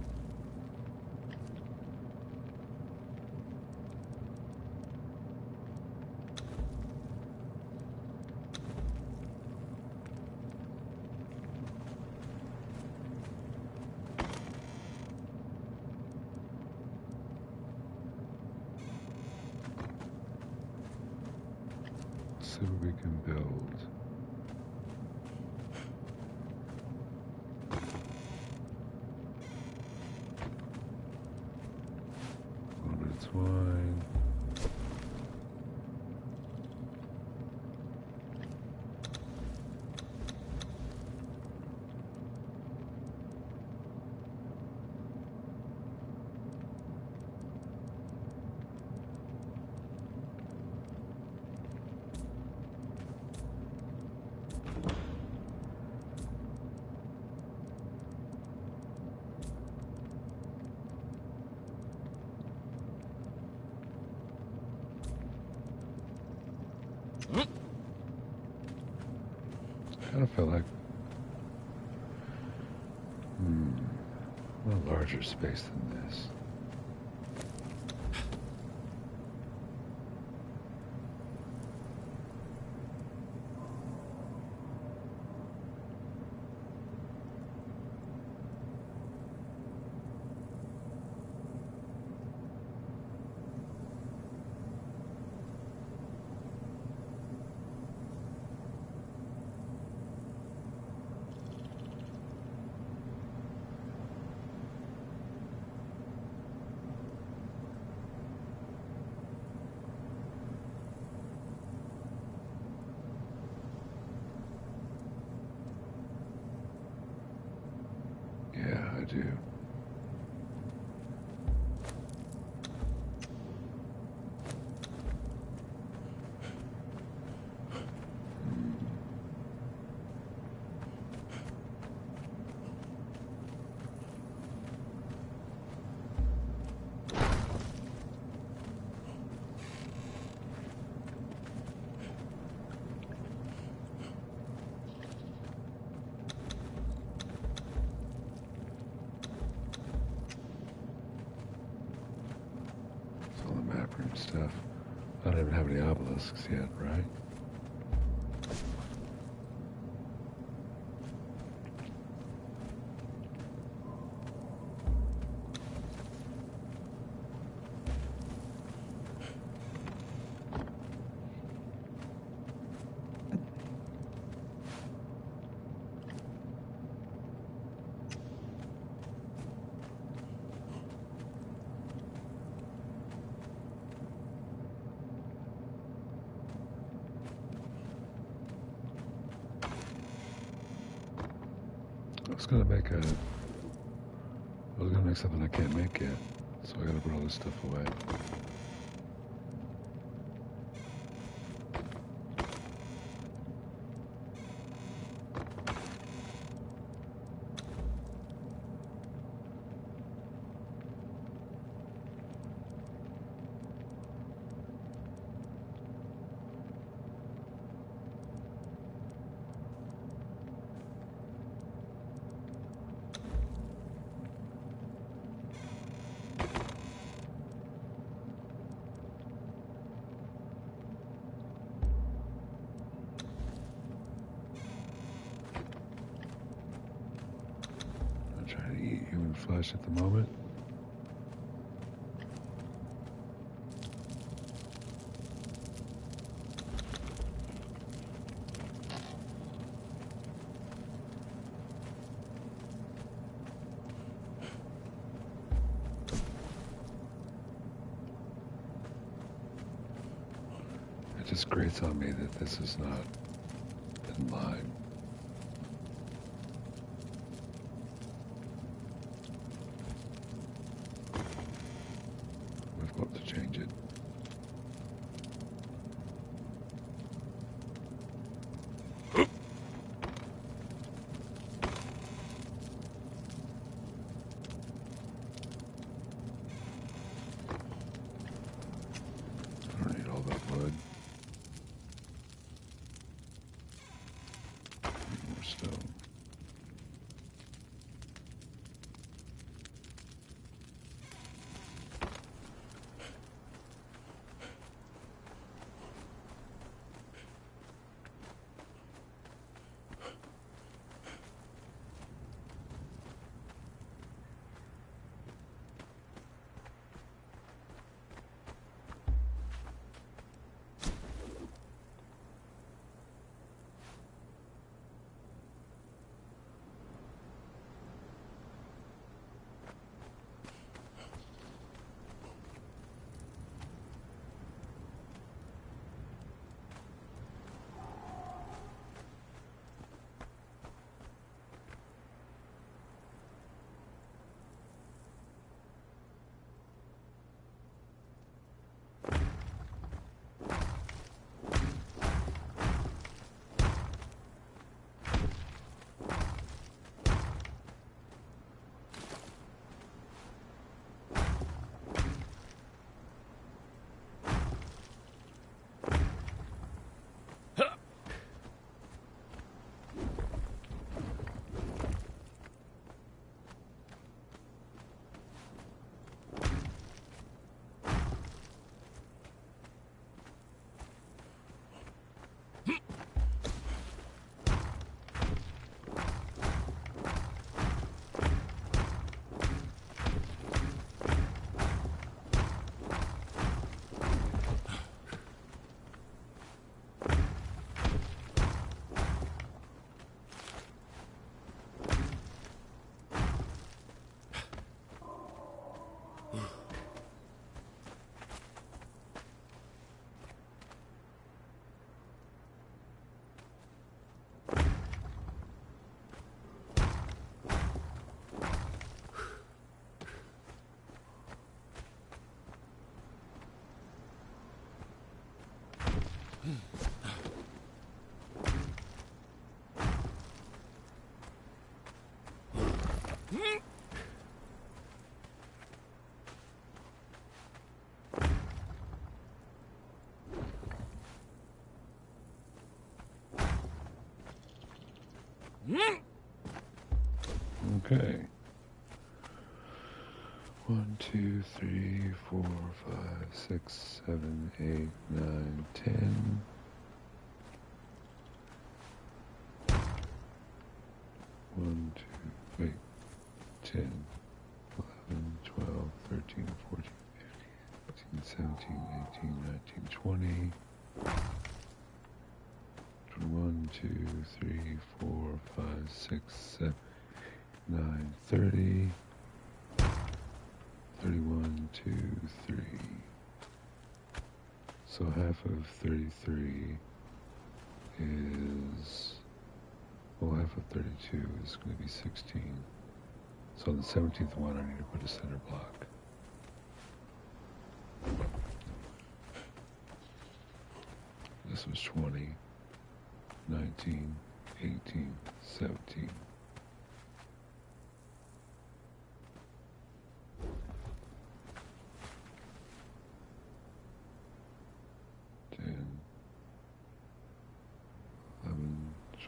Let's see what we can build. A little bit of twine. Kind of felt like a larger space than this. do. Stuff. I don't even have any obelisks yet, right? I was gonna make something I can't make yet, so I gotta put all this stuff away. Trying to eat human flesh at the moment. It just grates on me that this is not in line. To change it. I don't need all that wood. Okay. 1, 2, 3, 4, 5, 6, 7, 8, 9, 10. 1, 2, wait, 10, 11, 12, 13, 14, 15, 17, 18, 19, 20. 1, 2, 3, 4, 5, 6, 7, 9, 30. 31, 2, 3. So half of 33 is, well, half of 32 is going to be 16. So on the 17th one, I need to put a center block. This was 20, 19, 18, 17.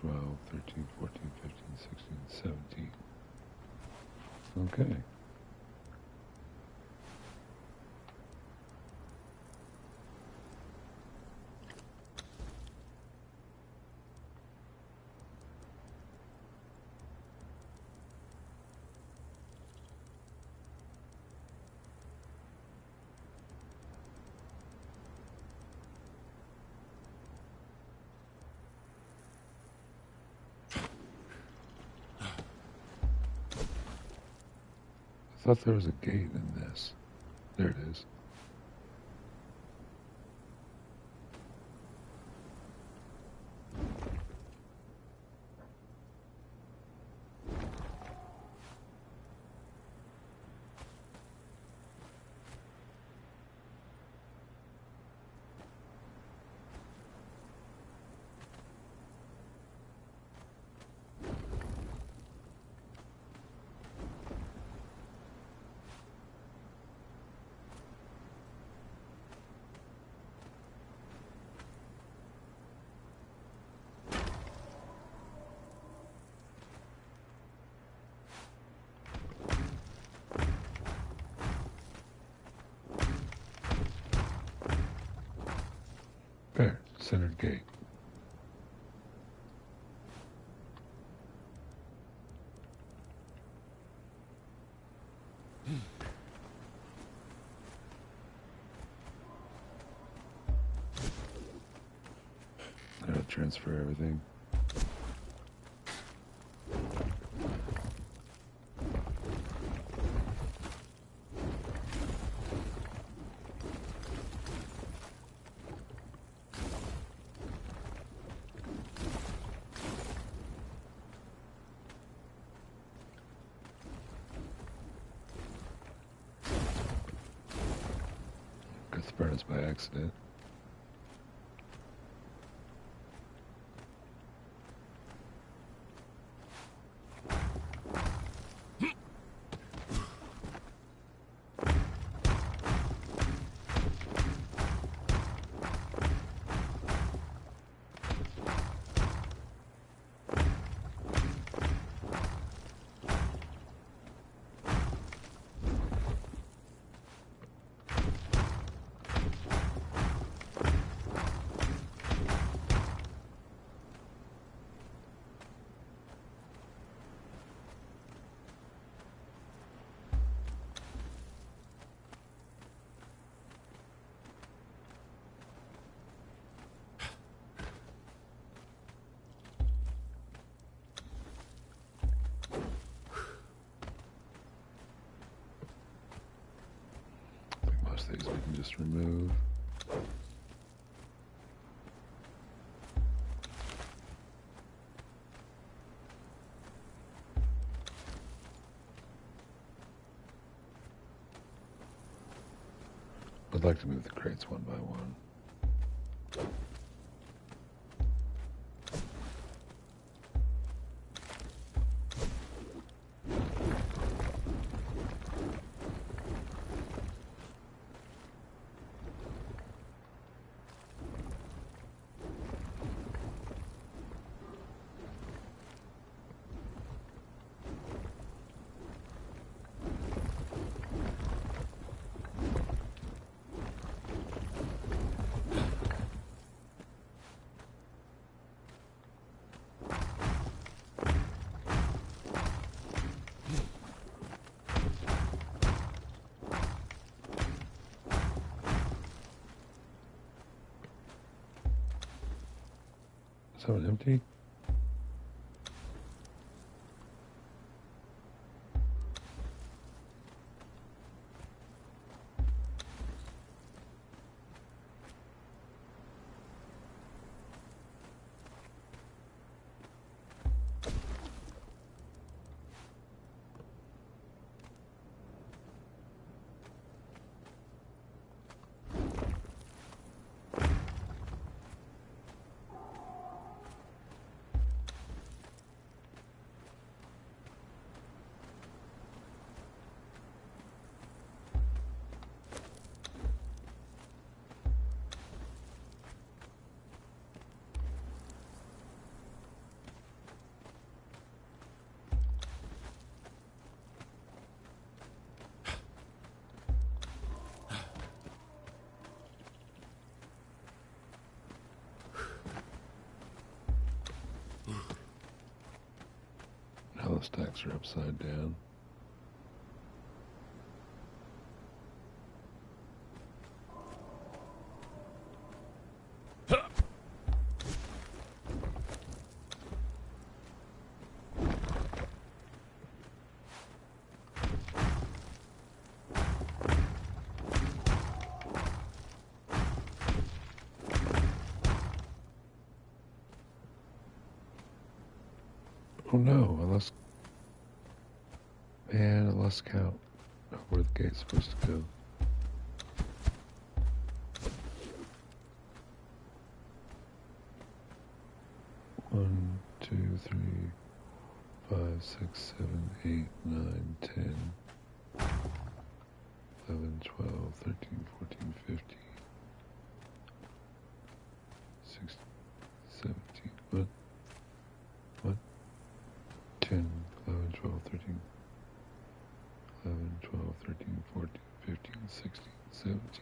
12, 13, 14, 15, 16, 17. Okay. I thought there was a gate in this. There it is. There, centered gate. I'll transfer everything. Got the furnace by accident. These we can just remove. I'd like to move the crates one by one. Is that one empty? Now the stacks are upside down. Oh no, I lost. Man, I lost count of where the gate's supposed to go. One, two, three, 5, 6, 7, 8, 9, 10, 11, 12, 13, 14, 15, 16, 17. What? 10, 11, 12, 13, 11, 12, 13, 14, 15, 16, 17.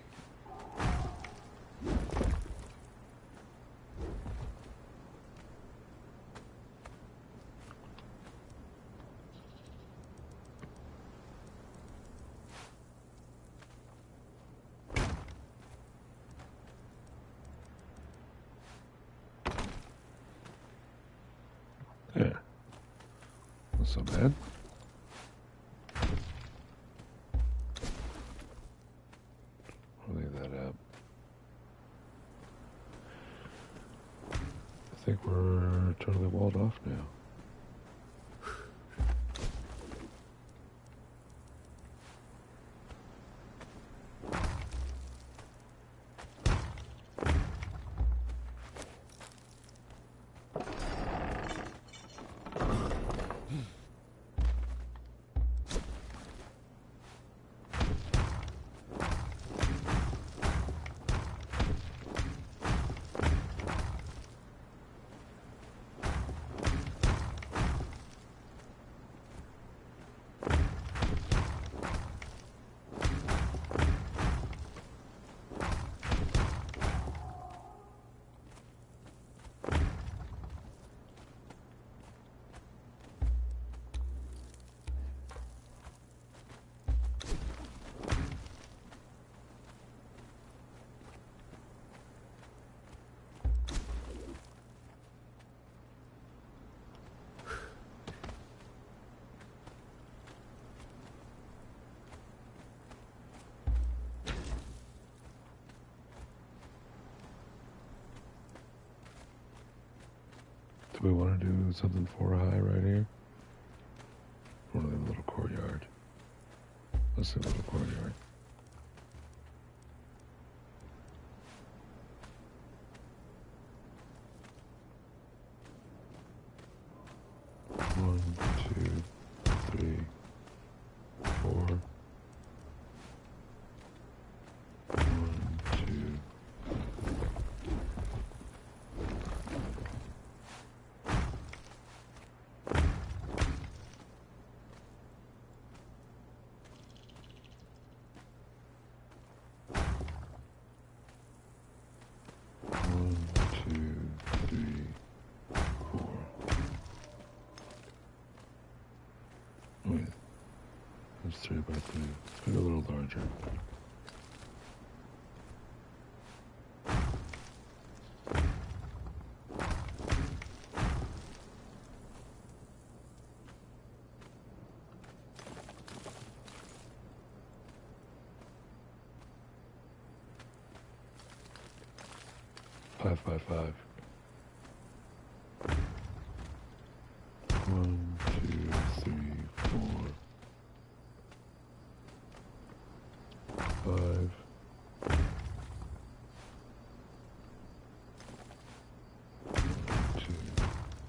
Yeah, not so bad. I'll leave that up. I think we're totally walled off now. Do we want to do something 4 high right here? Or a little courtyard? Let's do a little courtyard. One, two, three, 4. 1, 2. Wait, that's 3 by 3. Let's make it a little larger. 555. 1, 2, 3, 4, 5. 2,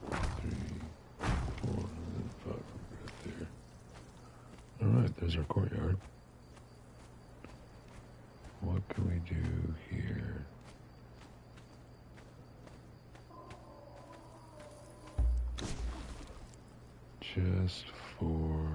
3, 4, and then 5 right there. Alright, there's our courtyard. What can we do here? Just for...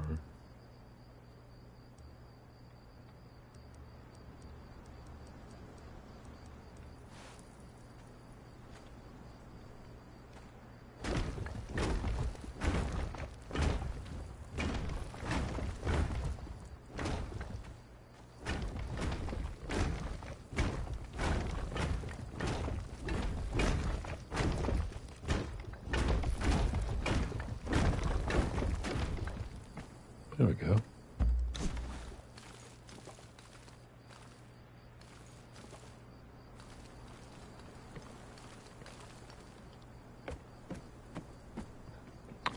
There we go.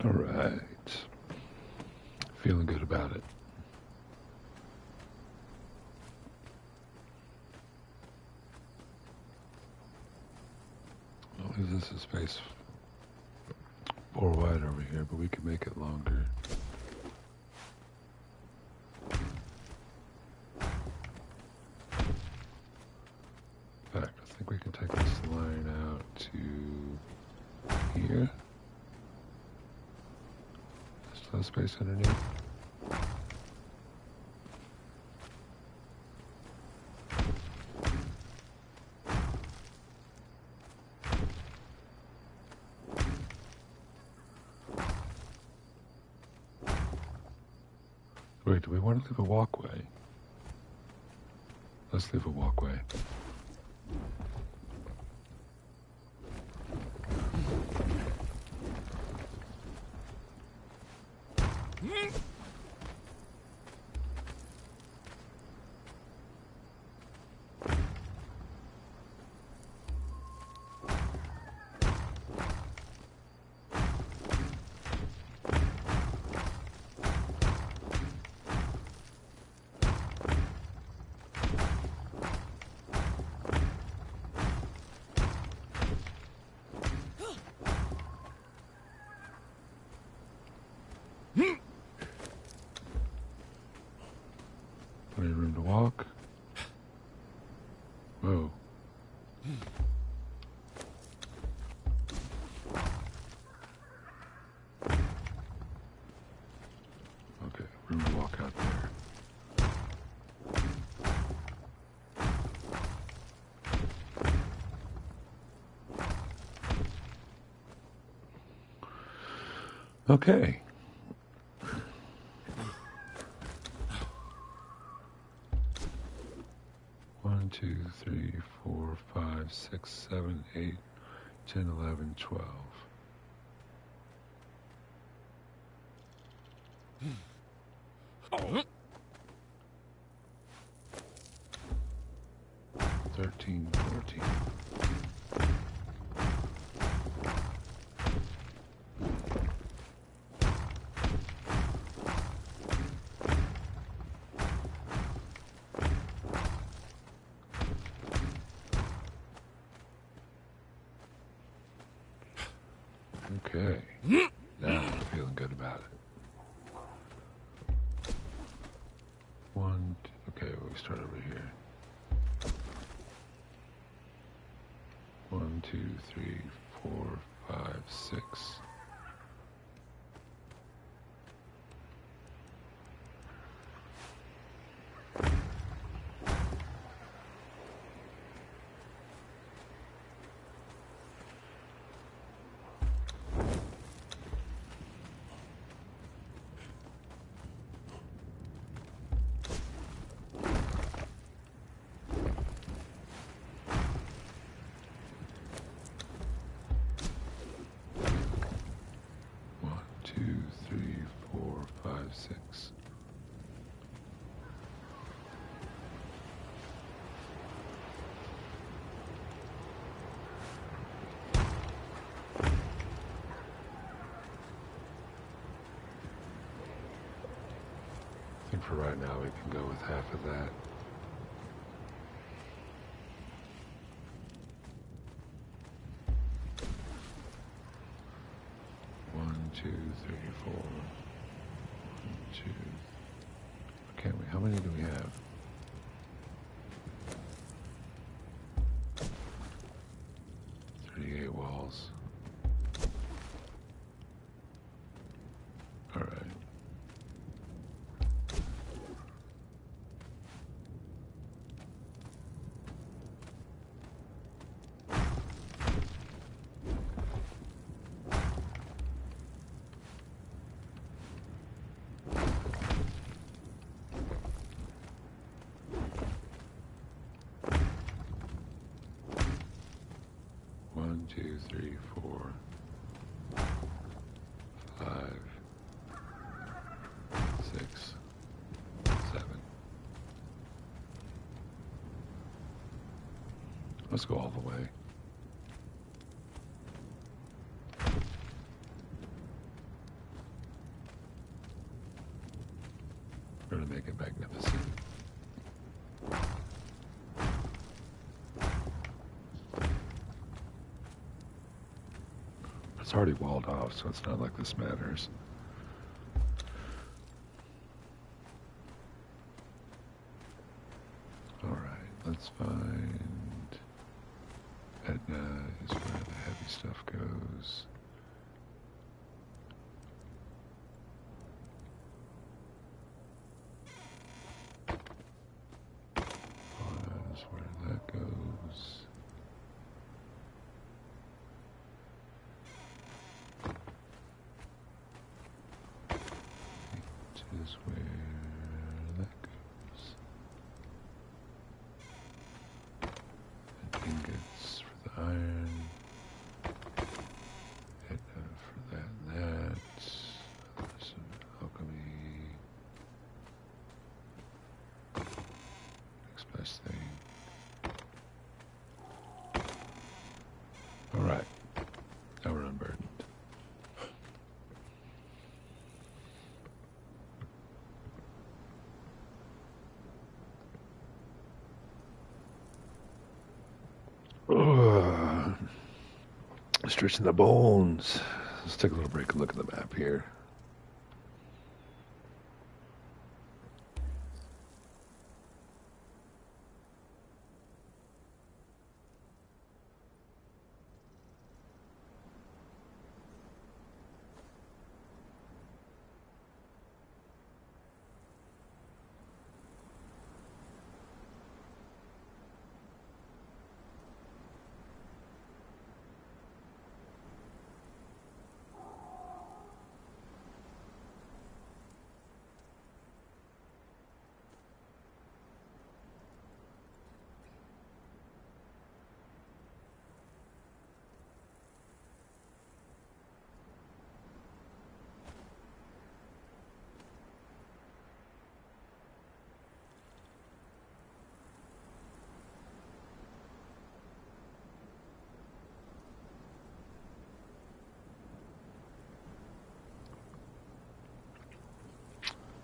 All right. Feeling good about it. Well, this is space 4 wide over here, but we can make it longer. In fact, I think we can take this line out to here. There's no space underneath. Wait, do we want to leave a walkway? Let's leave a walkway. Plenty of room to walk. Whoa. Okay, room to walk out there. Okay. One, 2, 3, 4, 5, 6, 7, 8, 10, 11, 12. Oh. 13, 14. Okay. Now I'm feeling good about it. Okay, we start over here. 1, 2, 3, 4, 5, 6. Six. think for right now we can go with half of that. One, two, three, four. One, two. Can't we? How many do we have? 38 walls. All right. One, two, three, four, 5, 6, 7. Let's go all the way. We're gonna make it magnificent. It's already walled off, so it's not like this matters. Alright, let's find Etna is where the heavy stuff goes. That's where that goes. Is where that goes. And ingots for the iron. And for that and that. Some alchemy. Next best thing. Alright. Now we're unburdened. Stretching the bones. Let's take a little break and look at the map here.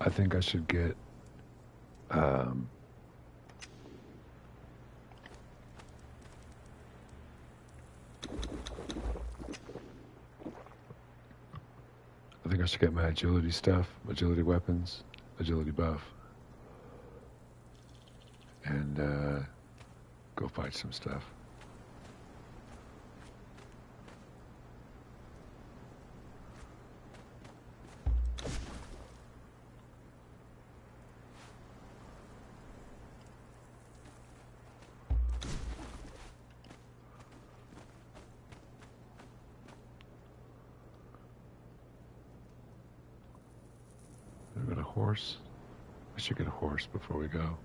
I think I should get I think I should get my agility stuff, agility weapons, agility buff, and go fight some stuff. Got a horse. I should get a horse before we go.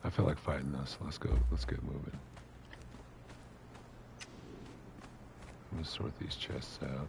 I feel like fighting this. Let's go. Let's get moving. I'm gonna sort these chests out.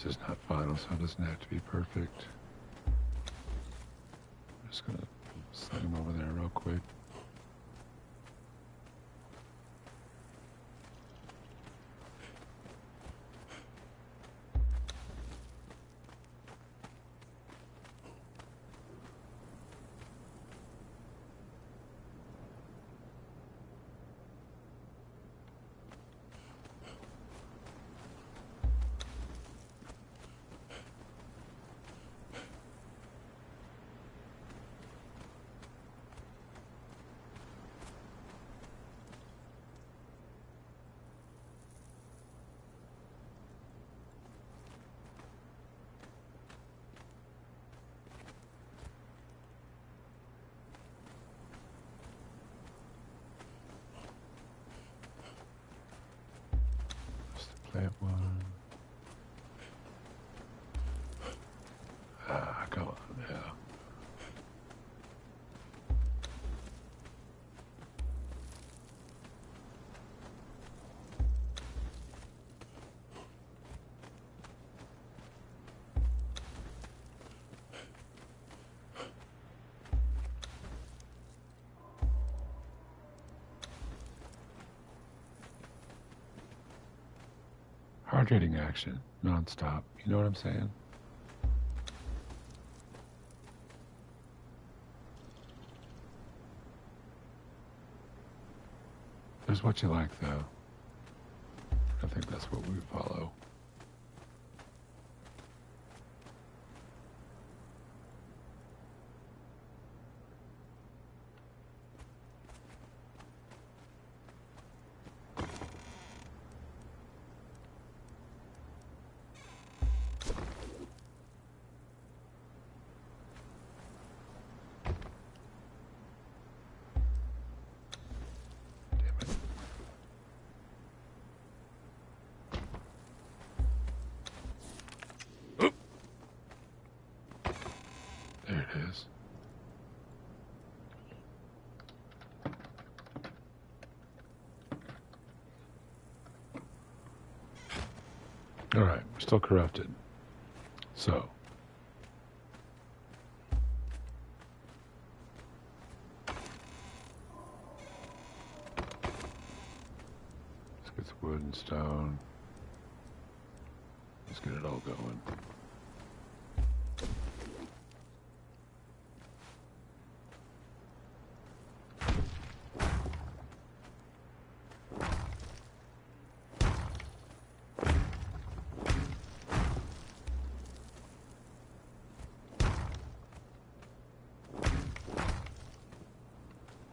This is not final, so it doesn't have to be perfect. I'm just gonna slide him over there real quick. Plant one. Ah, come on now. Hard hitting action, non-stop. You know what I'm saying? There's what you like, though. I think that's what we follow. There it is. All right, we're still corrupted. So. Let's get the wood and stone. Let's get it all going.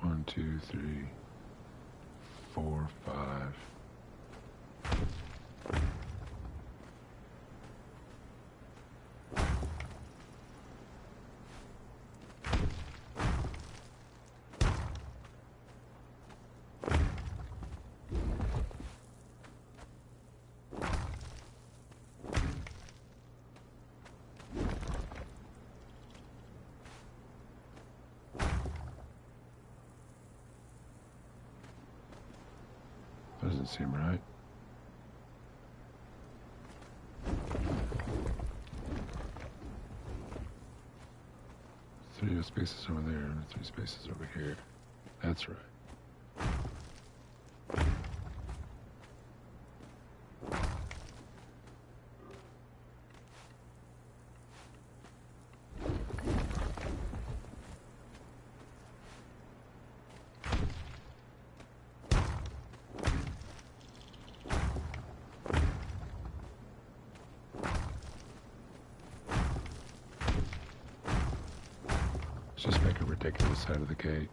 One, two, three, four, five. Doesn't seem right. Three spaces over there and 3 spaces over here. That's right. Just make a ridiculous side of the gate.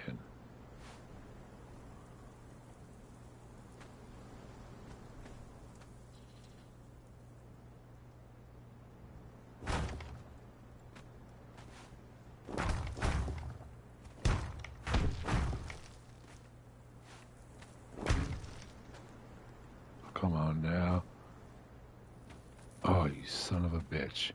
man. Come on now. Oh, you son of a bitch.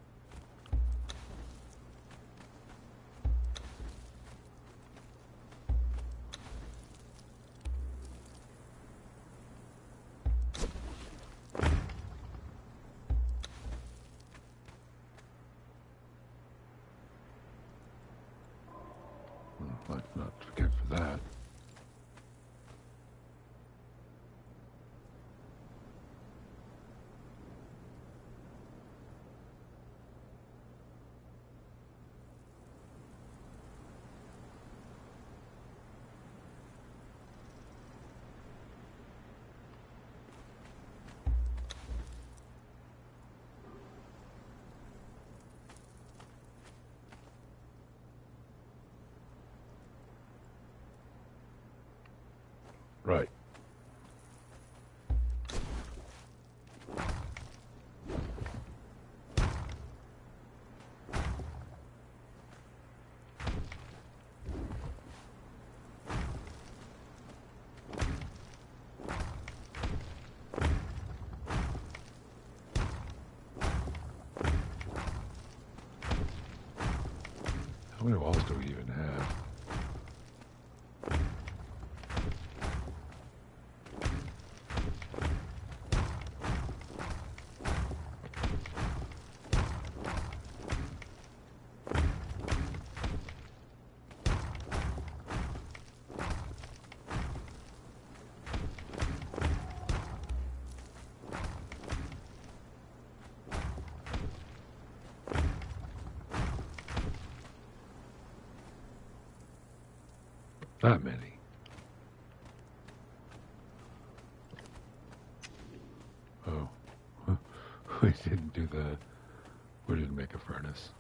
Let's not forget for that. Right. How many walls do we even have? Not many. Oh. We didn't make a furnace.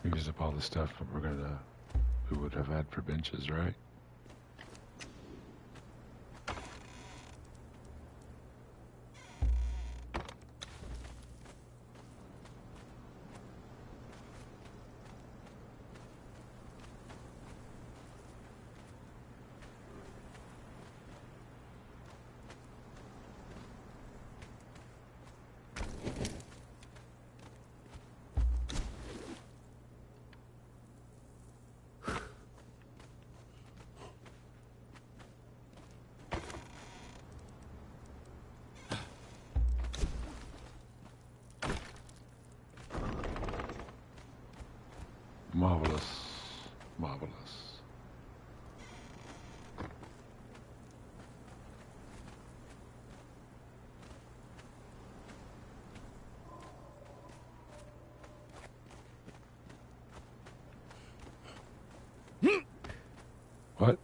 We used up all the stuff that we would have had for benches, right? Marvelous. Marvelous. What?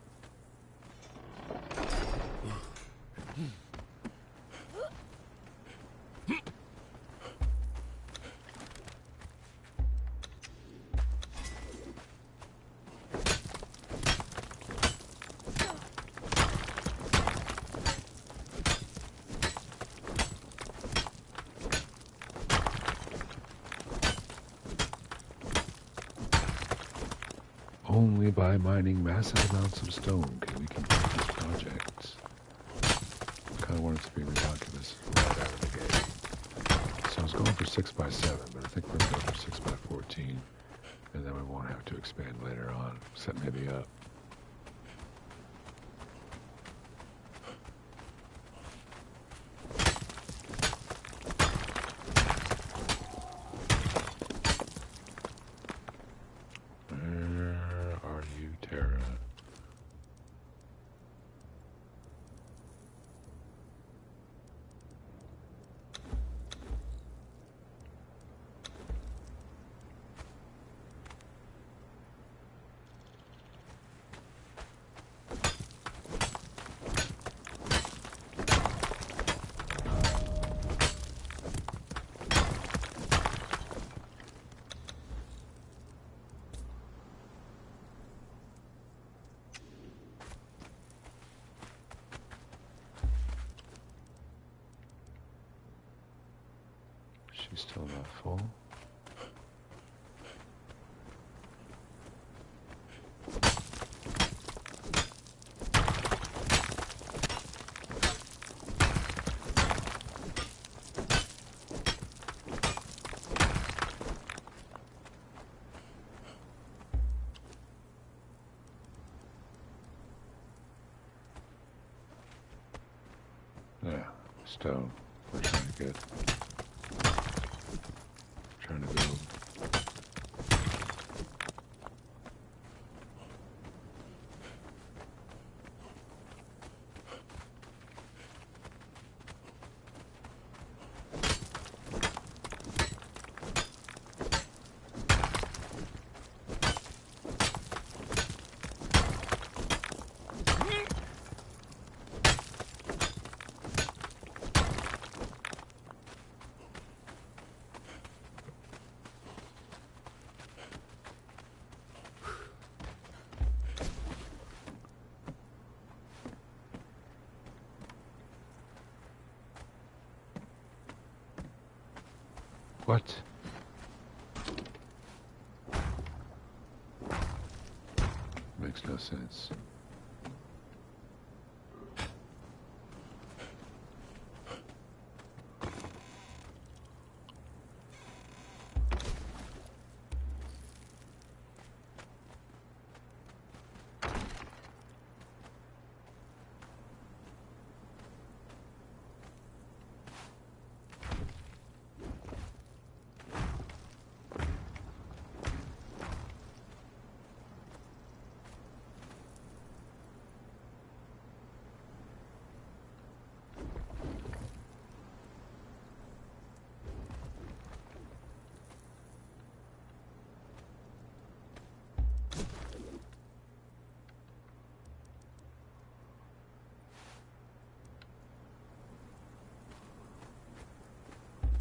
Only by mining massive amounts of stone can we complete these projects. I kind of want it to be ridiculous right out of the gate. So I was going for 6x7, but I think we're going to go for 6x14. And then we won't have to expand later on, set maybe up. Where are you, Terra? She's still not full. Yeah, stone. We're trying to get. Trying to build. What? Makes no sense.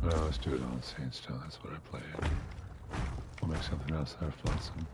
Well, let's do it on sandstone. That's what I played. We'll make something else out of flotsam.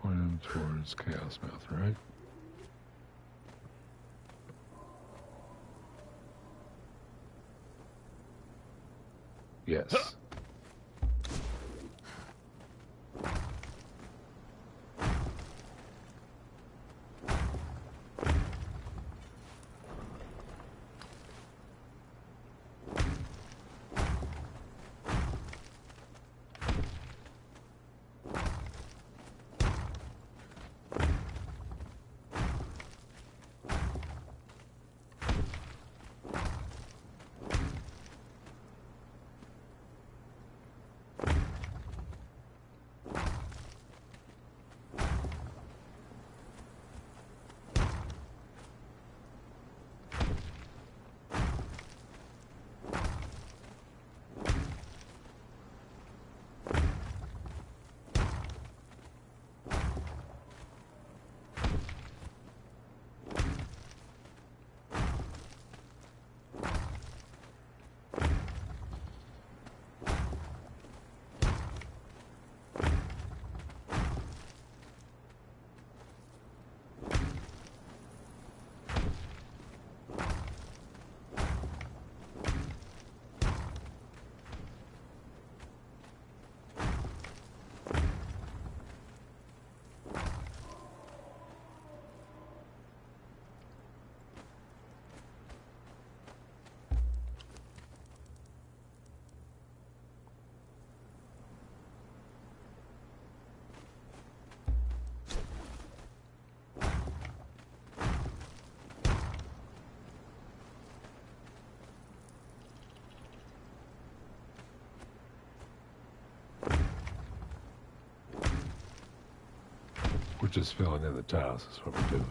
Point him towards Chaos Mouth, right? Yes. just filling in the tiles. That's what we're doing.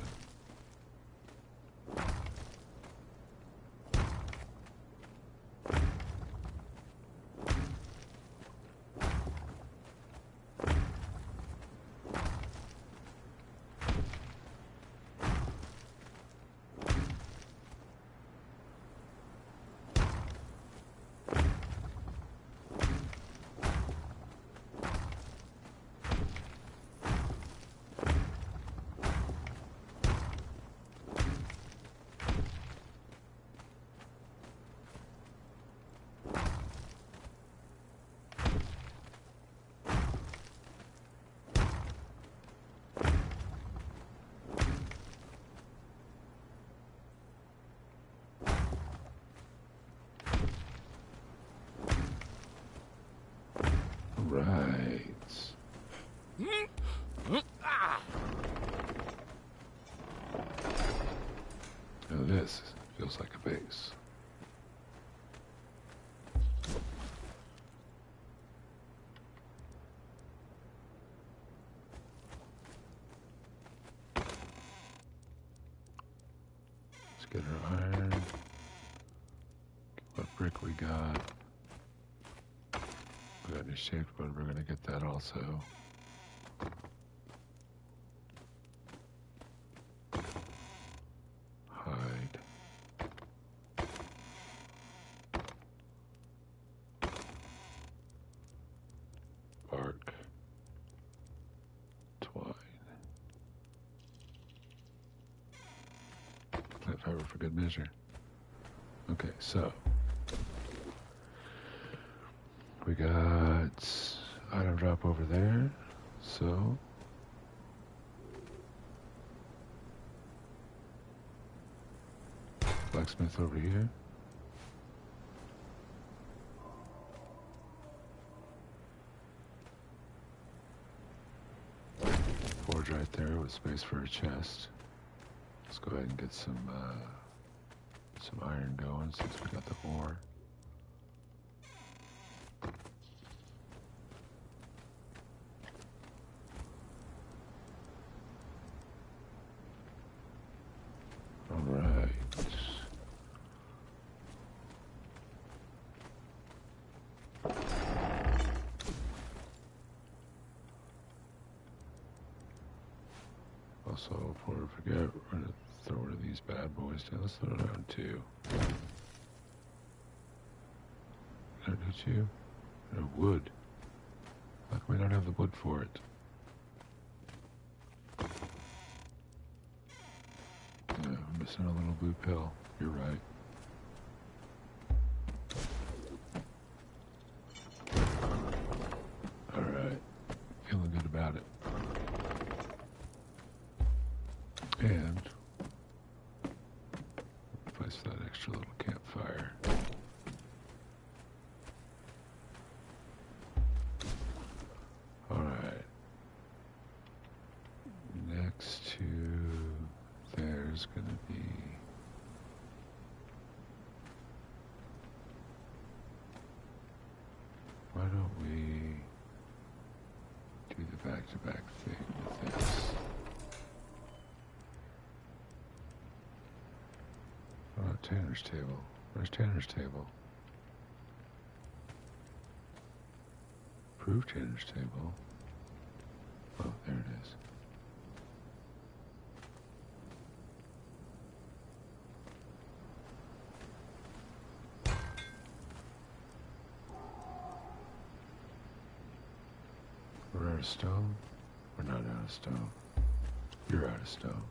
Right. Now this feels like a base. Let's get our iron. What brick we got? We got any shaped, but we're gonna get that also. Hide. Bark. Twine. Plant fiber for good measure. Okay, so we got item drop over there, so blacksmith over here. Forge right there with space for a chest. Let's go ahead and get some iron going since we got the ore. All right. Also, before we forget, we're gonna throw one of these bad boys down. Let's throw it down too. Can I hit you? No wood. How come we don't have the wood for it? Yeah, I'm missing a little blue pill. You're right. Alright. Feeling good about it. And place that extra little campfire. Alright. Next to there's gonna be why don't we do the back-to-back thing with this? Oh, Tanner's table. Where's Tanner's table? Prove Tanner's table. Oh, there it is. We're out of stone? We're not out of stone. You're out of stone.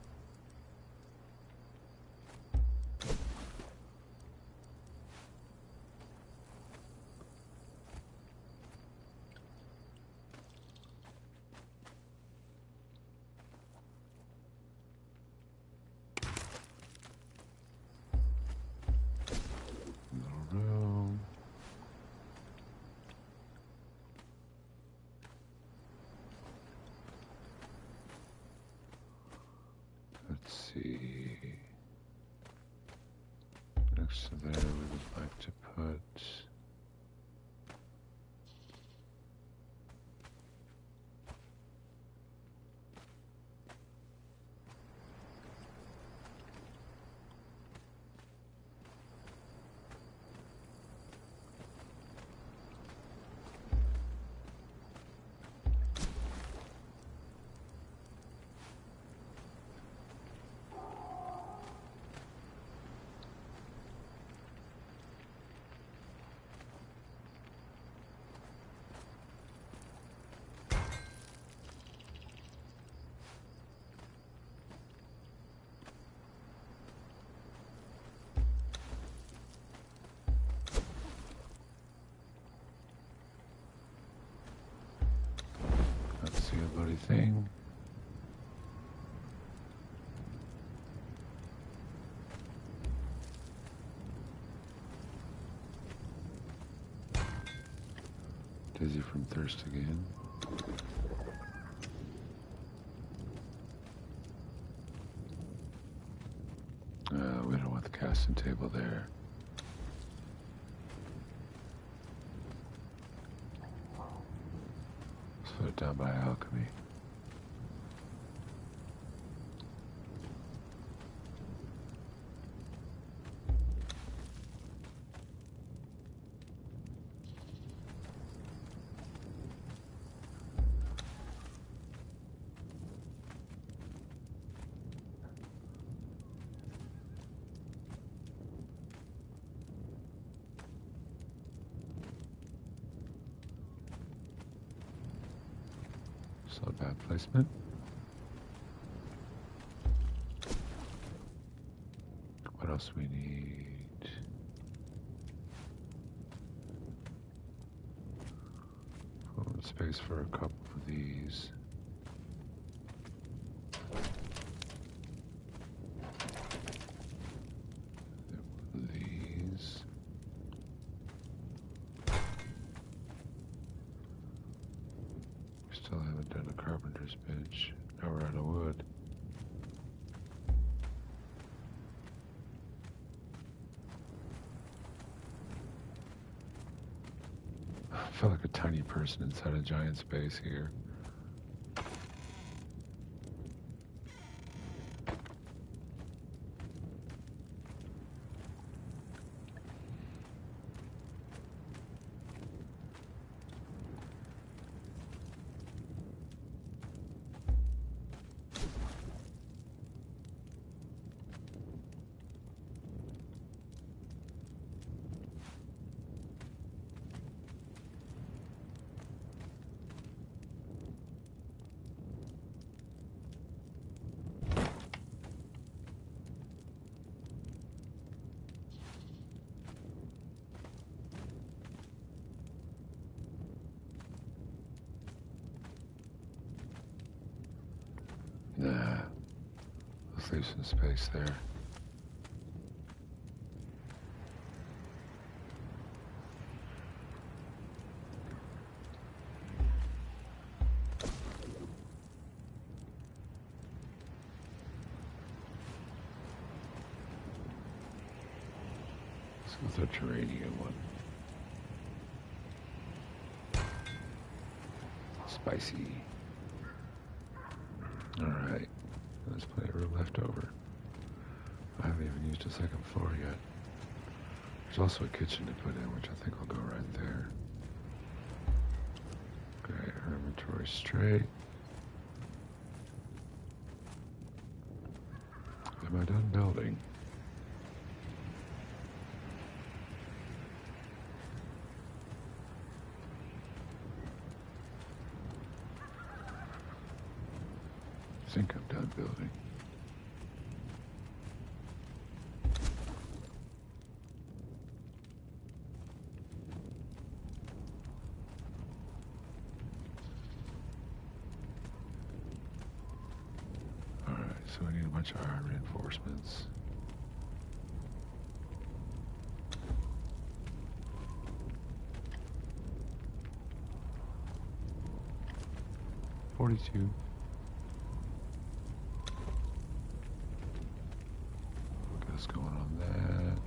Little room. Let's see. Next to there, we would like to put lovely thing. Dizzy from thirst again. We don't want the casting table there. Let's put it down by alchemy. Not bad placement. What else do we need? Space for a couple of these. These. Still haven't done a carpenter's bench. Now we're out of wood. I feel like a tiny person inside a giant space here. Nah, let's leave some space there. Let's go with the Terranian one. Spicy. Alright, there's plenty of room left over. I haven't even used a second floor yet. There's also a kitchen to put in, which I think will go right there. Okay, our inventory straight. Am I done building? I think I'm done building. Alright, so we need a bunch of iron reinforcements. $42. What's going on that?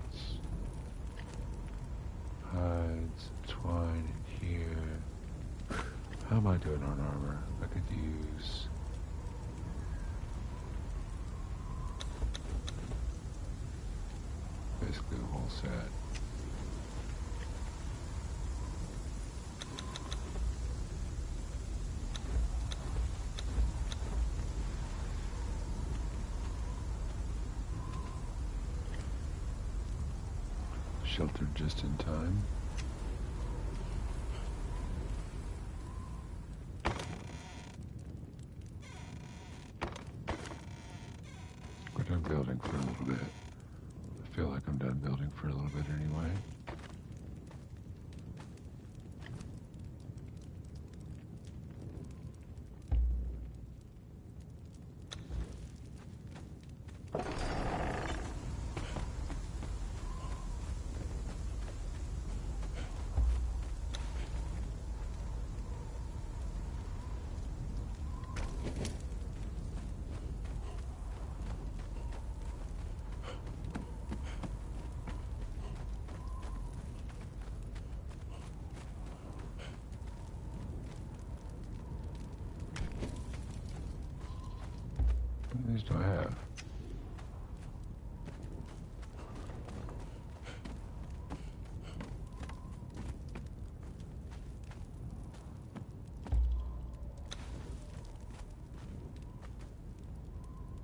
Hides, twine in here. How am I doing on armor? I could use... basically the whole set. Sheltered just in time. We're done building for a little bit. I feel like I'm done building for a little bit anyway. these do I have?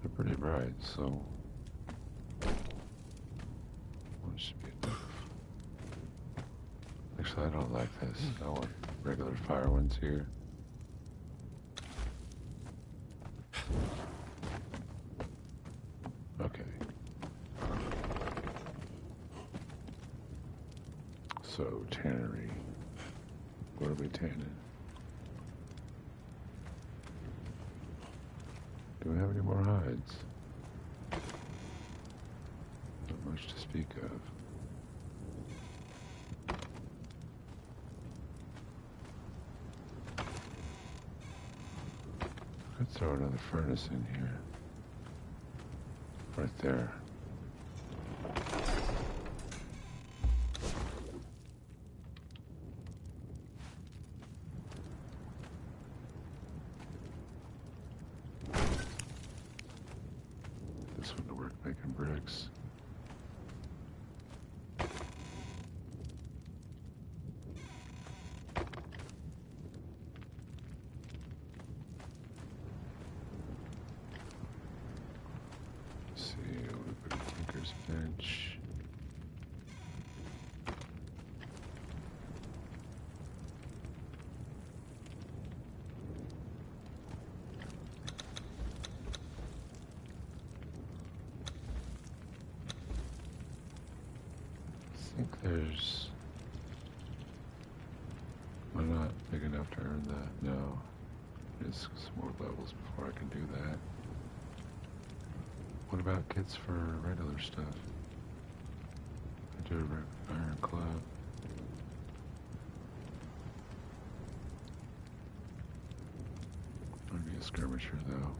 They're pretty bright, so one should be enough. Actually, I don't like this. I want regular fire ones here. Okay. So, tannery. What are we tanning? Do we have any more hides? Not much to speak of. Could throw another furnace in here. Right there. This one to work making bricks. Bench. I think there's... I'm not big enough to earn that. No. There's some more levels before I can do that. What about kits for regular stuff? I do a iron club. I'd be a skirmisher though.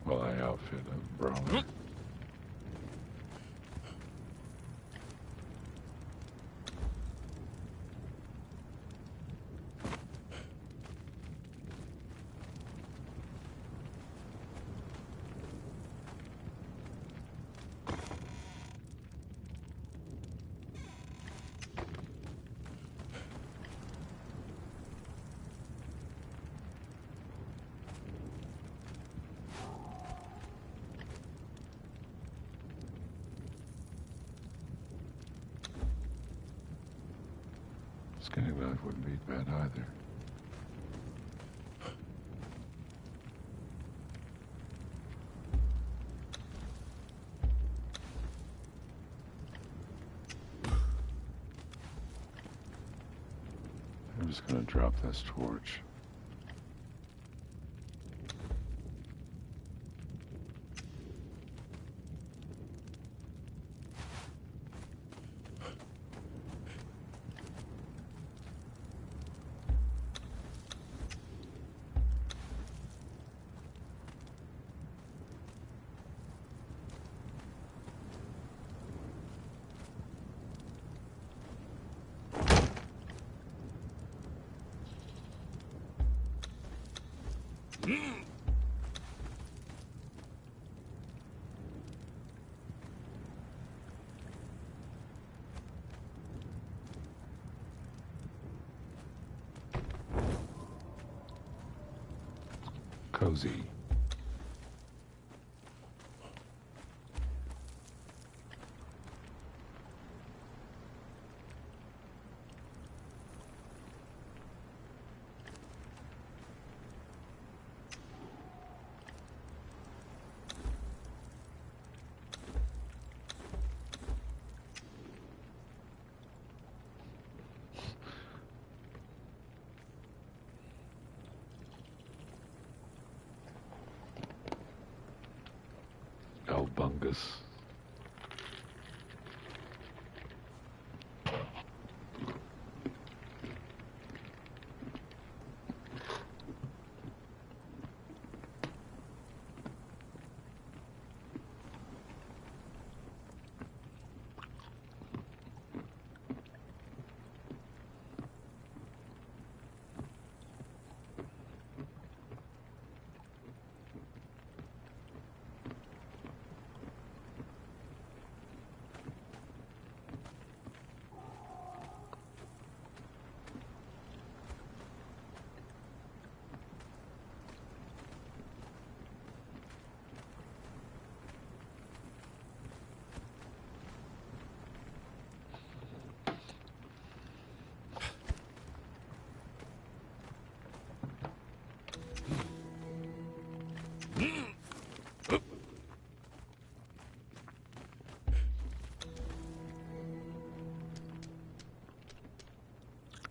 Well, I outfit a brawler. Skinning knife wouldn't be bad either. I'm just gonna drop this torch. Cozy. Bungus.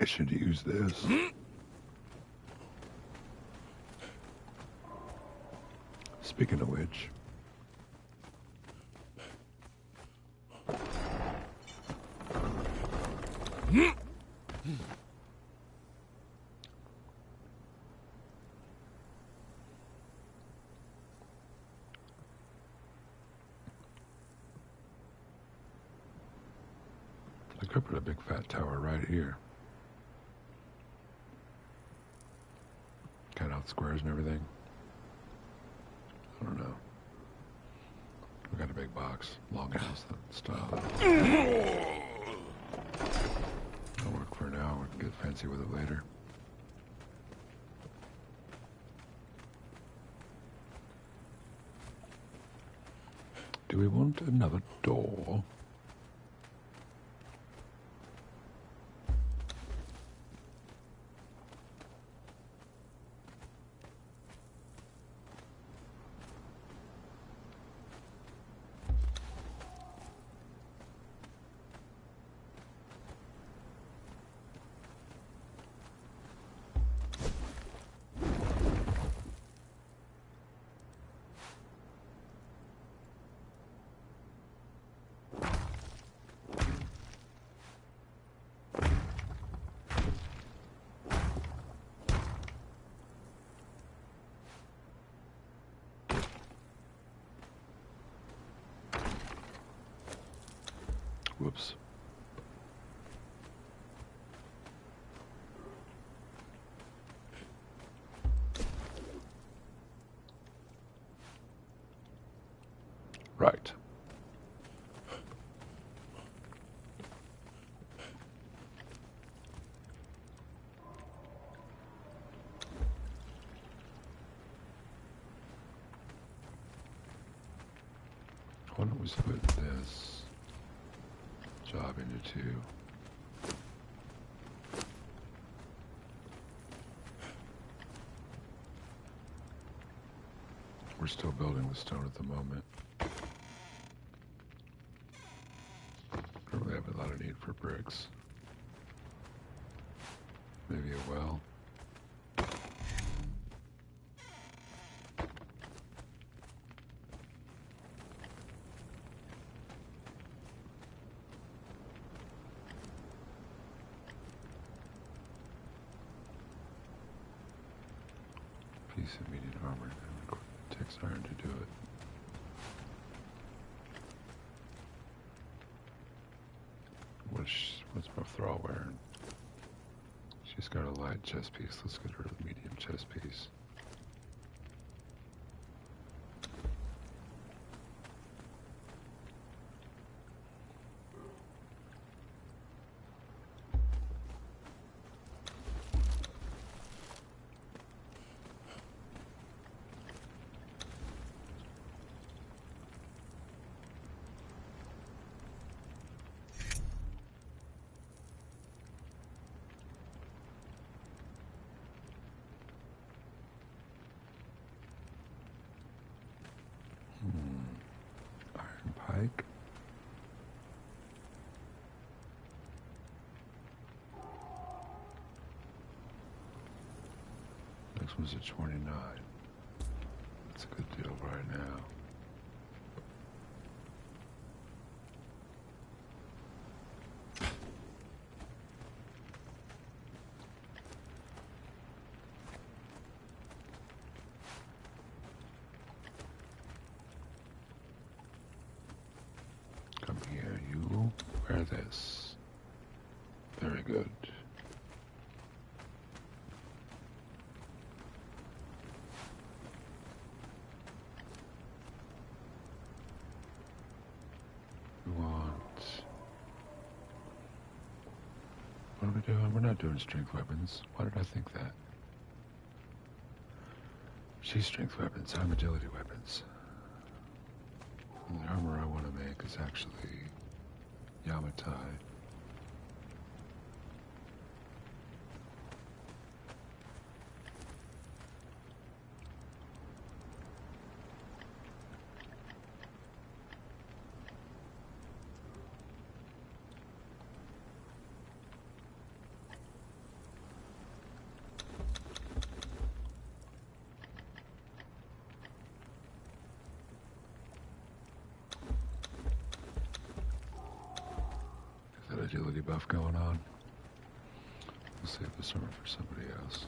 I should use this. Speaking of which, I could put a big fat tower right here. Cut out squares and everything. I don't know. We got a big box, long house style. That'll work for now. We can get fancy with it later. Do we want another door? Whoops. Right. Why don't we split this job into two? We're still building the stone at the moment. Don't really have a lot of need for bricks. Maybe a well. Piece of medium armor. It takes iron to do it. What's my thrall wearing? She's got a light chest piece. Let's get her the medium chest piece. Iron pike. Next one's at 29. That's a good deal right now. Come here, you. Wear this. Very good. We want... What are we doing? We're not doing strength weapons. Why did I think that? She's strength weapons. I'm agility weapons. And the armor I want to make is actually Yamatai. buff going on. We'll save this armor for somebody else.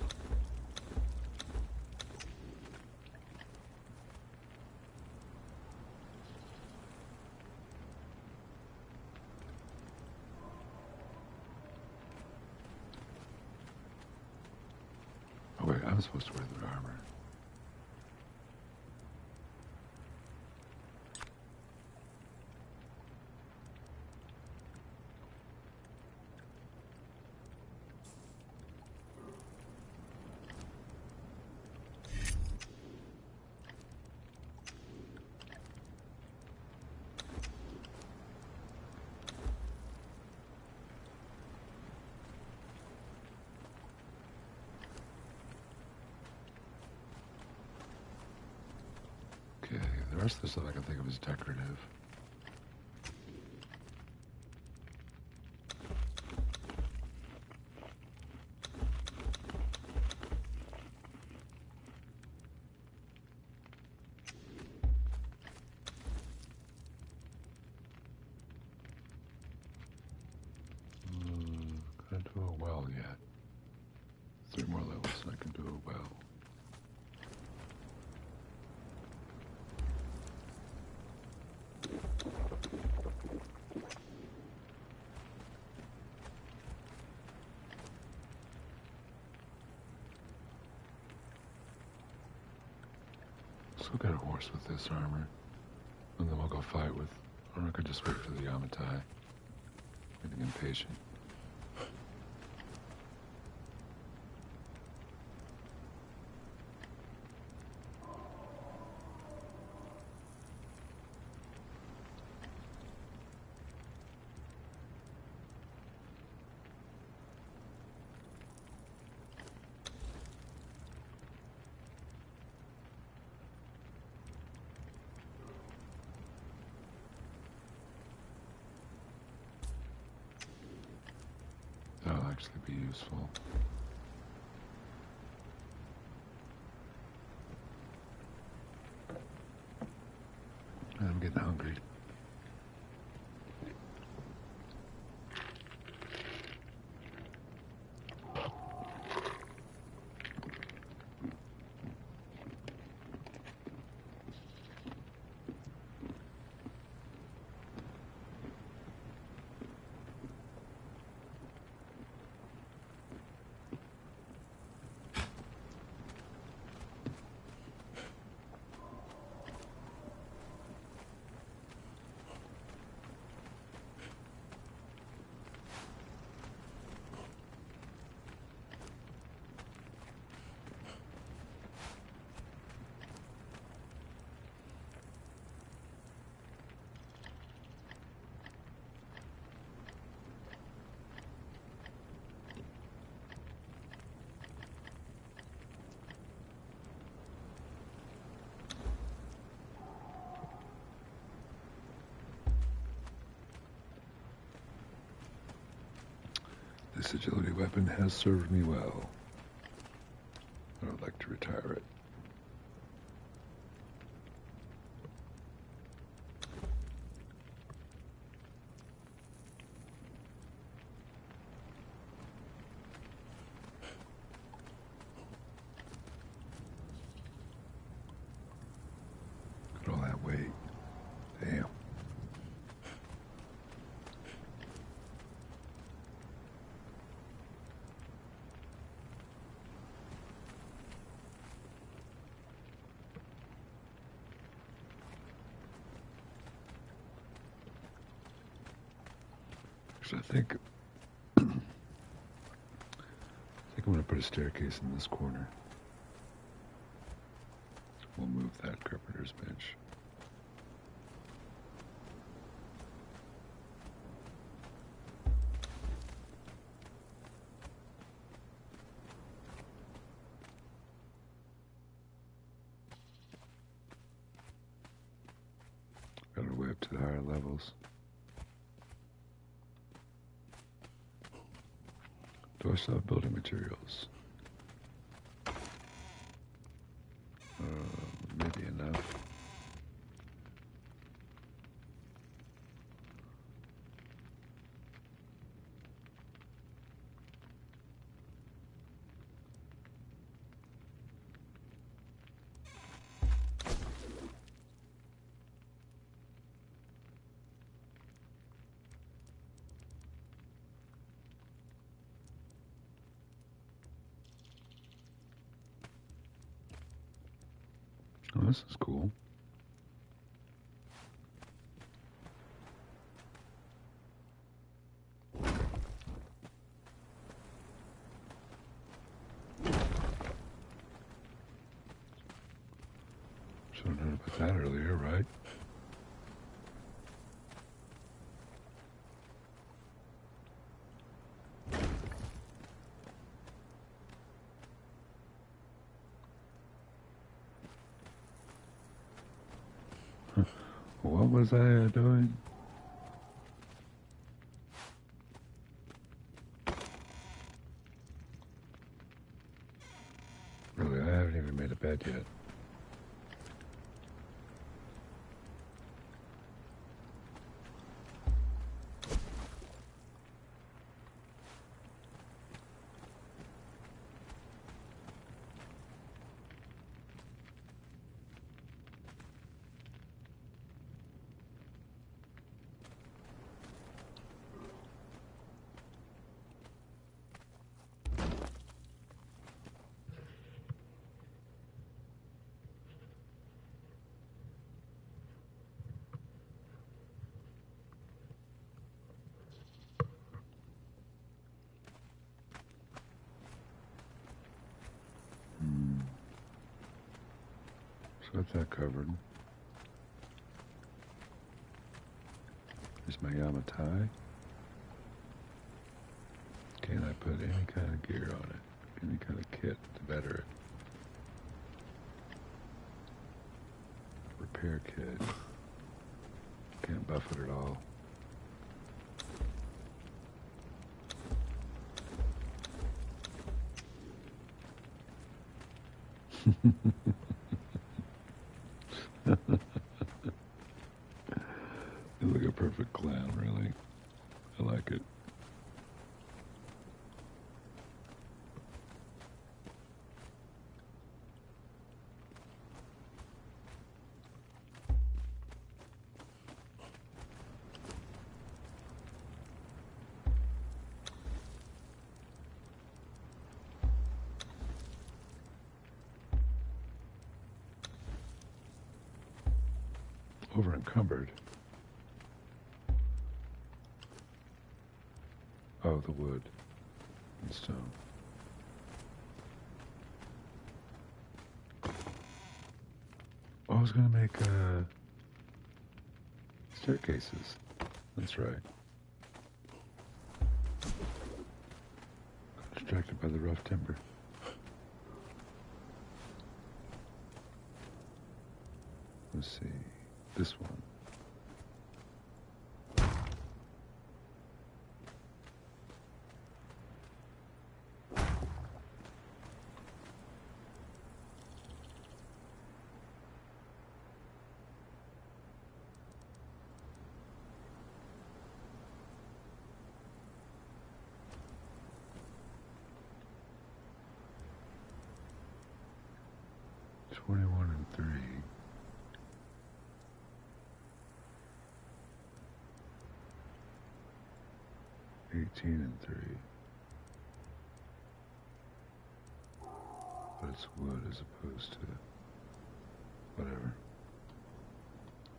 Oh wait, I'm supposed to wear the armor. Okay, the rest of the stuff I can think of is decorative. Can't do a well yet. 3 more levels and I can do a well. Still got a horse with this armor. And then we'll go fight with... Or I could just wait for the Yamatai. Getting impatient. That'll actually be useful. I'm getting hungry. This agility weapon has served me well. I would like to retire it. Look at all that weight. Damn. I think I'm going to put a staircase in this corner. So we'll move that carpenter's bench. Got our way up to the higher levels. Do I still have building materials? Maybe enough. This is cool. Should have known about that earlier, right? What was I doing? Really, I haven't even made a bed yet. So that's that covered. Here's my Yamatai. Can I put any kind of gear on it? Any kind of kit to better it? Repair kit. Can't buff it at all. You look a perfect clown, really. I like it. Over encumbered. Oh, the wood and stone. Oh, I was going to make staircases. That's right. Got distracted by the rough timber. Let's see. This one. $21 and $3. $18 and $3. But it's wood as opposed to whatever.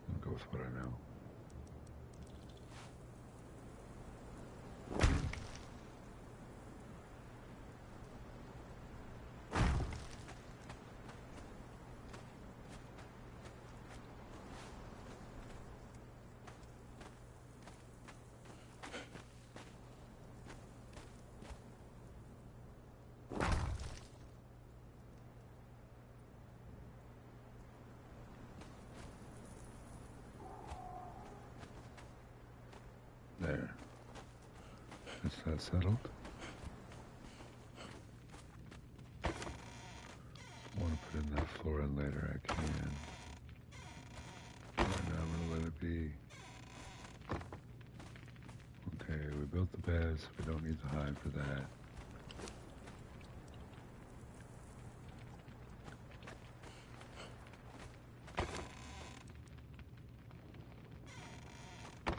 I'll go with what I know. There. Is that settled? I want to put in that floor in later, I can. Right now I'm going to let it be. Okay, we built the beds. We don't need the hive for that.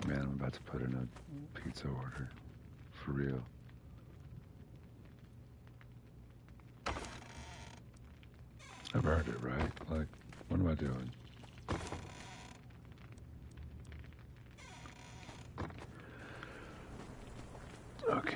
Man, I'm about to put in a pizza order. For real. I've earned it, right? Like, What am I doing? Okay.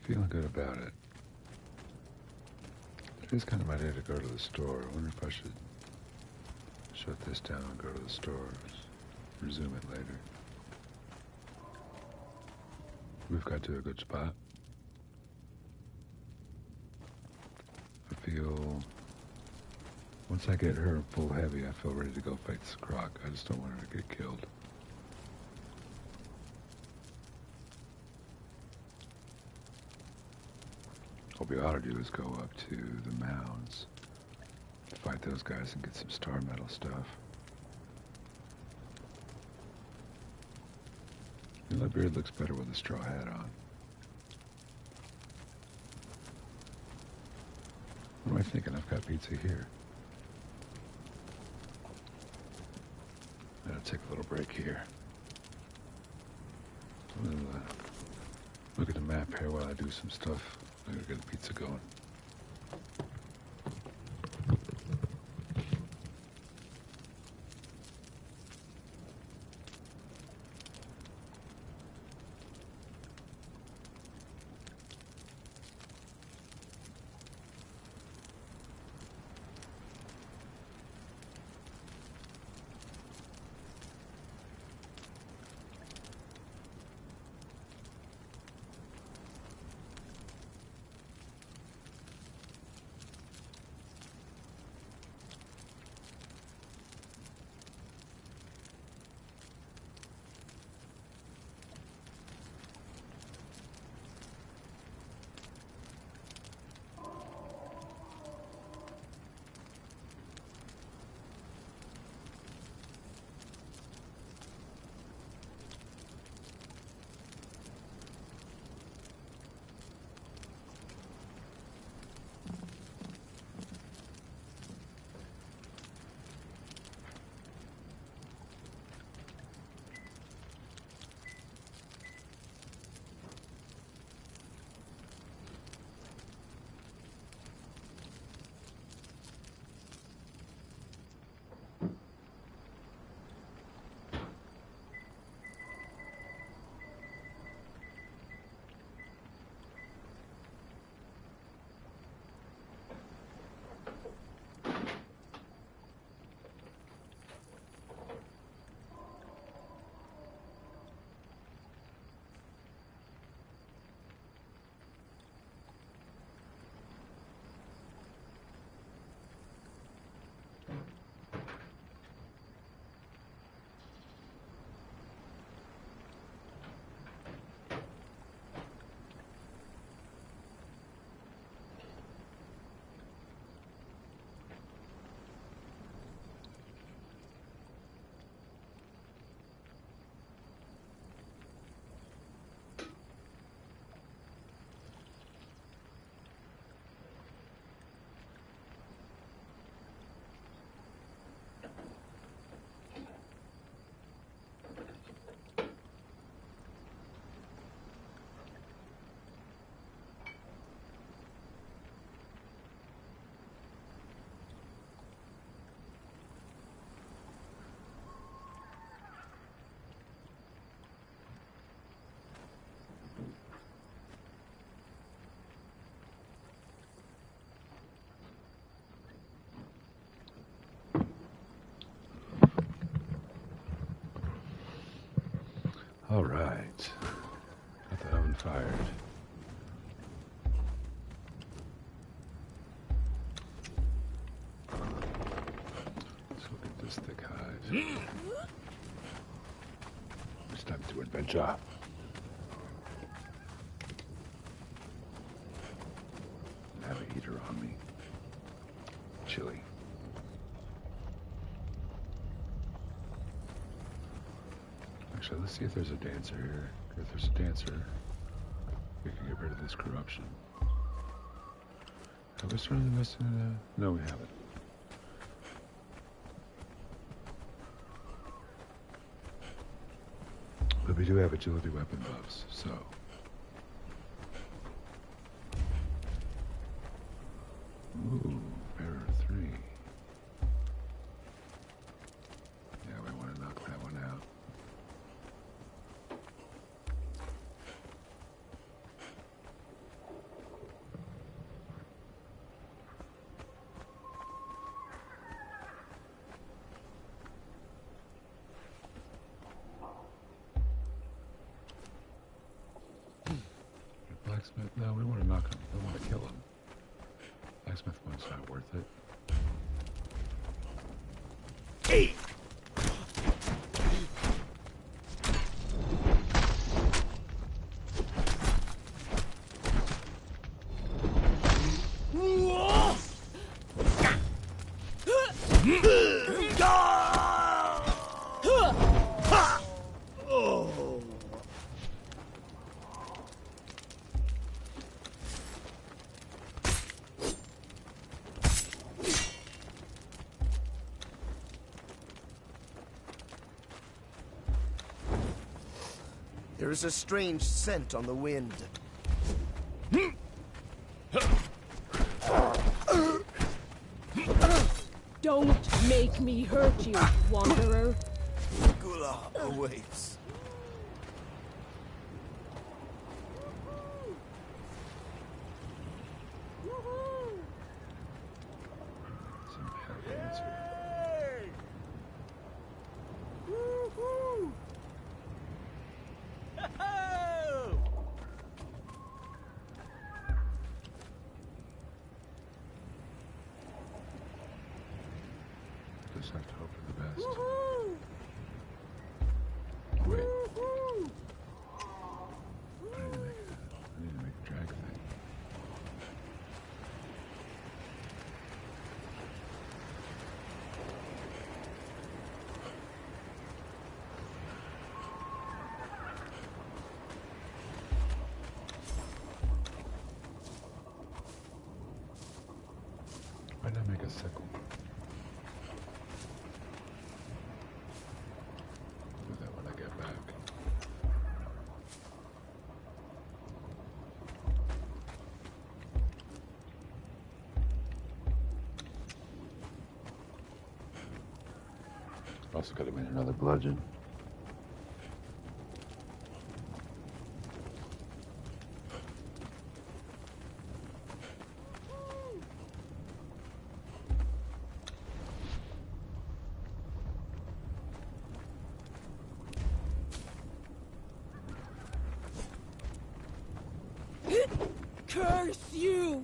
Feeling good about it. It is kind of my day to go to the store. I wonder if I should shut this down and go to the store. Resume it later. We've got to a good spot. I feel... Once I get her full heavy, I feel ready to go fight this croc. I just don't want her to get killed. What we ought to do is go up to the mounds, fight those guys and get some star metal stuff. And that beard looks better with a straw hat on. What am I thinking? I've got pizza here. I'll take a little break here. We'll, look at the map here while I do some stuff. I gotta get the pizza going. All right. Got the oven fired. Let's look at this thick hide. It's time to adventure. chilly. Actually, let's see if there's a dancer here. If there's a dancer, we can get rid of this corruption. Have we started the rest of the... No, we haven't. But we do have agility weapon buffs, so... Ooh, bearer 3. Yeah, we want to knock that one out. Blacksmith, no, we want to knock him. We want to kill him. Blacksmith one's not worth it. Hey! There is a strange scent on the wind. Don't make me hurt you, wanderer. Gula awaits. Some heavy answer. Just have to hope for the best. Wait. I need to make a drag thing. Why not make a sickle? Do that when I get back. Also gotta make another bludgeon. Curse you!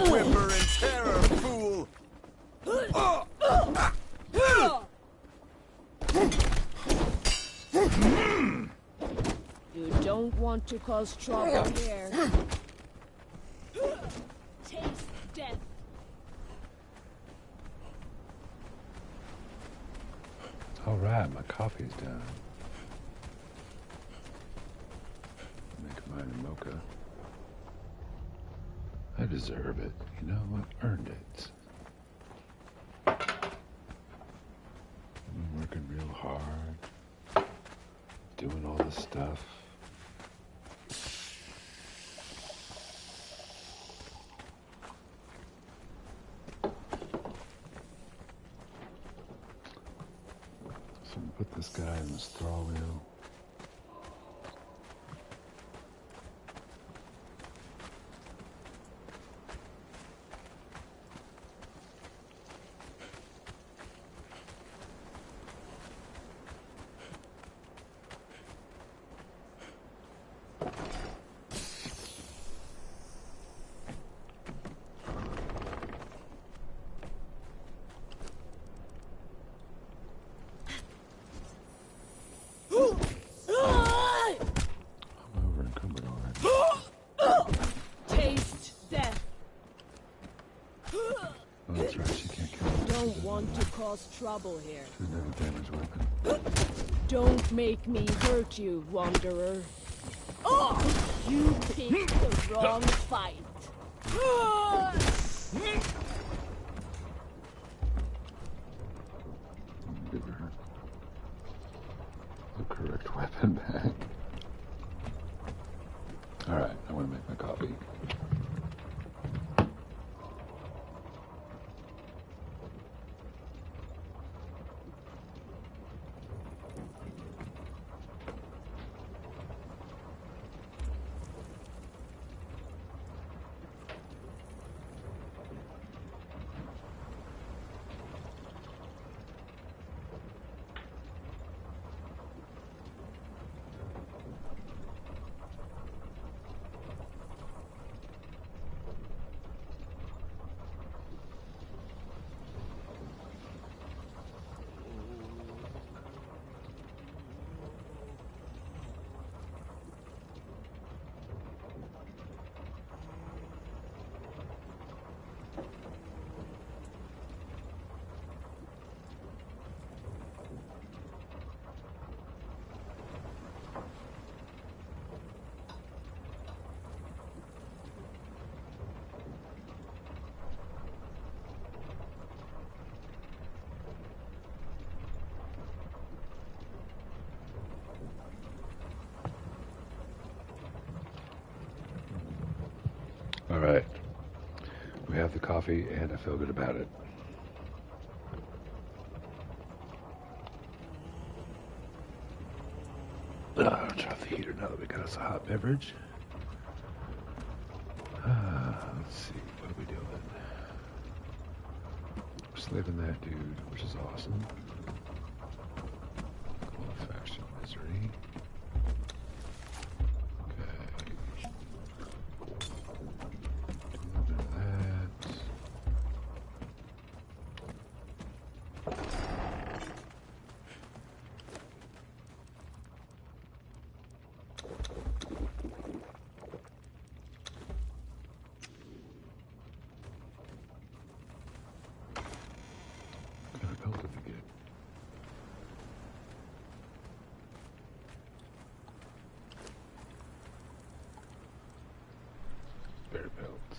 Whimper in terror, fool! You don't want to cause trouble here. Taste death. Alright, my coffee's done. Make mine a mocha. I deserve it. You know, I've earned it. I've been working real hard. Doing all this stuff. So I'm gonna put this guy in this thrall wheel. cause trouble here. Doesn't have a damage weapon. Don't make me hurt you, Wanderer. Oh! You picked the wrong fight. Give her the correct weapon back. Alright, I want to make my coffee. Alright. We have the coffee and I feel good about it. Turn off the heater now that we got us a hot beverage. Let's see, what are we doing? We're slaving that dude, which is awesome. Cool faction misery. Bear belt.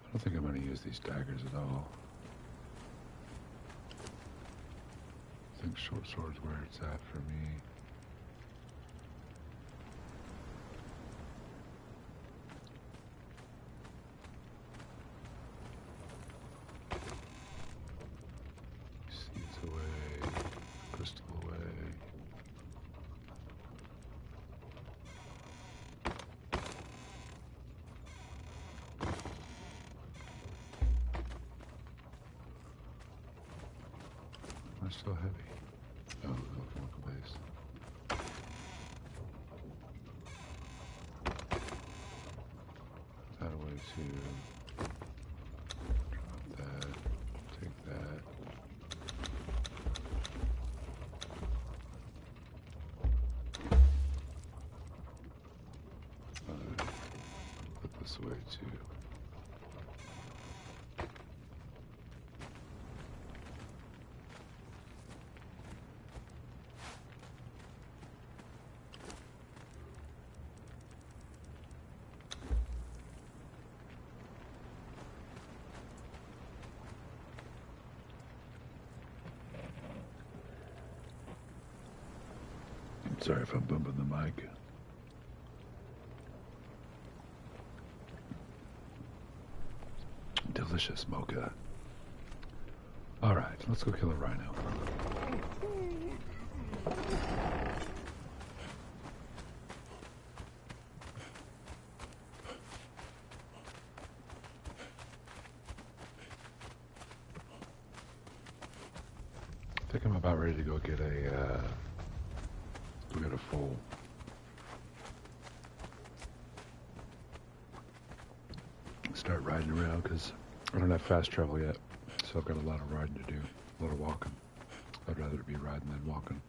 I don't think I'm going to use these daggers at all. I think short sword's where it's at for me. Seeds away, crystal away. Am I still heavy? Oh, look place. That away too. Drop that. Take that. Put this away too. Sorry if I'm bumping the mic. Delicious mocha. Alright, let's go kill a rhino. I think I'm about ready to go get a full start riding around because I don't have fast travel yet, so Still got a lot of riding to do, a lot of walking. I'd rather be riding than walking.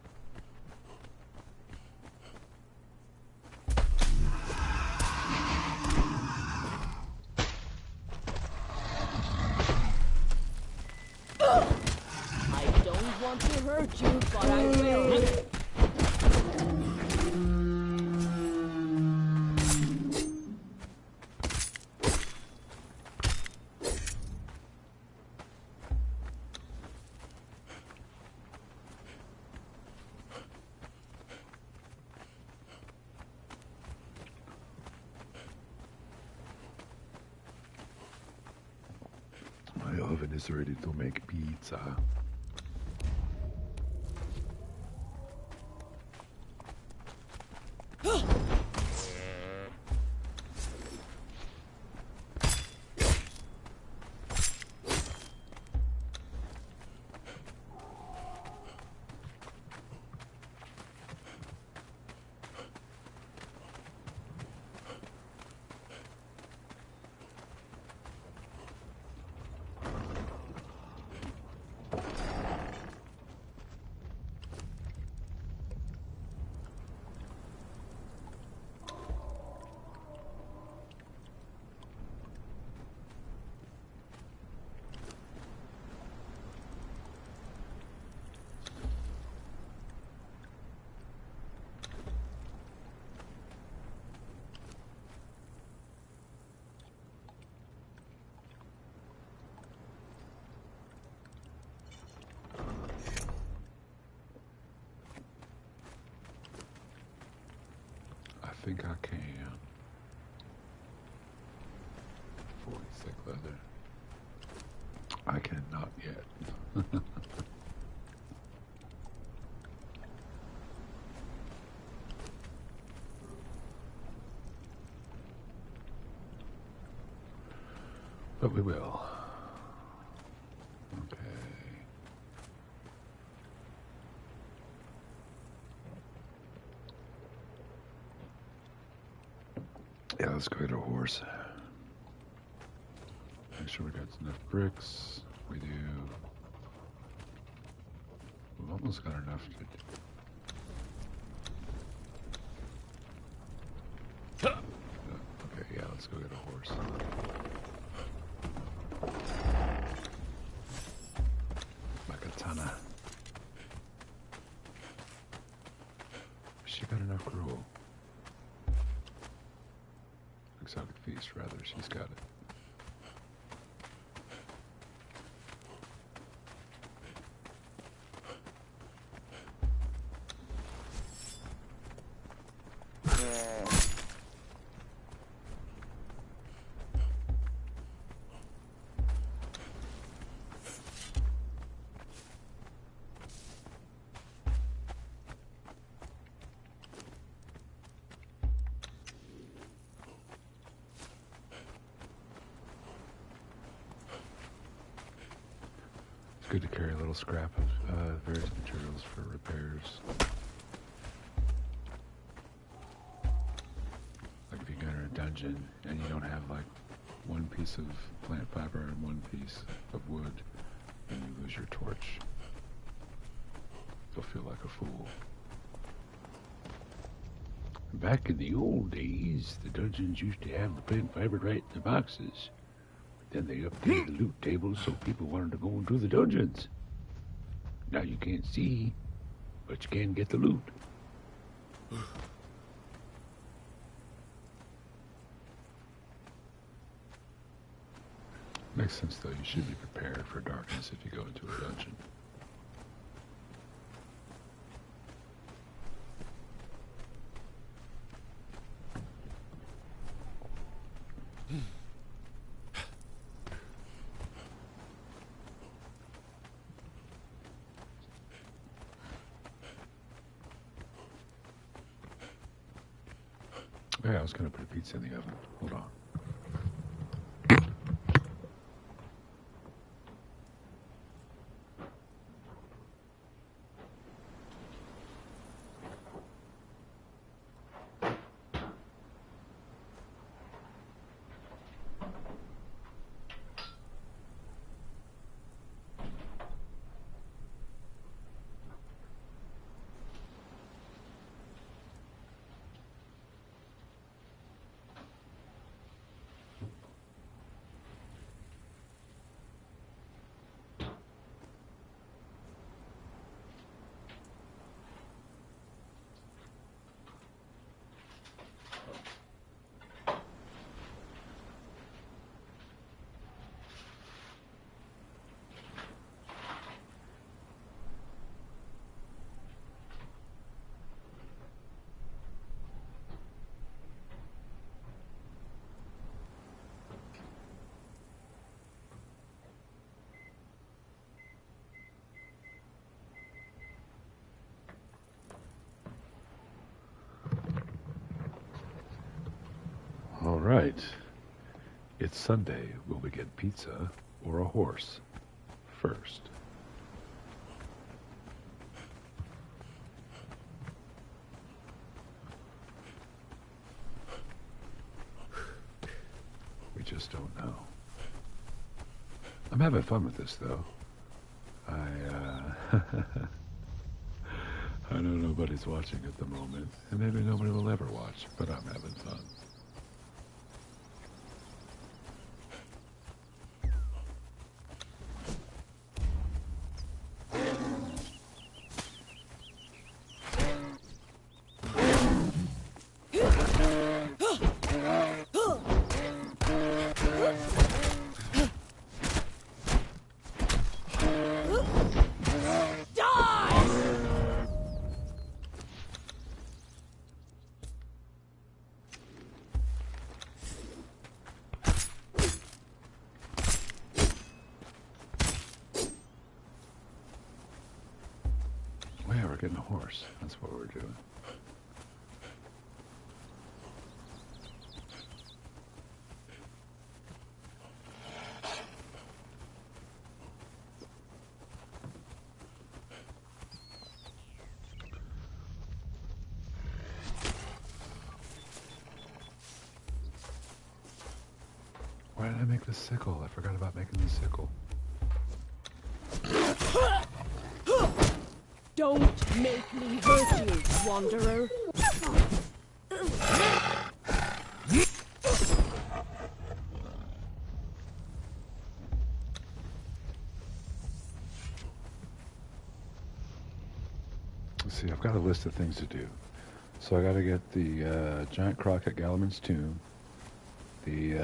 I don't want to hurt you, but I will. My oven is ready to make pizza. I think I can. 40 thick leather. I cannot yet. But we will. Okay. Yeah, let's go get a horse. Make sure we got enough bricks. We do. We've almost got enough to. Okay, yeah, let's go get a horse. Like a ton. She got enough gruel. Exotic feast, rather. She's got it. It's good to carry a little scrap of various materials for repairs. Like if you go to a dungeon and you don't have like one piece of plant fiber and one piece of wood, and you lose your torch, you'll feel like a fool. Back in the old days, the dungeons used to have the plant fiber right in the boxes. Then they updated the loot tables so people wanted to go into the dungeons. Now you can't see, but you can get the loot. Makes sense though, you should be prepared for darkness if you go into a dungeon. Yeah, I was gonna put a pizza in the oven. Hold on. right. It's Sunday. Will we get pizza or a horse first? We just don't know. I'm having fun with this, though. I know nobody's watching at the moment, and maybe nobody will ever watch, but I'm having fun. We're getting a horse. That's what we're doing. Why did I make the sickle? I forgot about making the sickle. Don't make me hurt you, wanderer. Let's see, I've got a list of things to do. So I got to get the giant croc at Galliman's tomb, the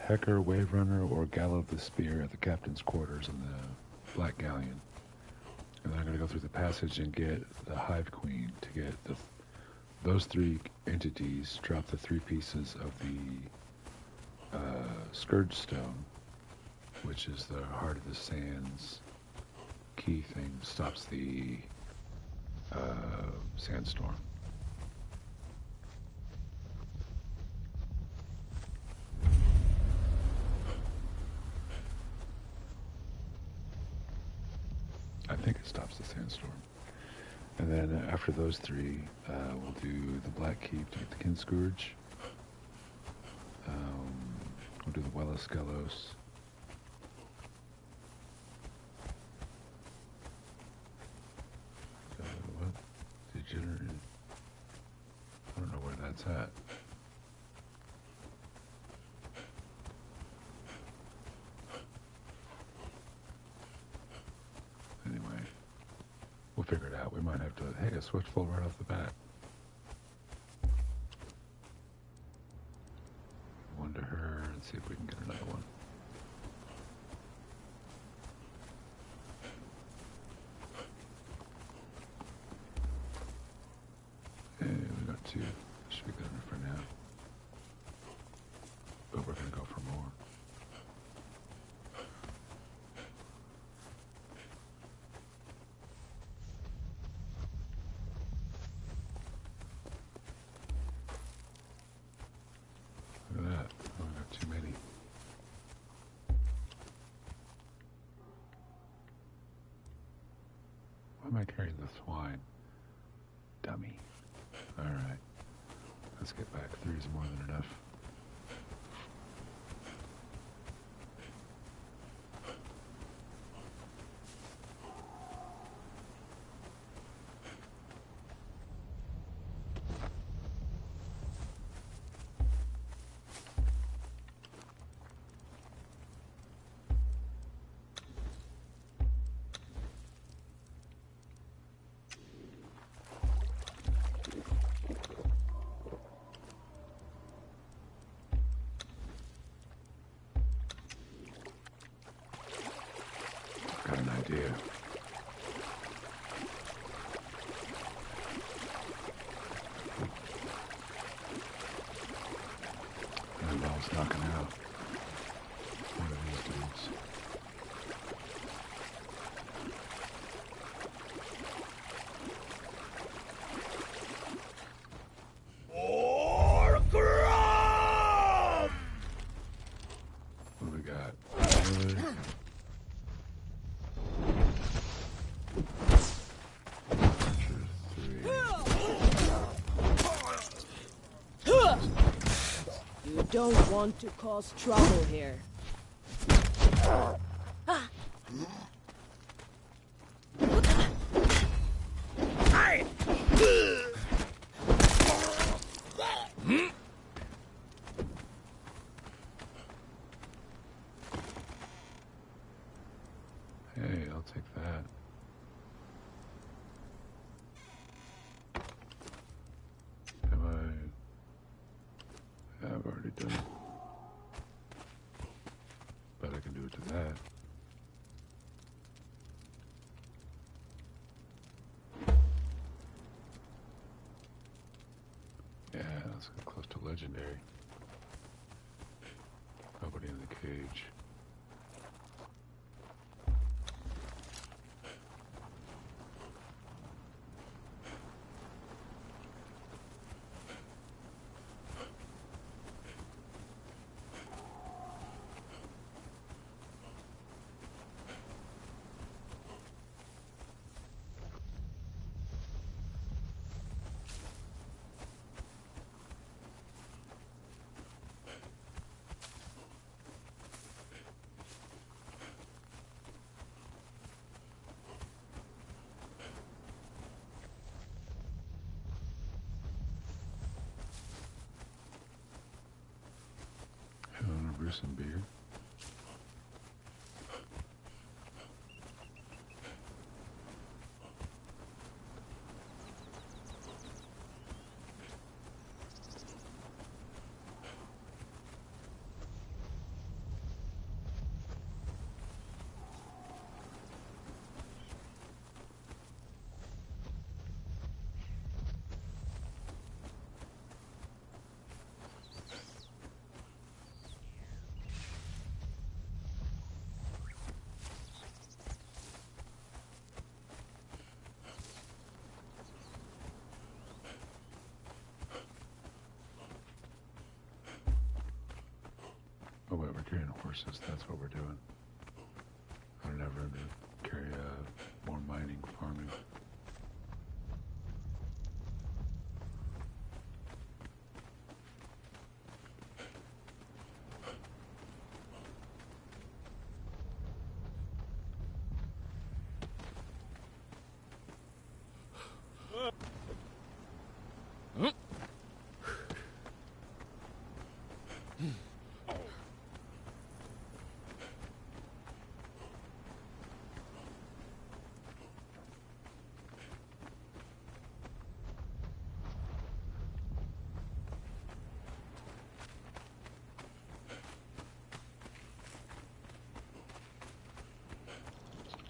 Hecker Wave Runner or Gallo the Spear at the captain's quarters in the Black Galleon. And then I'm going to go through the passage and get the Hive Queen to get those three entities, drop the 3 pieces of the Scourge Stone, which is the Heart of the Sands key thing, stops the sandstorm. I think it stops the sandstorm. And then after those 3, we'll do the Black Keep to get the Kinscourge. We'll do the Wella Skelos. What? Degenerated. I don't know where that's at. Anyway, we'll figure it out. We might have to, hey, a switch full right off the bat. One to her and see if we can get another one. Hey, we got 2. Should be good enough for now. But we're going to go for more. Look at that. Oh, we got too many. Why am I carrying the swine? Dummy. Alright. Let's get back. 3 is more than enough. You don't want to cause trouble here. Hey, I'll take that. I've already done it. But I can do it to that. Yeah, that's close to legendary. Nobody in the cage. Bruce and beer. Oh wait, we're carrying horses, that's what we're doing. I don't ever carry more mining, farming.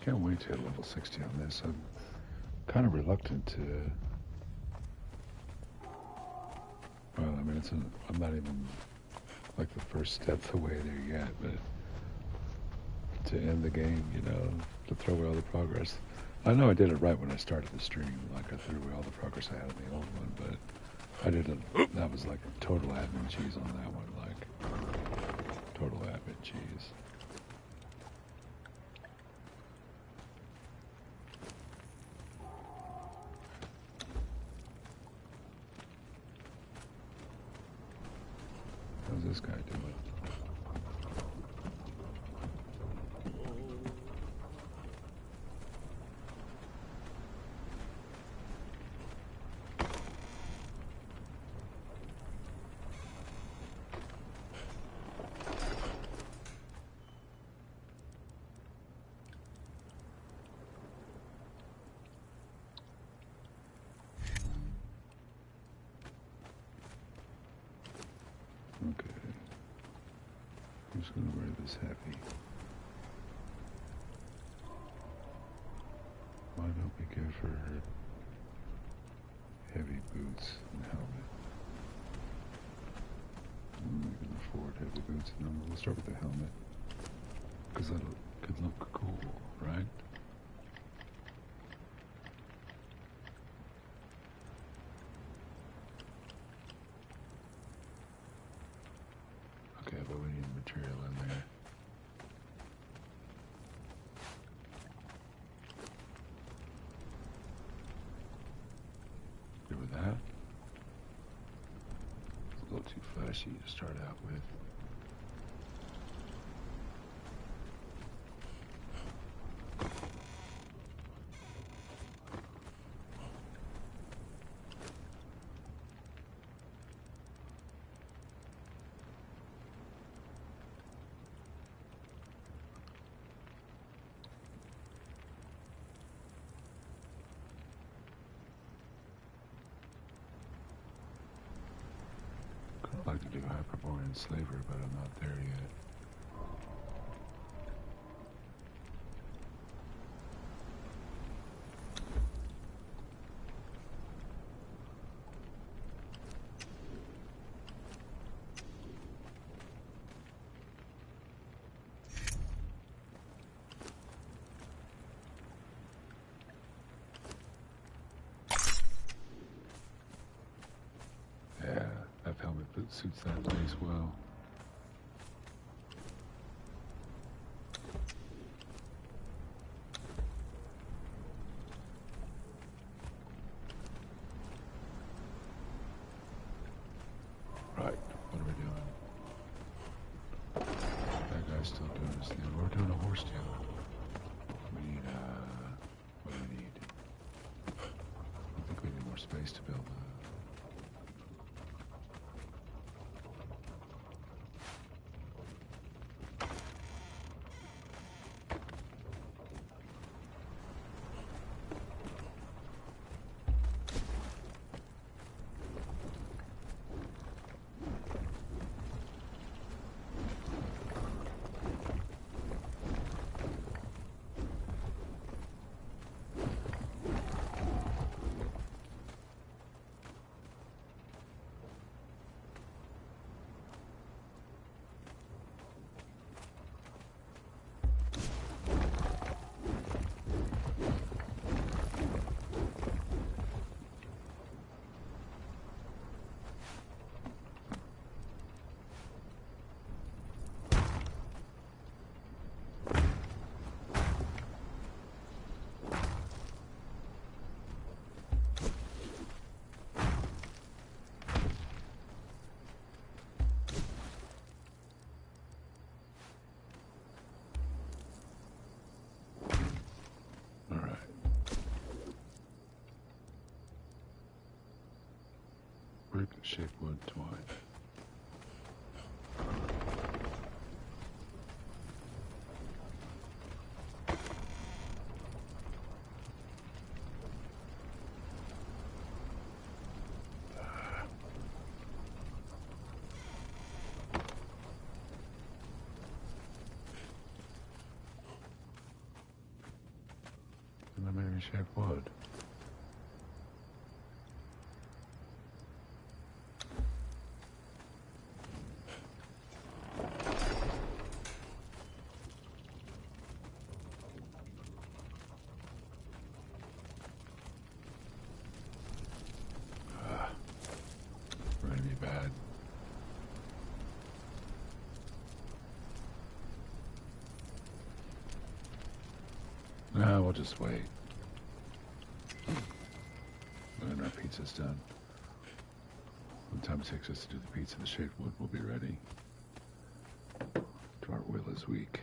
Can't wait to hit level 60 on this. I'm kind of reluctant to... Well, I mean, I'm not even like the first step the way there yet, but to end the game, you know, to throw away all the progress. I know I did it right when I started the stream. Like, I threw away all the progress I had in the old one, but I didn't... That was like total admin cheese on that one, like, total admin cheese. How's this guy doing? Okay. I'm just gonna wear this heavy. Might not be good for heavy boots and helmet. We can afford heavy boots, and then we'll start with the helmet. Because that could look cool, right? Okay, but we need material in there. little too flashy to start out with. I'd like to do Hyperborean Slaver, but I'm not there yet. Yeah, that helmet suits that place well. Right, what are we doing? That guy's still doing his thing. We're doing a horse tail. We need, what do we need? I think we need more space to build brick, shape wood, twine. And then maybe shape wood. Ready to be bad. No, we'll just wait. When our pizza's done. When time it takes us to do the pizza, the shaved wood will be ready. Our will is weak.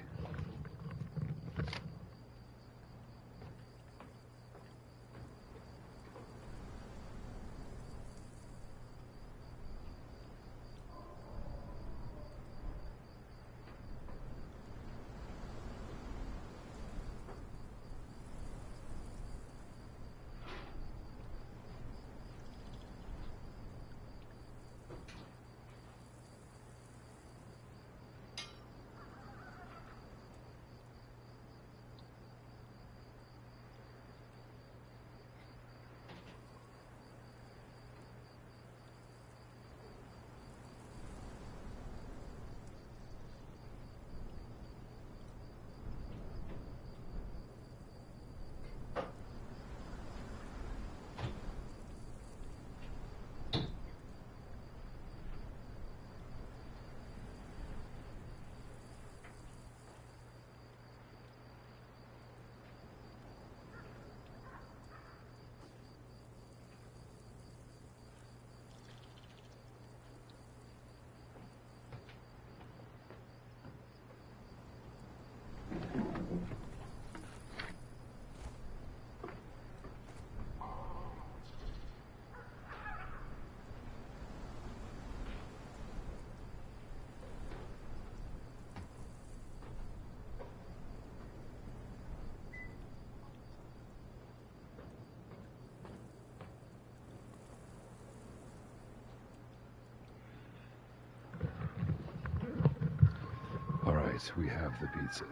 Nice, we have the pizza.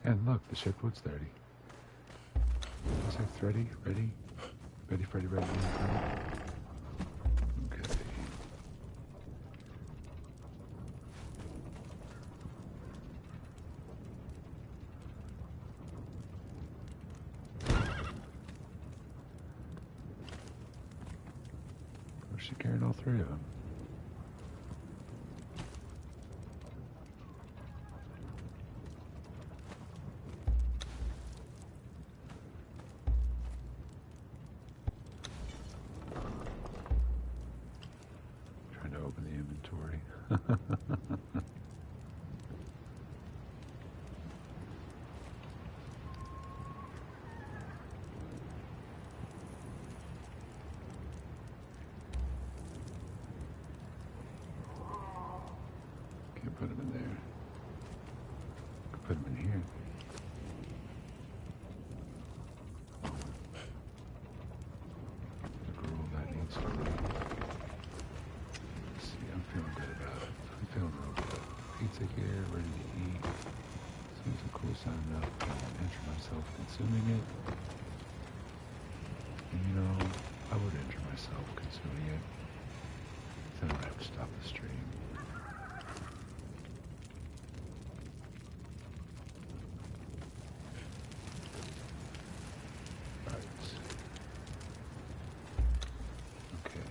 And look, the ship looks ready. Is it ready? Ready? Ready, ready, ready, ready. Okay. Was she carrying all three of them? Trying to open the inventory. Can't put them in there. Could put them in here. The girl that needs to leave. Let's see, I'm feeling good about it. I'm feeling real good. Pizza here, ready to eat. Seems a cool sign enough. I can enter myself consuming it. And you know, I would enter myself consuming it. Then I have to stop the stream. Okay.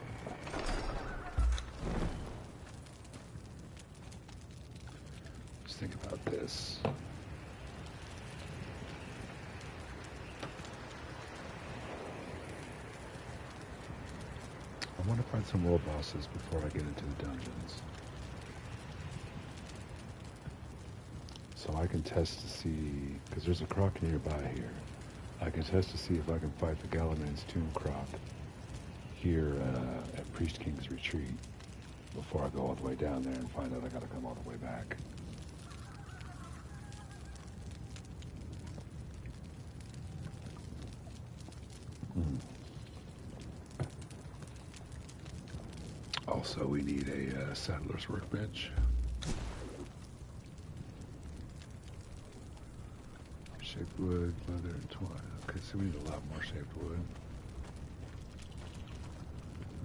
Let's think about this. I want to find some world bosses before I get into the dungeons. So I can test to see, because there's a croc nearby here. I can test to see if I can fight the Galaman's Tomb croc here at Priest King's Retreat before I go all the way down there and find out I gotta come all the way back. Also, we need a saddler's workbench. Shaped wood, leather, and twine. Okay, so we need a lot more shaped wood.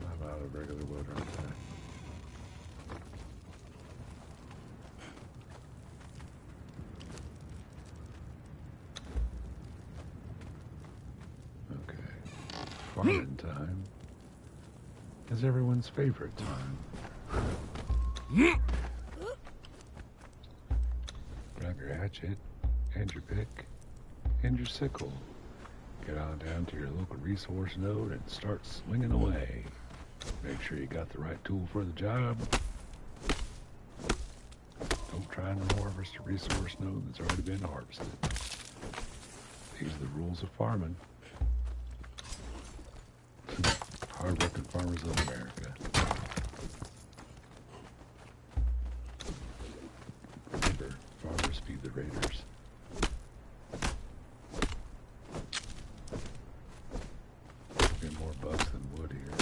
Not out of regular wood or anything. Okay. Farming time is everyone's favorite time. Grab your hatchet and your pick and your sickle. Get on down to your local resource node and start swinging away. Make sure you got the right tool for the job. Don't try and harvest a resource node that's already been harvested. These are the rules of farming. Hard-working farmers of America. Remember, farmers feed the raiders. Get more bugs than wood here.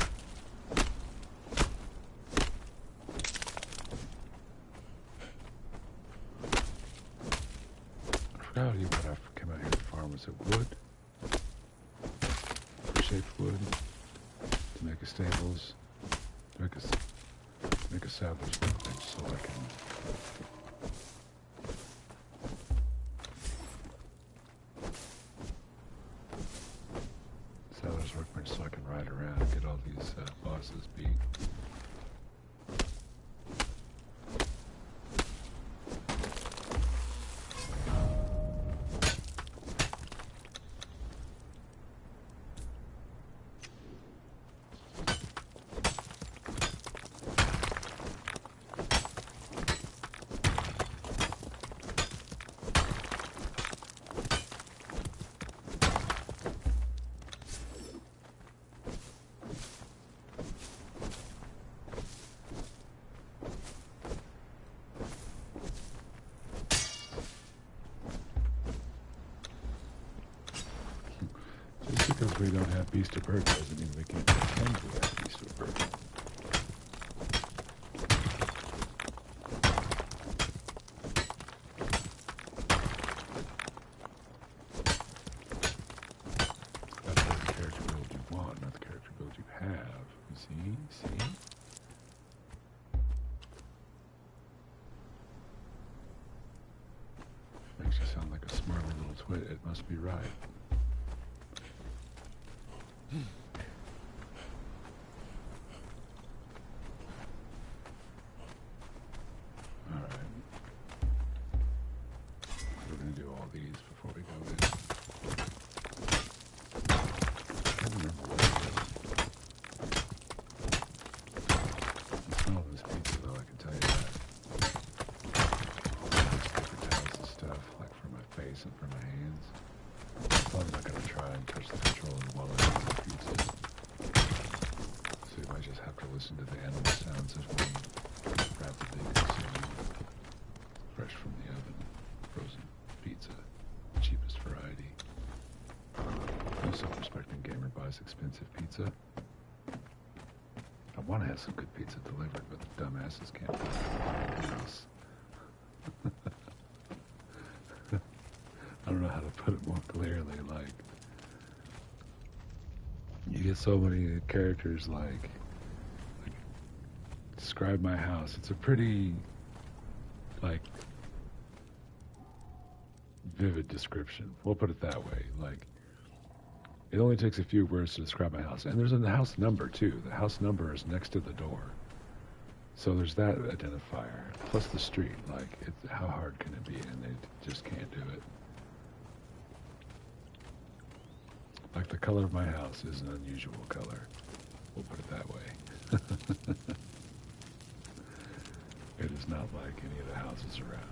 I forgot to what I came out here to farm. Was it wood? Shaped wood. To make a stables, to make a saddler's workbench so I can ride around and get all these bosses beat. Because we don't have Beast of Burden doesn't mean we can't pretend to have Beast of Burden. wit, it must be right. Alright. We're going to do all these before we go in. I can't remember what it is. The smell of this pizza, though, I can tell you that. Paper towels and stuff, like for my face and for my hands. So I'm not going to try and touch the controller while I eat the pizza. So you might just have to listen to the animal sounds as we rapidly consume fresh from the oven, frozen pizza, the cheapest variety. No self-respecting gamer buys expensive pizza. I want to have some good pizza delivered, but the dumbasses can't find it in the house. I don't know how to put it more clearly, like, you get so many characters like describe my house. It's a pretty, like, vivid description. We'll put it that way. Like, it only takes a few words to describe my house. And there's a house number, too. The house number is next to the door. So there's that identifier. Plus the street. Like, how hard can it be? And they just can't do it. Like, the color of my house is an unusual color. We'll put it that way. It is not like any of the houses around.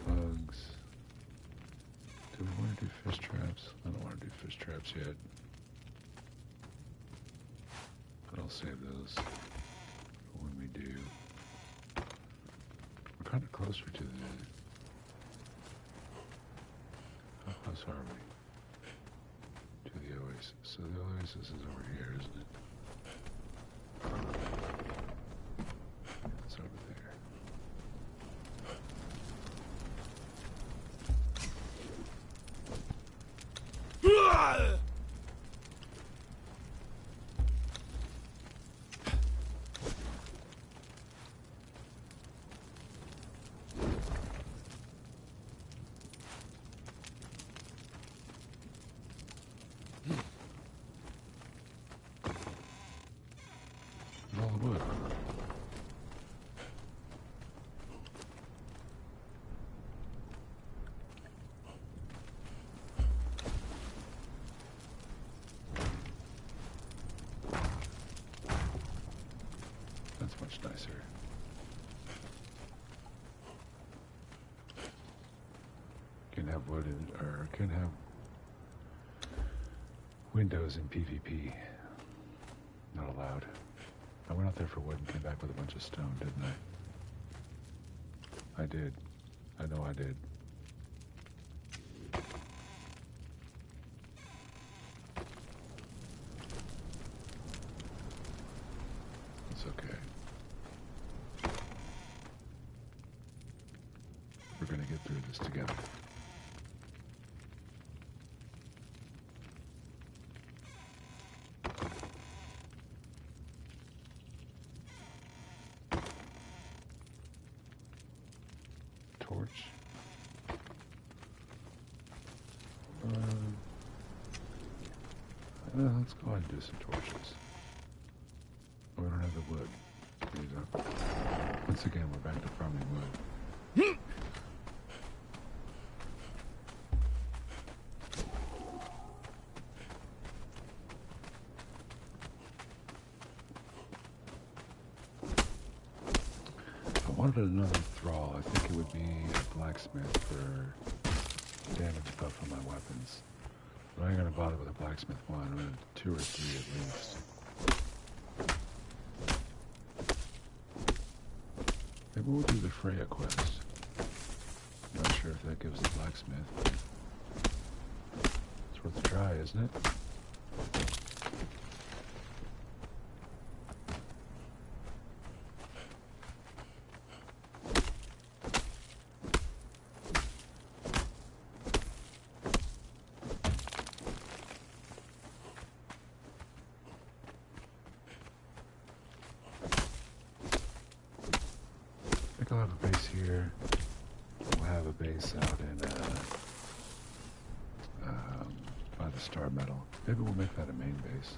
Bugs. Do we want to do fish traps? I don't want to do fish traps yet. But I'll save those for when we do. We're kind of closer to the... How close are we to the oasis? So the oasis is over here, isn't it? It's over there. All the wood. That's much nicer. Can have wood in, or can have windows in PvP. Not allowed. I went out there for wood and came back with a bunch of stone, didn't I? I did. I know I did. It's okay. We're gonna get through this together. Torch. Let's go ahead and do some torches. Oh, we don't have the wood. There you go. Once again, we're back to farming wood. If I wanted another thrall, I think it would be a blacksmith for damage buff on my weapons. But I ain't gonna bother with a blacksmith one. I'm gonna do 2 or 3 at least. Maybe we'll do the Freya quest. I'm not sure if that gives the blacksmith. It's worth a try, isn't it? have a base here. We'll have a base out in by the Star Metal. Maybe we'll make that a main base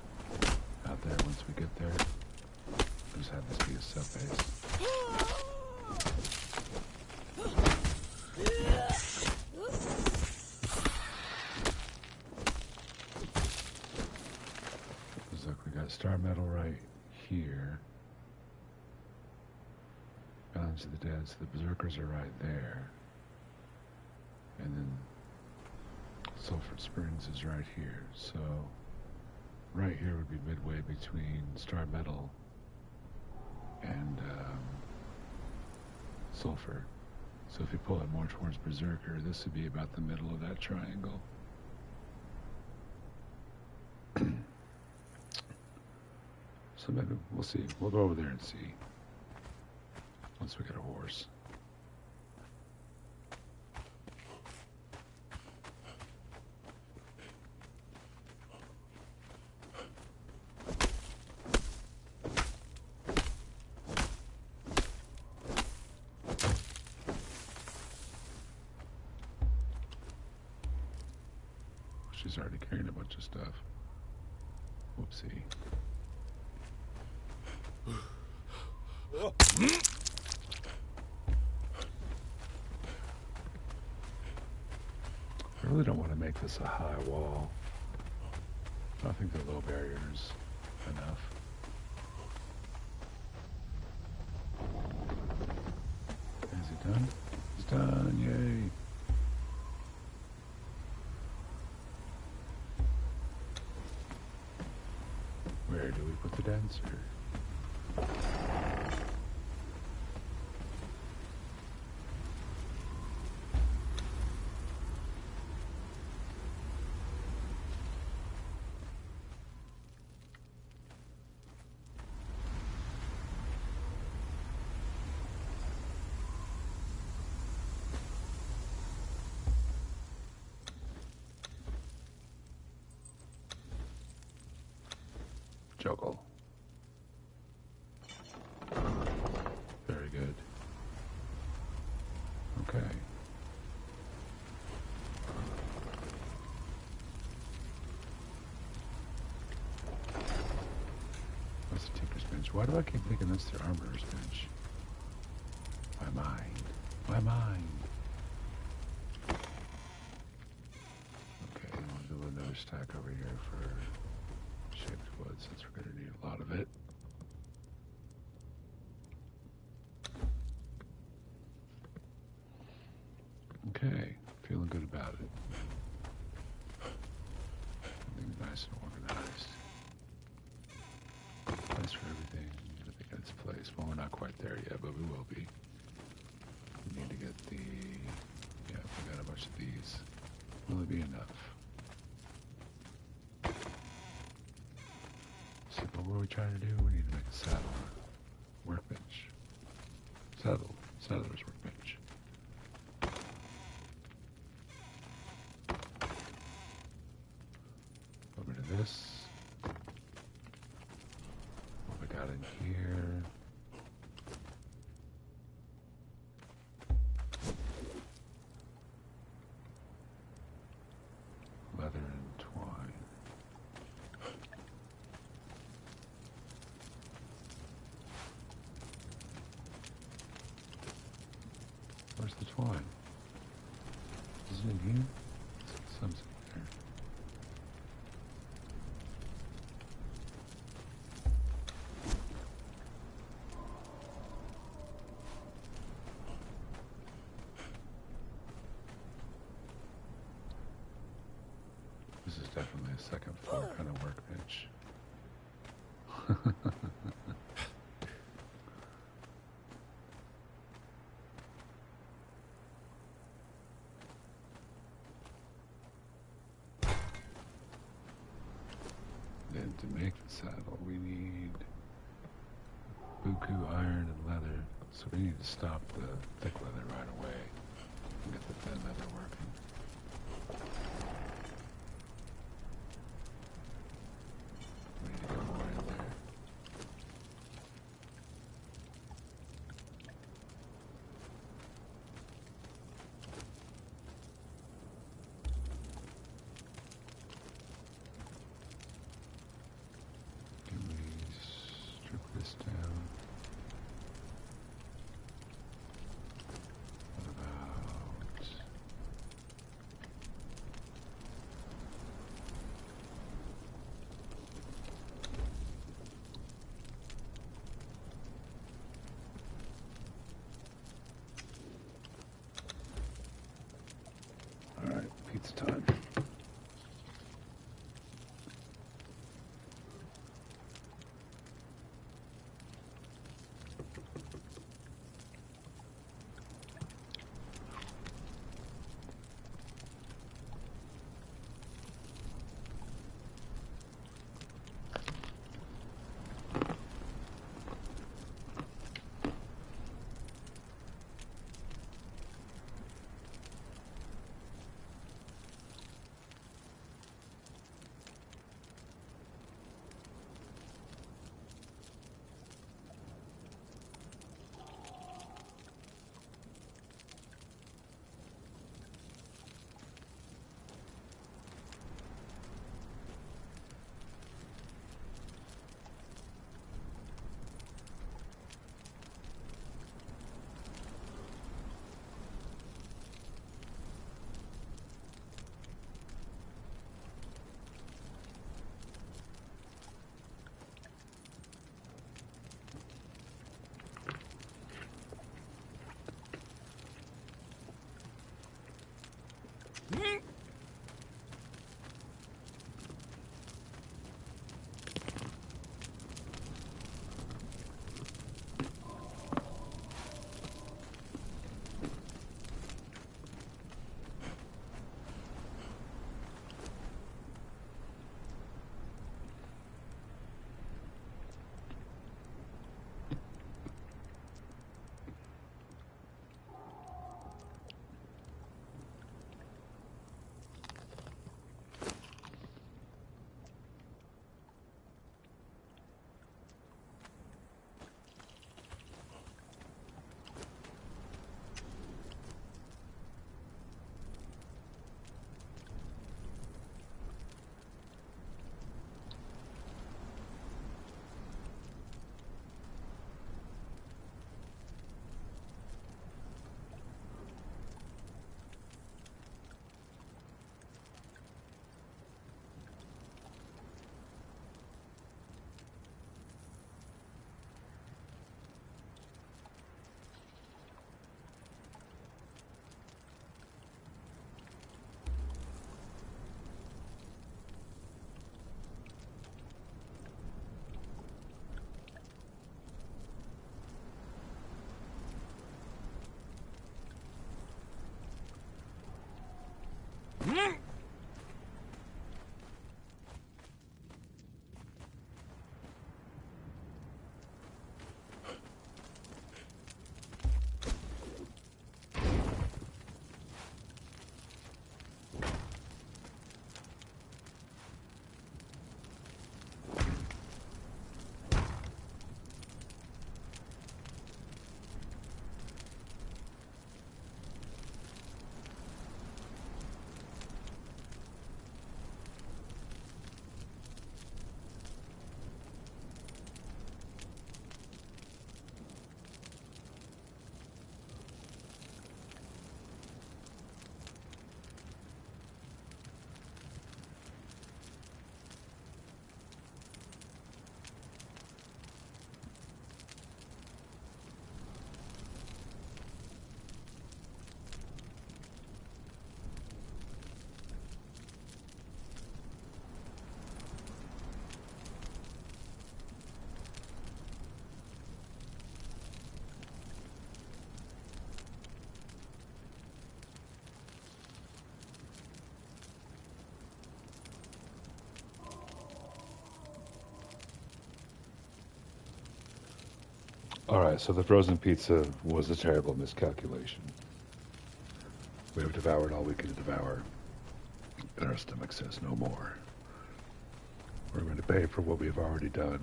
out there once we get there. Just have this be a sub base. Look, we got Star Metal right here. Balance of the Dead, so the Berserkers are right there. And then Sulphur Springs is right here. So right here would be midway between Star Metal and Sulphur. So if you pull it more towards Berserker, this would be about the middle of that triangle. So maybe we'll see. We'll go over there and see once we get a horse. She's already carrying a bunch of stuff. Whoopsie. I really don't want to make this a high wall. I think the low barrier is enough. Is he done? He's done, yay. Where do we put the dancer? Juggle. Very good. Okay. That's the Tinker's Bench. Why do I keep thinking that's the Armorer's Bench? My mind. My mind. Okay, we'll do another stack over here for shaped wood, since we're going to need a lot of it. Okay, feeling good about it. Everything's nice and organized. Place for everything. Everything in its place. Well, we're not quite there yet, but we will be. We need to get the... Yeah, we got a bunch of these. Will it be enough? So what were we trying to do? We need to make a saddle. Workbench. Saddler's workbench. Over to this. What we got in here? Leather and twine. Where's the twine? Is it in here? Some's in there. This is definitely a second floor kind of workbench. Then to make the saddle, we need buku, iron, and leather. So we need to stop the thick leather right away and get the thin leather working. We need to get more in there. Alright, so the frozen pizza was a terrible miscalculation. We have devoured all we can devour, and our stomach says no more. We're going to pay for what we have already done.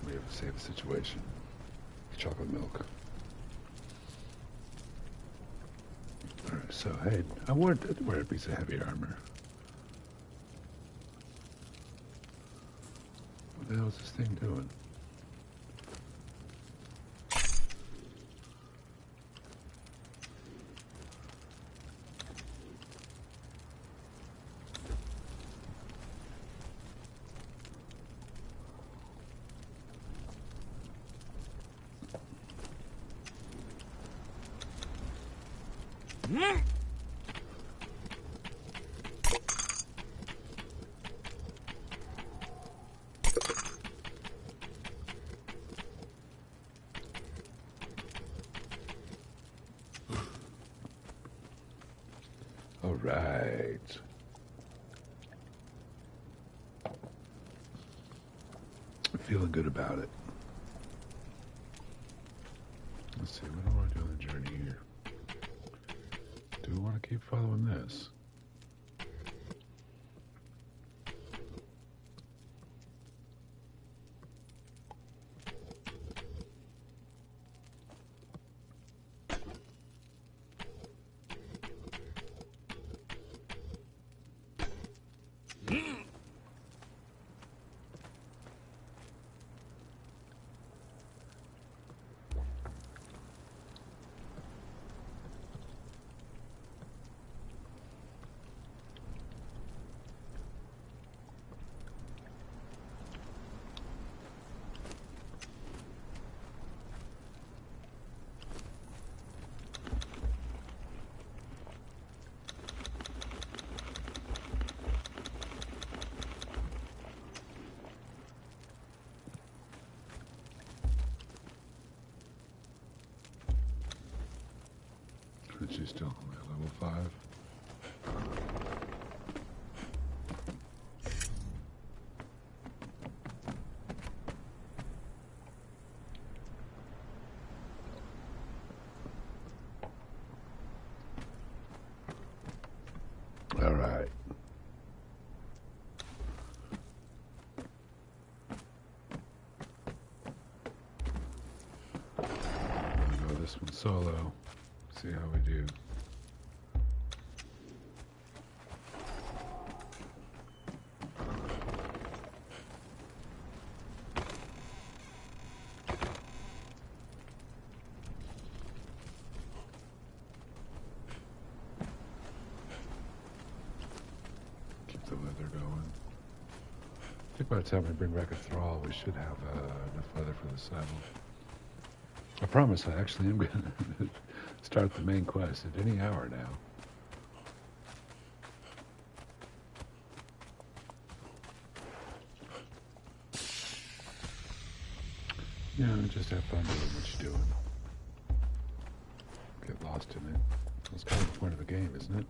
We have to save the situation. Chocolate milk. Alright, so hey, I wanted to wear a piece of heavy armor. What the hell is this thing doing? All right. I'm feeling good about it. Let's see, what do I want to do on the journey here? Do we want to keep following this? But she's still only at level 5. All right. I'm gonna go this one solo. See how we do. Keep the leather going. I think by the time we bring back a thrall, we should have enough leather for the saddle. I promise I actually am going to start the main quest at any hour now. You know, just have fun doing what you're doing. Get lost in it. That's kind of the point of the game, isn't it?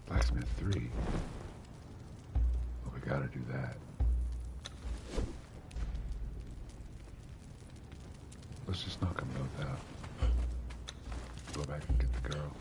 Blacksmith 3. Well, we gotta do that. Let's just knock them both out. Go back and get the girl.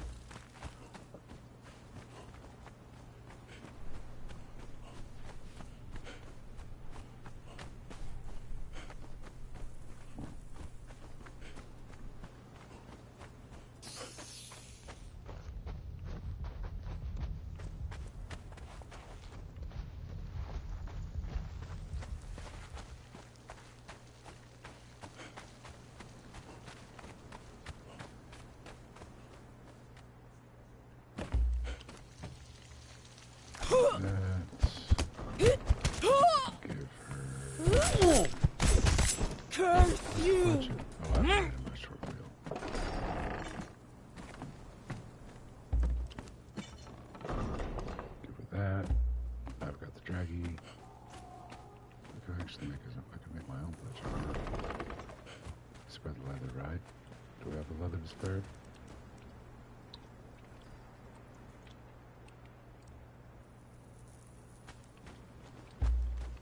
Do we have a leather spare?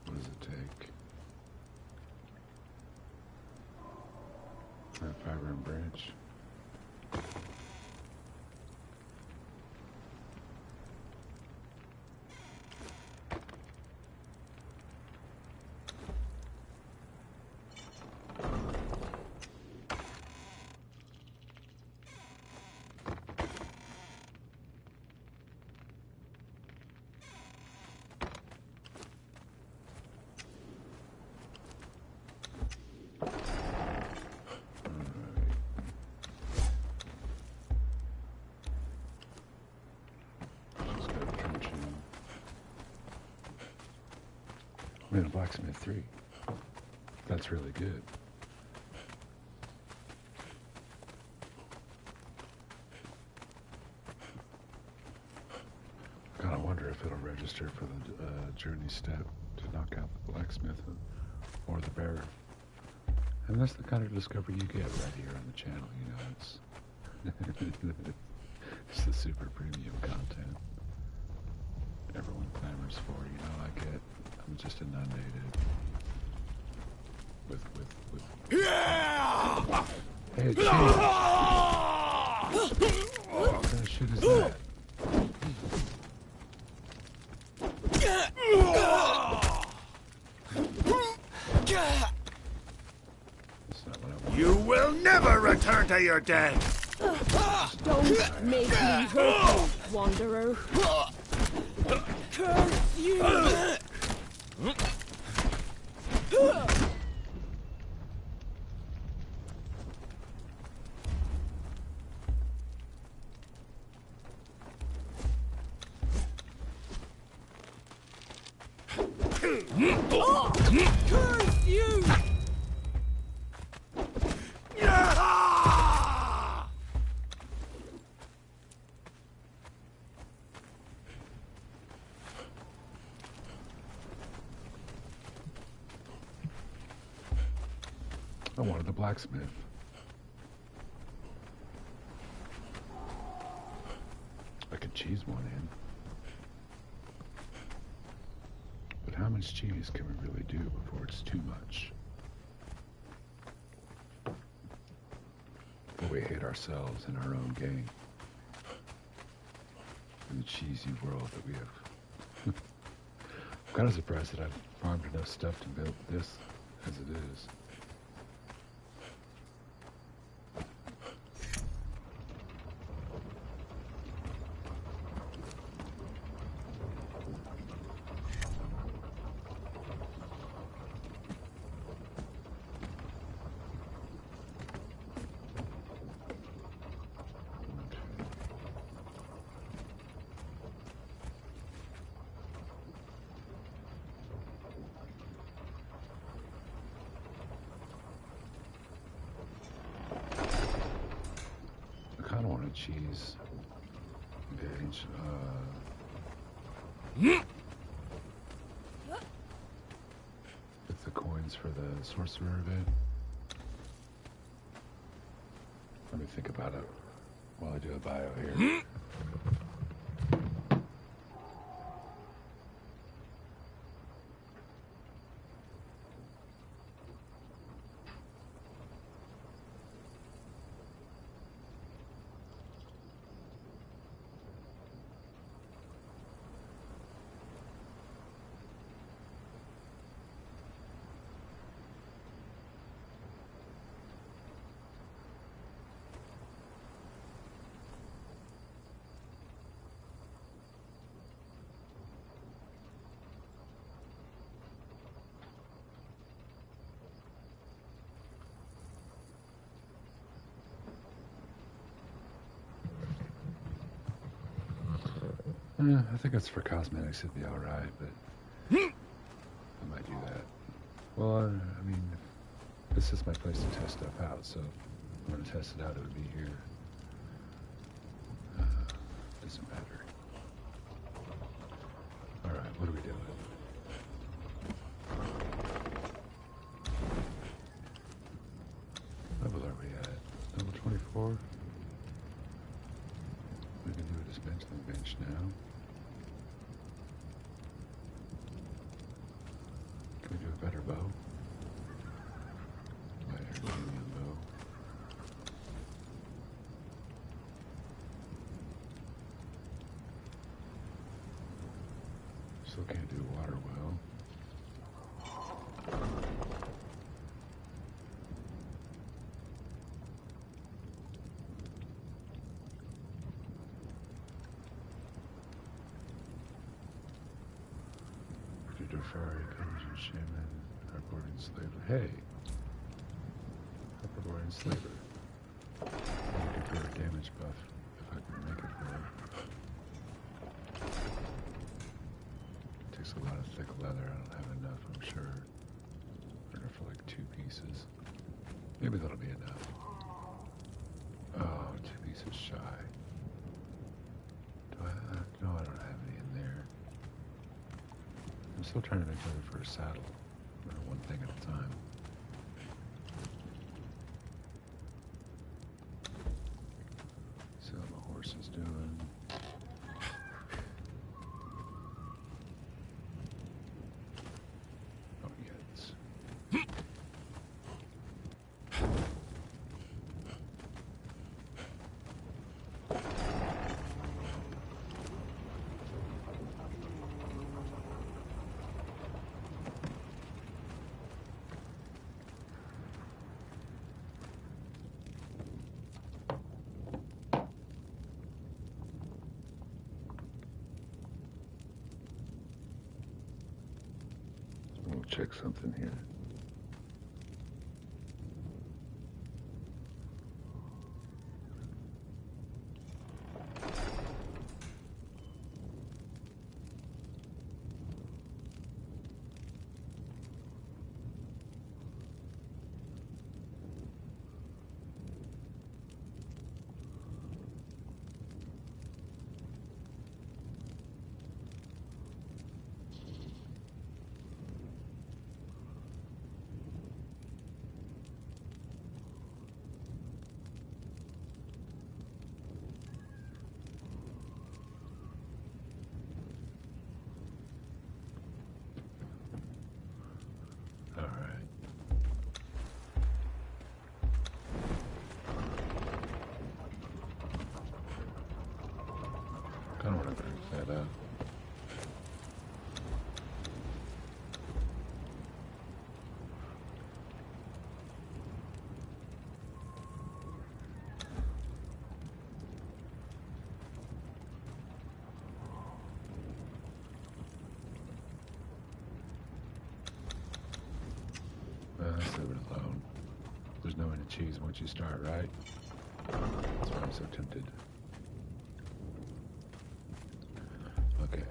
What does it take? Fiber and branch. Man, blacksmith 3. That's really good. God, I wonder if it'll register for the journey step to knock out the blacksmith or the bearer. And that's the kind of discovery you get right here on the channel, you know, it's the super premium content everyone clamors for, you know. I'm just inundated with Yeah! Hey, geez. What kind of shit is that? That's not what I want. You will never return to your den! Don't make me hurt you, wanderer. Curse you! Curse you! I wanted the blacksmith. I could cheese one in. But how much cheese can we really do before it's too much? Before we hate ourselves and our own game. In the cheesy world that we have. I'm kind of surprised that I've farmed enough stuff to build this as it is. I don't want a cheese page. It's the coins for the sorcerer event. Let me think about it while I do a bio here. I think that's for cosmetics. It'd be all right, but I might do that. Well, I mean, this is my place to test stuff out, so if I'm going to test it out, it would be here. Doesn't matter. All right, what are we doing? Level are we at? Level 24. dismantling bench now. Can we do a better bow? Lighter medium bow. Still can't do water well. Jafari, Pigeon, Shaman, Hyperborean Slaver. Hey! Hyperborean Slaver. I'm looking for a damage buff, if I can make it work. Takes a lot of thick leather, I don't have enough, I'm sure. Order for like 2 pieces. Maybe that'll be enough. Oh, 2 pieces shy. Do I have? No, I don't have any in there. I'm still trying to make room for a saddle. One thing at a time. See how the horse is doing. Oh, yes. We'll check something here. Kind of want to crank that up. Let's leave it alone. There's no end to cheese once you start, right? That's why I'm so tempted. Okay.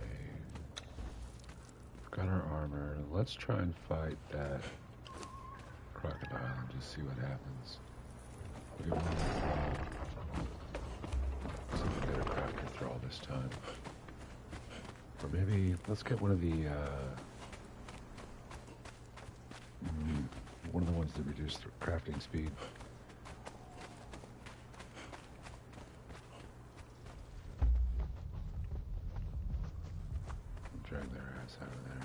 We've got our armor. Let's try and fight that crocodile and just see what happens. We'll give one more thrall. See if we get a crafter thrall this time. Or maybe let's get one of the ones that reduce crafting speed. Drag their ass out of there.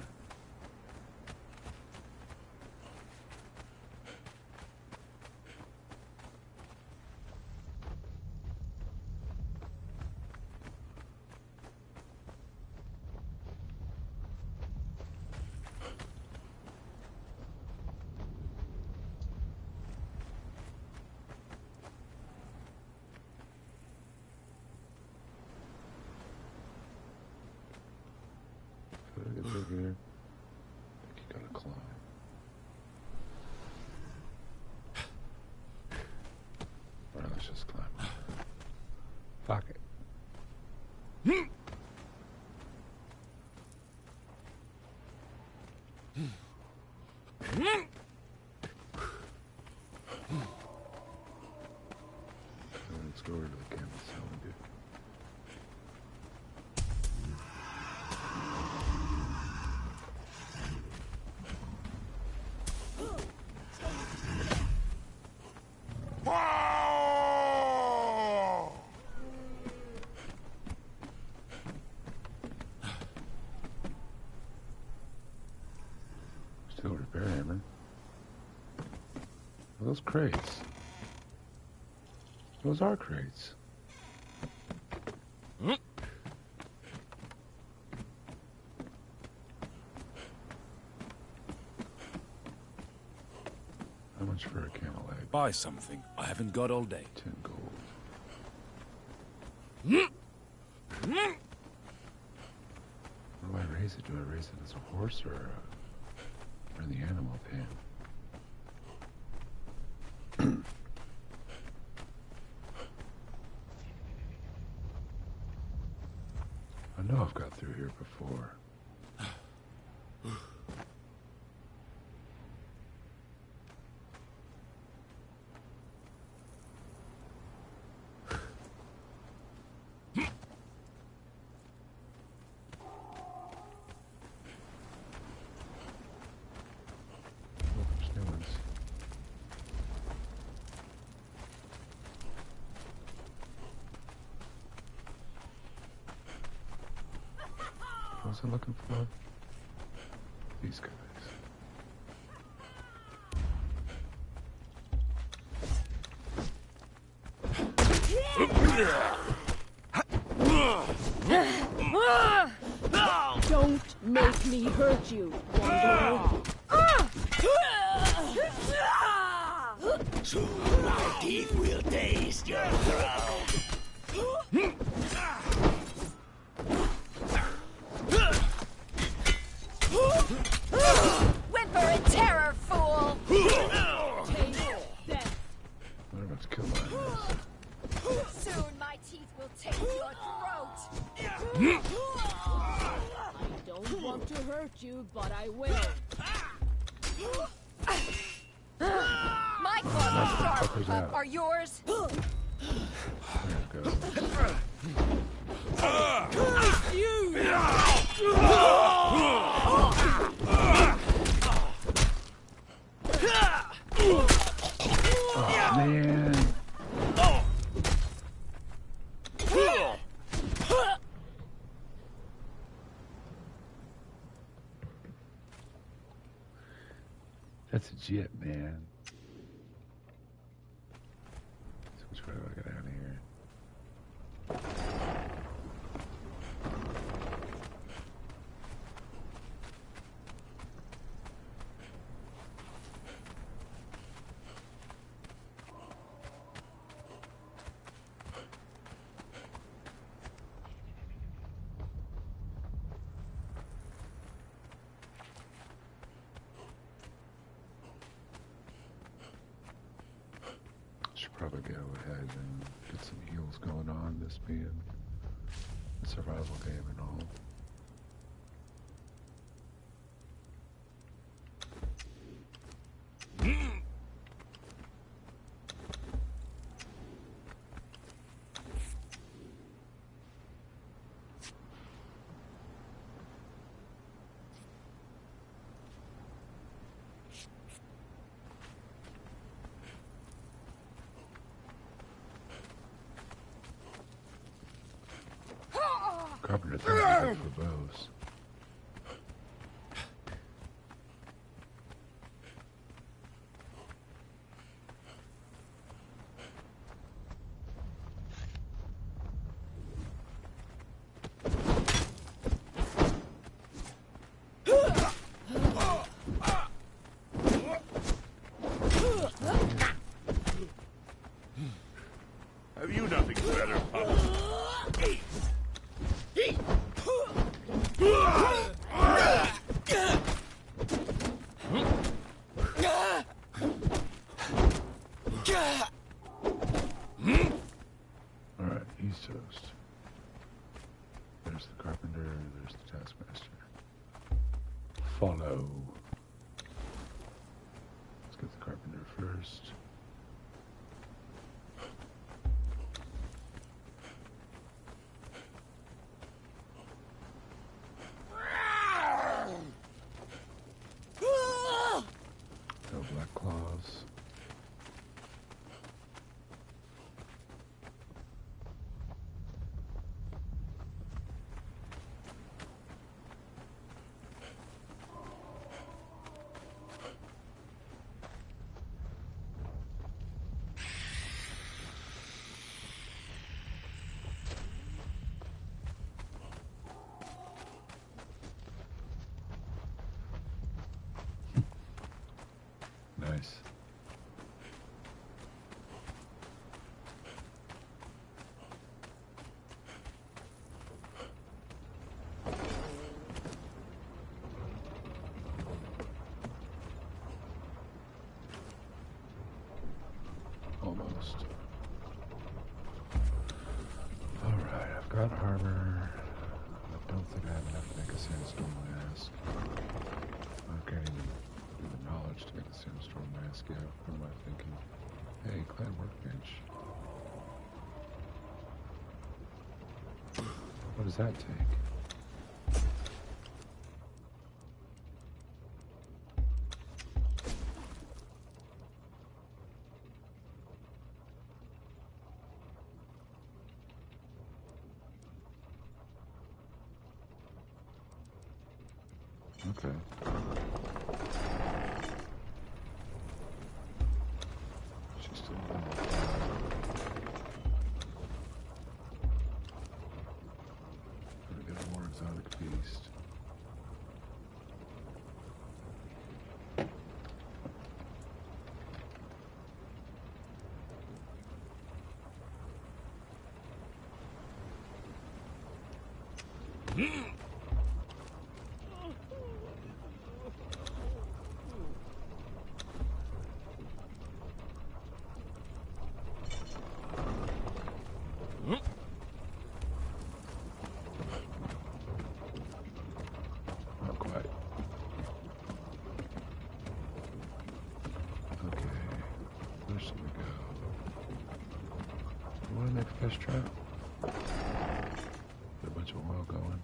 Get through here. I think you gotta climb. Alright, let's just climb. Fuck it. Let's go over to the camp and see how we do. Are those crates? Those are crates. How much for a camel egg? Buy something. I haven't got all day. 10 gold. How do I raise it? Do I raise it as a horse or in the animal pen? I know I've got through here before. What was I looking for? These guys. Don't make me hurt you, wanderer. Soon my teeth will taste your throat. Whimper in terror, fool! Taste death. I wonder what's killing this. Soon my teeth will taste your throat! I don't want to hurt you, but I will. My claws are sharp, fucker's but out. are yours? There it goes. Oh, man. That's a jet, man. So which way do I get out of here? Should probably go ahead and get some heals going on, this being a survival game and all. Carpenter thought I was for bows. Have you nothing better, Papa? Alright, he's toast. There's the carpenter, there's the taskmaster. Follow. Let's get the carpenter first. No black claws. almost. Alright, I've got armor. I don't think I have enough to make a sandstorm mask. I can't even do the knowledge to make a sandstorm mask yet. What am I thinking? Hey, clan workbench. What does that take? Okay. She's still going. Gonna get a more exotic beast. Not quite. Okay, where should we go? You want to make a fish trap? Get a bunch of oil going.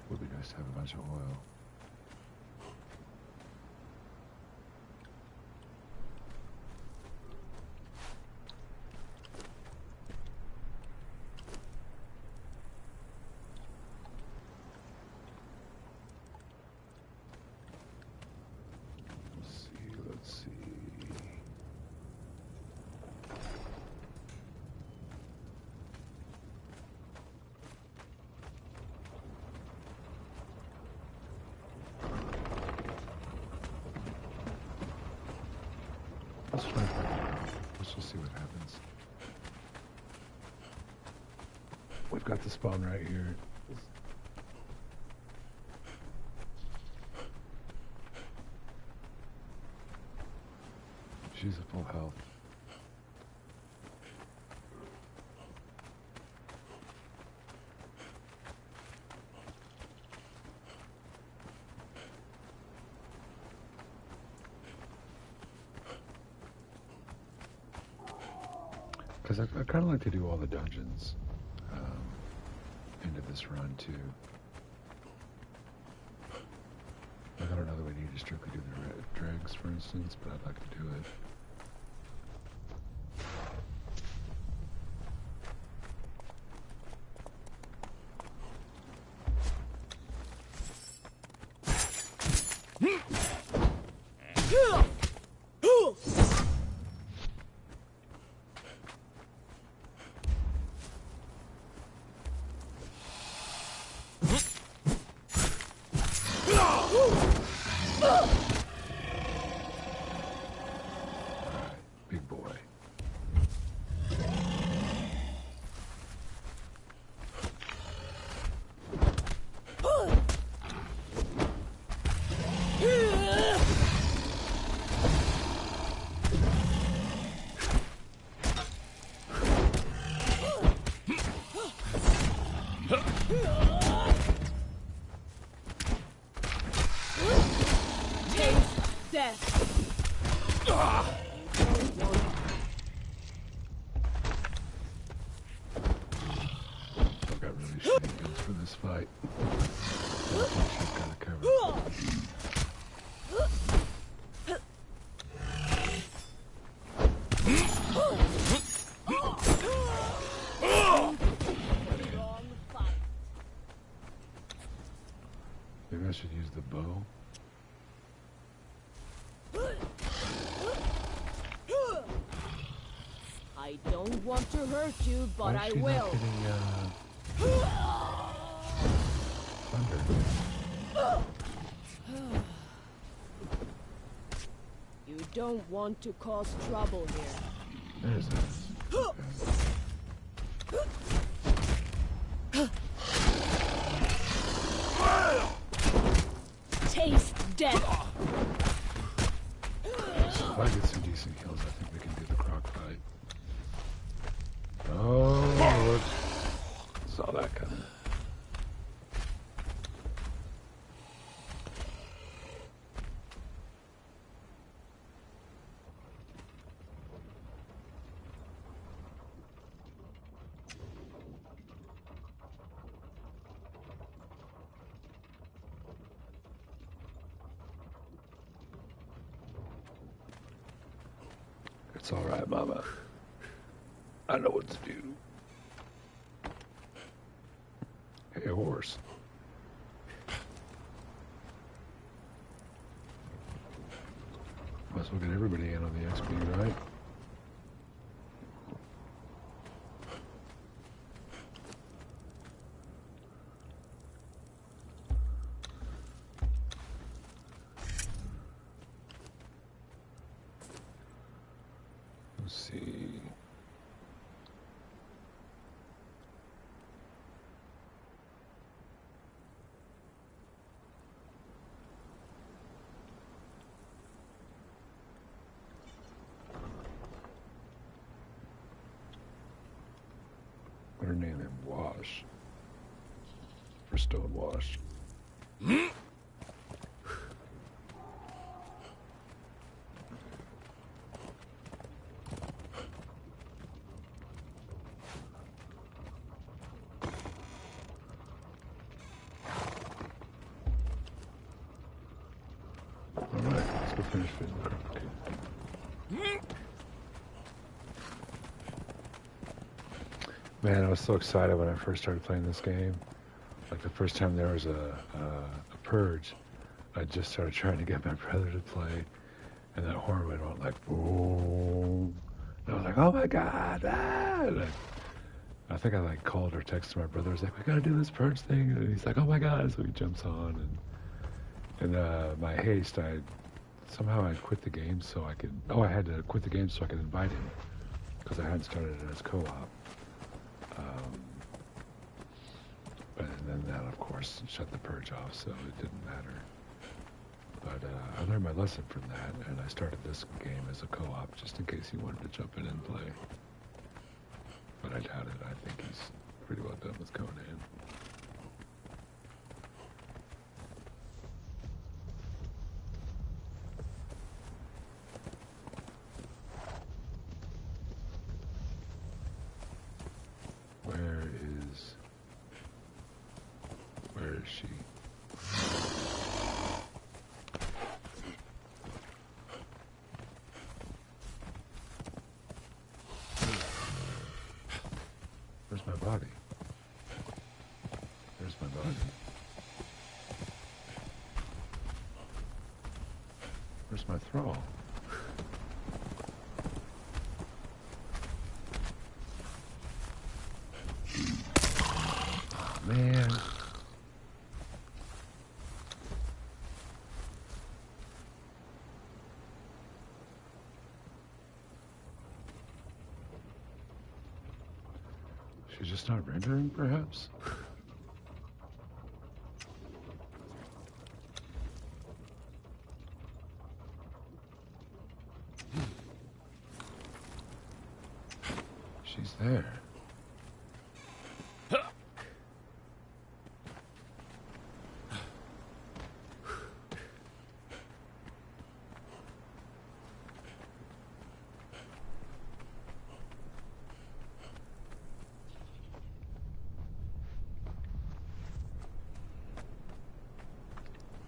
Would be nice to have a bunch of oil. Let's see. Let's try that. Let's just see what happens. We've got the spawn right here. She's at full health. Because I kind of like to do all the dungeons into this run too. Like, I don't know that we need to strictly do the dregs, for instance, but I'd like to do it. Big boy. Taste death. I've got really shitty guns for this fight. I think she's got it covered. Maybe I should use the bow. I don't want to hurt you, but Why I is she will. not getting, thunder? You don't want to cause trouble here. There's a... Okay. Taste death. saw that coming. It's all right, Mama. I know what to do. Hey, horse. Might as well get everybody in on the XP, right? Let's see. What her name is? Wash. For Stonewash. Alright, let's go finish feeding the crocodile. Man, I was so excited when I first started playing this game. Like the first time there was a purge, I just started trying to get my brother to play, and that horn went on like boom. And I was like, oh my god! Ah! And I think I like called or texted my brother. I was like, we gotta do this purge thing, and he's like, oh my god! So he jumps on, and my haste, somehow I quit the game so I could. Oh, I had to quit the game so I could invite him because I hadn't started it as co-op. But then that, of course, shut the purge off, so it didn't matter. But I learned my lesson from that, and I started this game as a co-op just in case he wanted to jump in and play. But I doubt it. I think he's pretty well done with Conan. Where is she? Where's my body? There's my body. Where's my thrall? Oh, man. She's just not rendering, perhaps? She's there.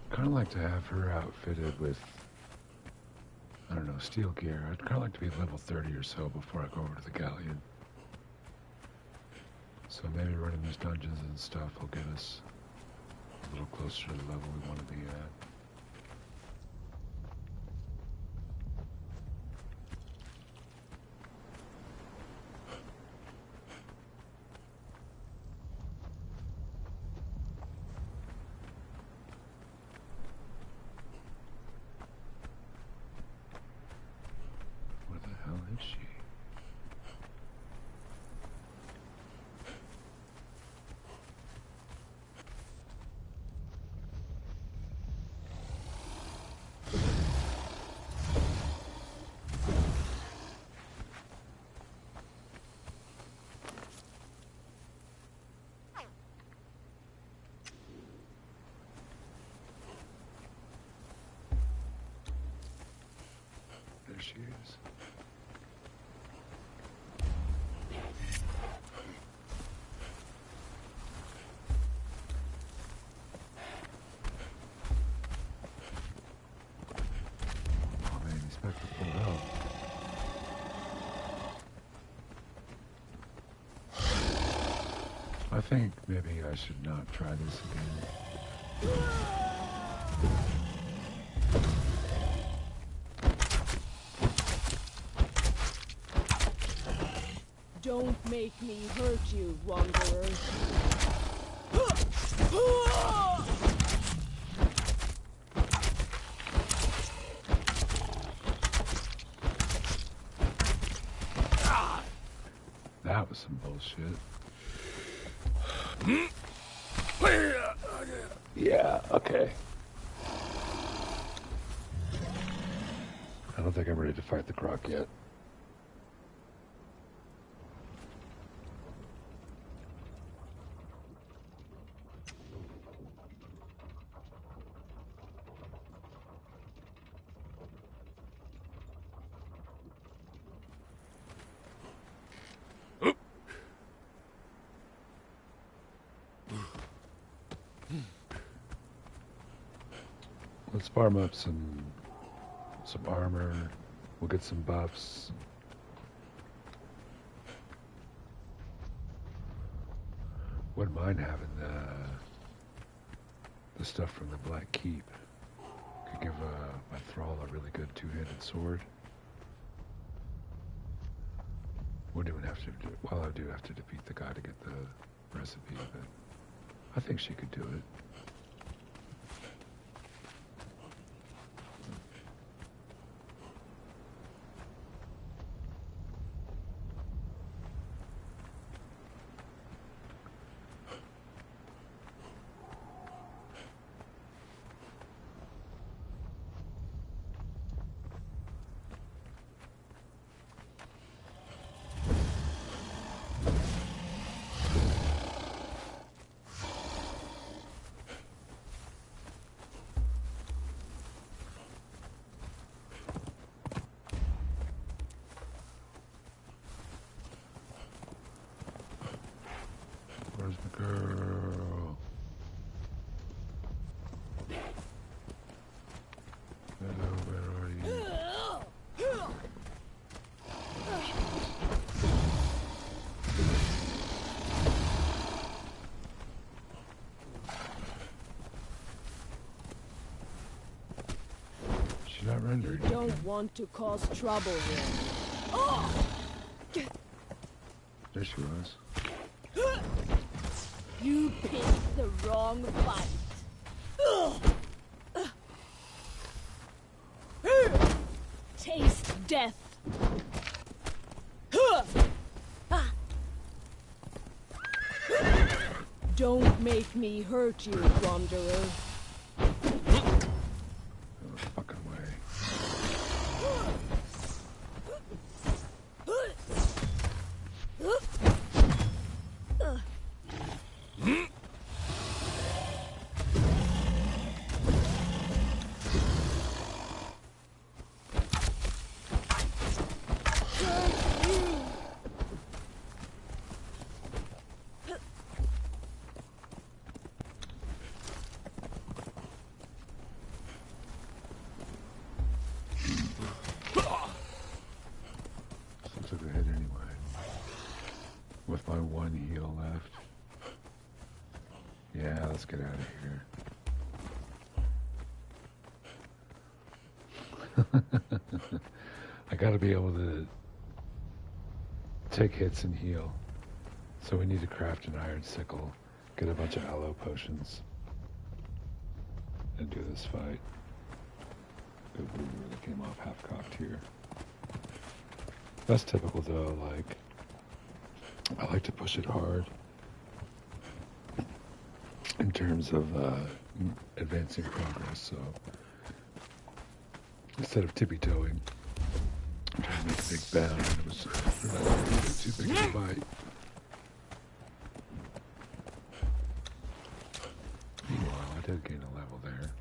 Kind of like to have her outfitted with, I don't know, steel gear. I'd kind of like to be level 30 or so before I go over to the galleon. So maybe running these dungeons and stuff will get us a little closer to the level we want to be at. Where the hell is she? she is. Oh man, he's back to full health. I think maybe I should not try this again. Don't make me hurt you, wanderer. That was some bullshit. Yeah, okay. I don't think I'm ready to fight the croc yet. Let's farm up some armor. We'll get some buffs. Wouldn't mind having the stuff from the Black Keep. Could give my thrall a really good two-handed sword. Wouldn't even have to do. Well, I do have to defeat the guy to get the recipe, but I think she could do it. Where's the girl? Hello, where are you? She's not rendered. You don't want to cause trouble here. There she was. You picked the wrong fight. Taste death. Don't make me hurt you, wanderer. Oh, fucking way. Took a hit anyway. With my one heal left. Yeah, let's get out of here. I gotta be able to take hits and heal. So we need to craft an iron sickle, get a bunch of aloe potions, and do this fight. Ooh, we really came off half-cocked here. That's typical though, like, I like to push it hard in terms of advancing progress, so instead of tippy-toeing, I'm trying to make a big bound, and it was too big of a bite. Meanwhile, I did gain a level there.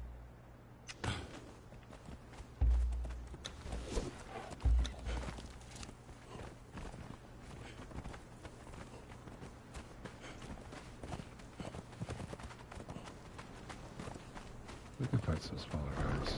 We can find some smaller guys.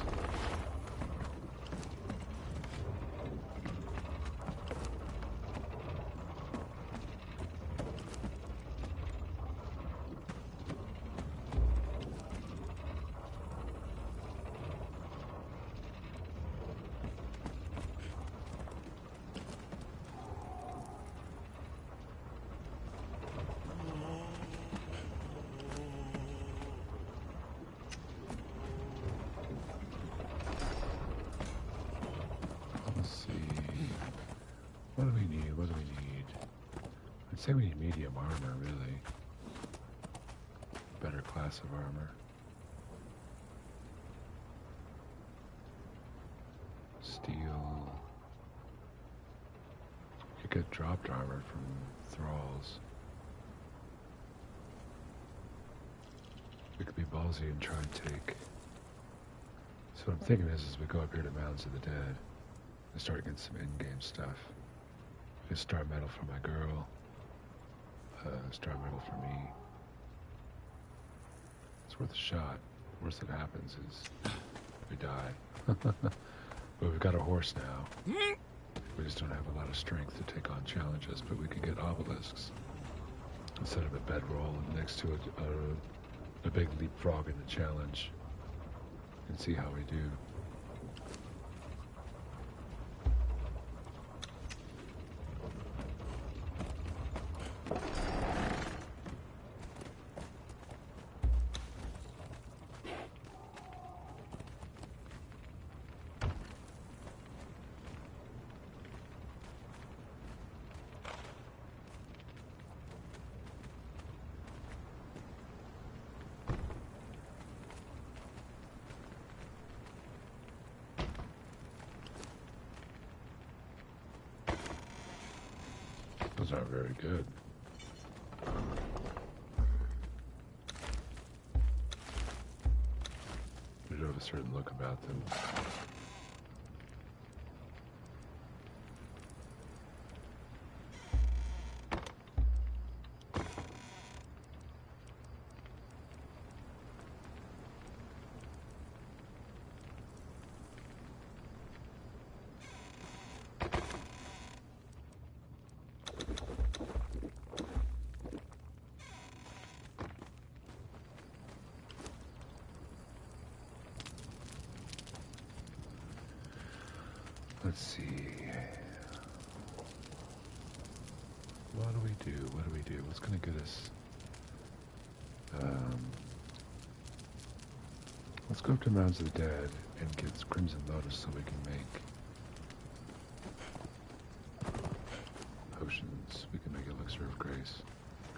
What do we need? What do we need? I'd say we need medium armor, really. Better class of armor. Steel. You get dropped armor from thralls. We could be ballsy and try and take. So what I'm thinking is we go up here to Mounds of the Dead and start getting some in-game stuff. Get star medal for my girl. Star medal for me. It's worth a shot. Worst that happens is we die. But we've got a horse now. We just don't have a lot of strength to take on challenges, but we can get obelisks instead of a bedroll and next to a big leapfrog in the challenge and see how we do. Those aren't very good. They do have a certain look about them. Let's see. What do we do? What do we do? What's going to get us? Let's go up to Mounds of the Dead and get Crimson Lotus so we can make potions. We can make Elixir of Grace.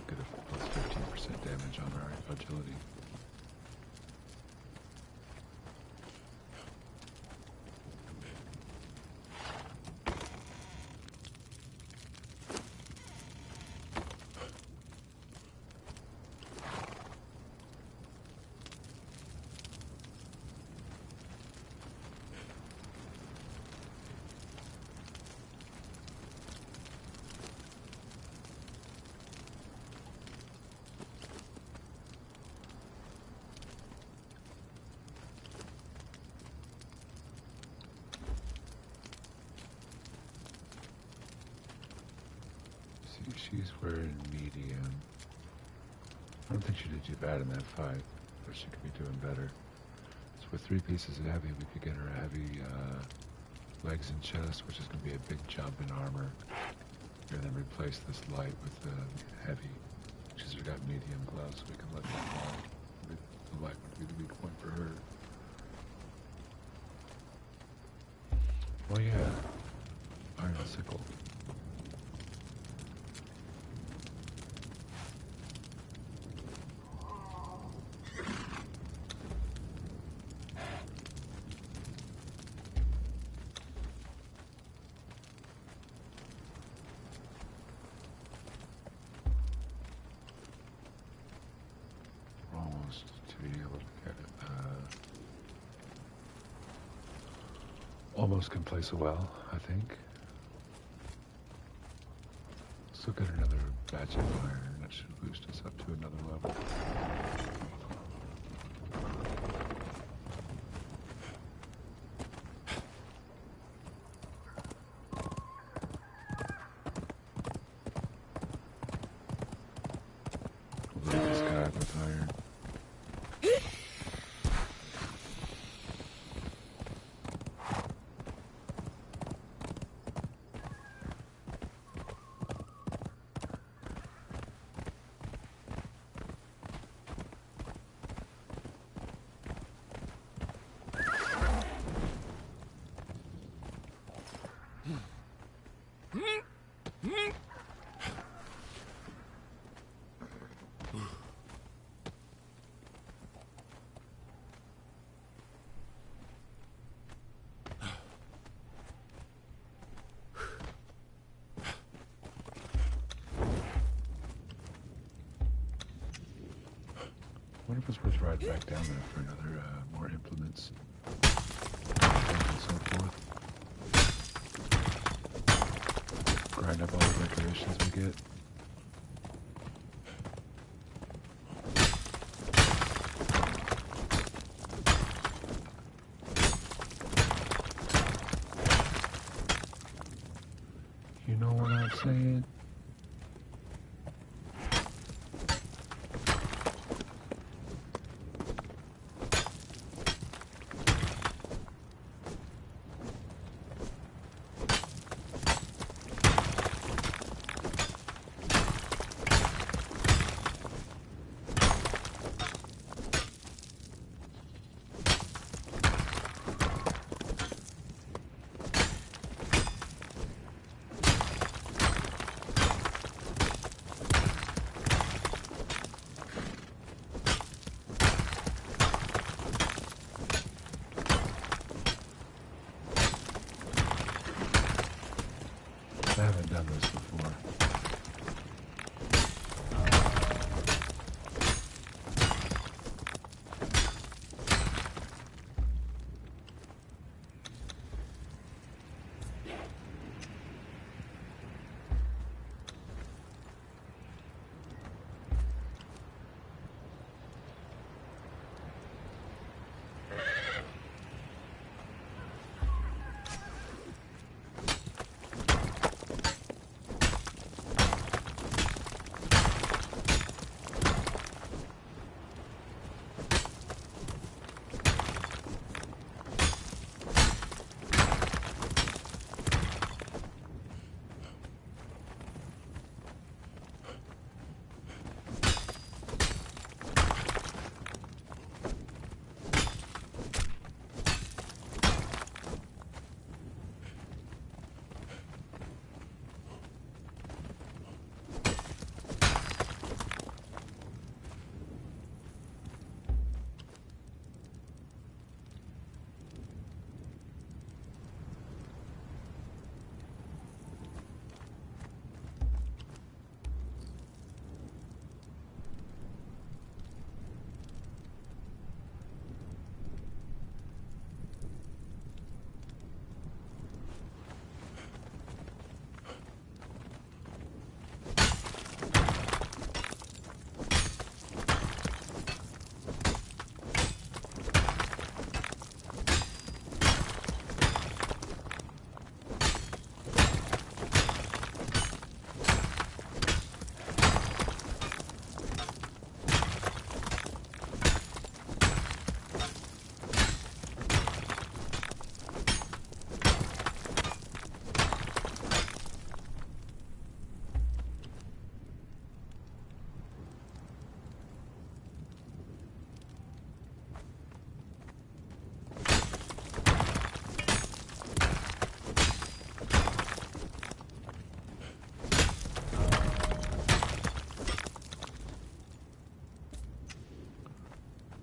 Get a plus 15% damage on our agility. She's wearing medium. I don't think she did too bad in that fight, but she could be doing better. So with 3 pieces of heavy, we could get her a heavy legs and chest, which is going to be a big jump in armor. And then replace this light with the heavy. She's got medium gloves, so we can let that fall. The light would be the weak point for her. Oh yeah, iron sickle. Almost can place a well, I think. Still get another batch of iron. That should boost us up to another level. wonder if it's worth riding back down there for another, more implements and so forth. Grind up all the decorations we get. You know what I'm saying? I haven't done this before.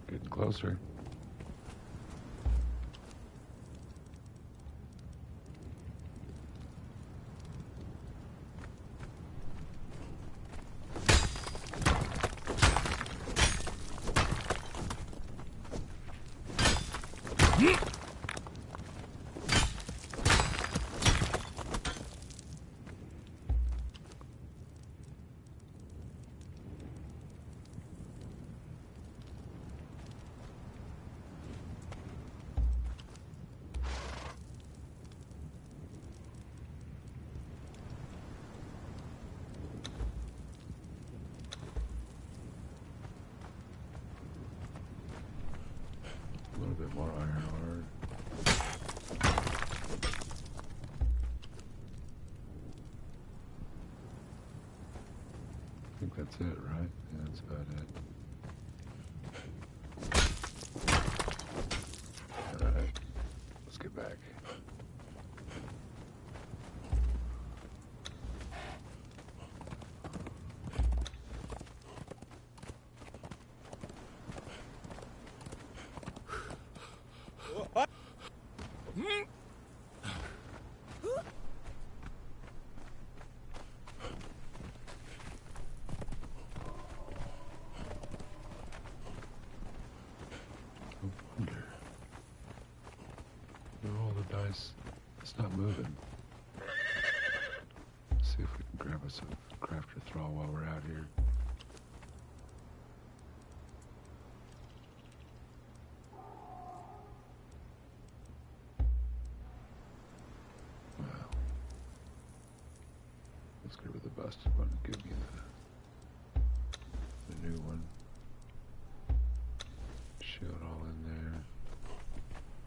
Getting closer. A little bit more iron ore. I think that's it, right? Yeah, that's about it. Alright, let's get back. It's not moving. Let's see if we can grab us a crafter thrall while we're out here. Wow. Let's go with the busted one and give me the new one. Shield all in there.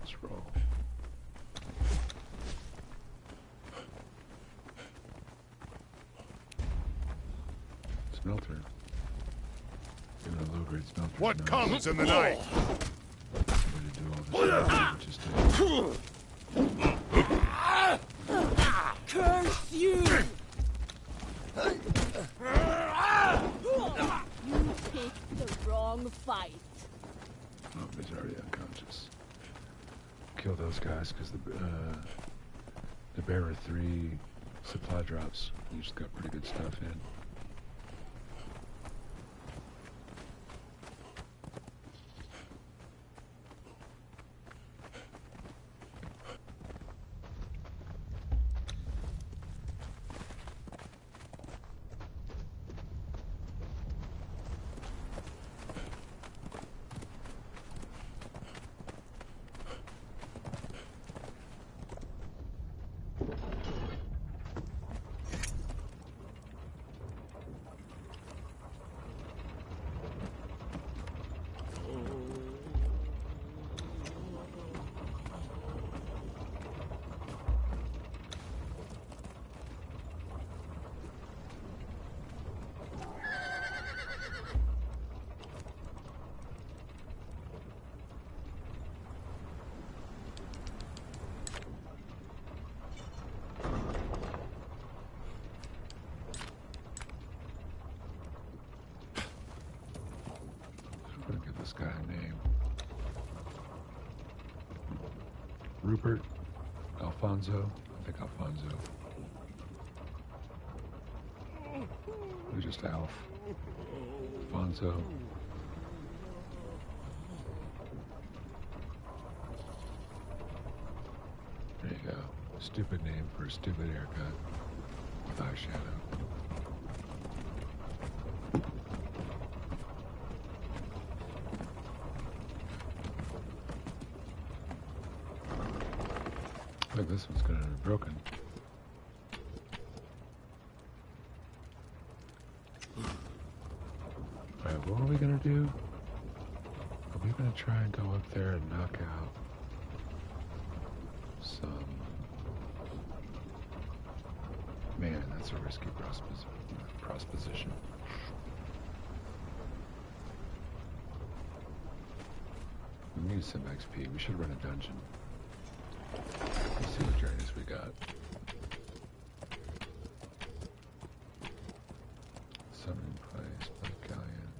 Let's roll. Smelter. Even a low-grade smelter. What comes in the night? Somebody do all this shit. Just Curse you! You picked the wrong fight. oh, he's already unconscious. Kill those guys because the bearer 3 supply drops. You just got pretty good stuff in. This guy a name. Rupert, Alfonso, I think Alfonso. Or just Alf. Alfonso. There you go. Stupid name for a stupid haircut with eyeshadow. Look, this one's gonna be broken. Alright, what are we gonna do? Are we gonna try and go up there and knock out some... Man, that's a risky proposition. We need some XP. We should run a dungeon. Let's see what journeys we got. Summoning place, Black Galleon.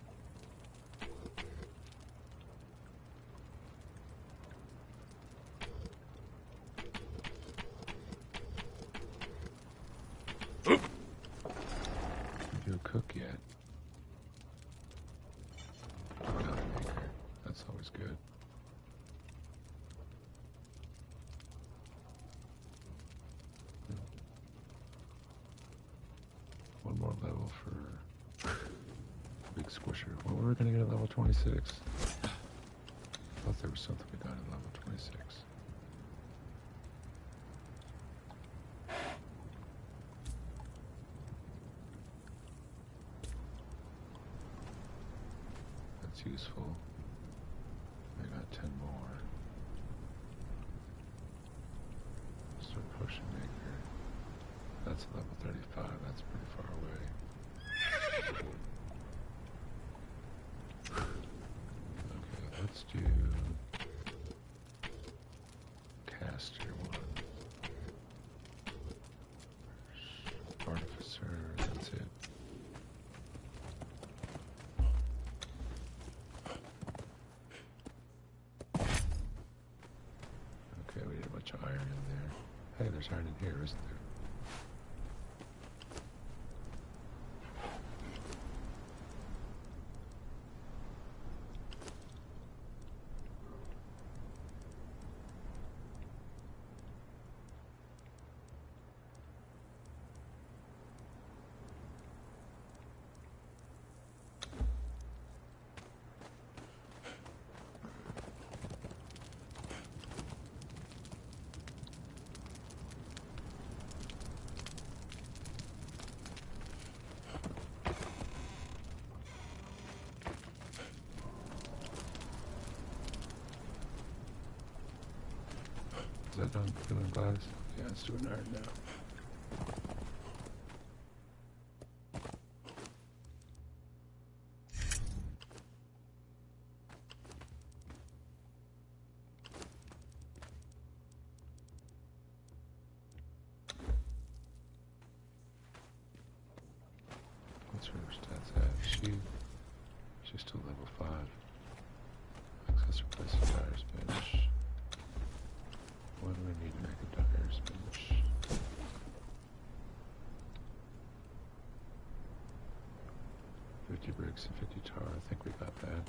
Did you cook yet? Got a maker. That's always good. One more level for big squisher. What were we gonna get at level 26? I thought there was something we got at level 26. That's useful. I got 10 more. Start potion maker. That's level 35. That's pretty far away. Okay, let's do caster one. Artificer, that's it. Okay, we need a bunch of iron in there. Hey, there's iron in here, isn't there? that done? Filling glass? Yeah, let's do an iron now. What's her stats at? She's still level 5. Access replaces tires bench. What do we need to make a tires bench? 50 bricks and 50 tar. I think we got that.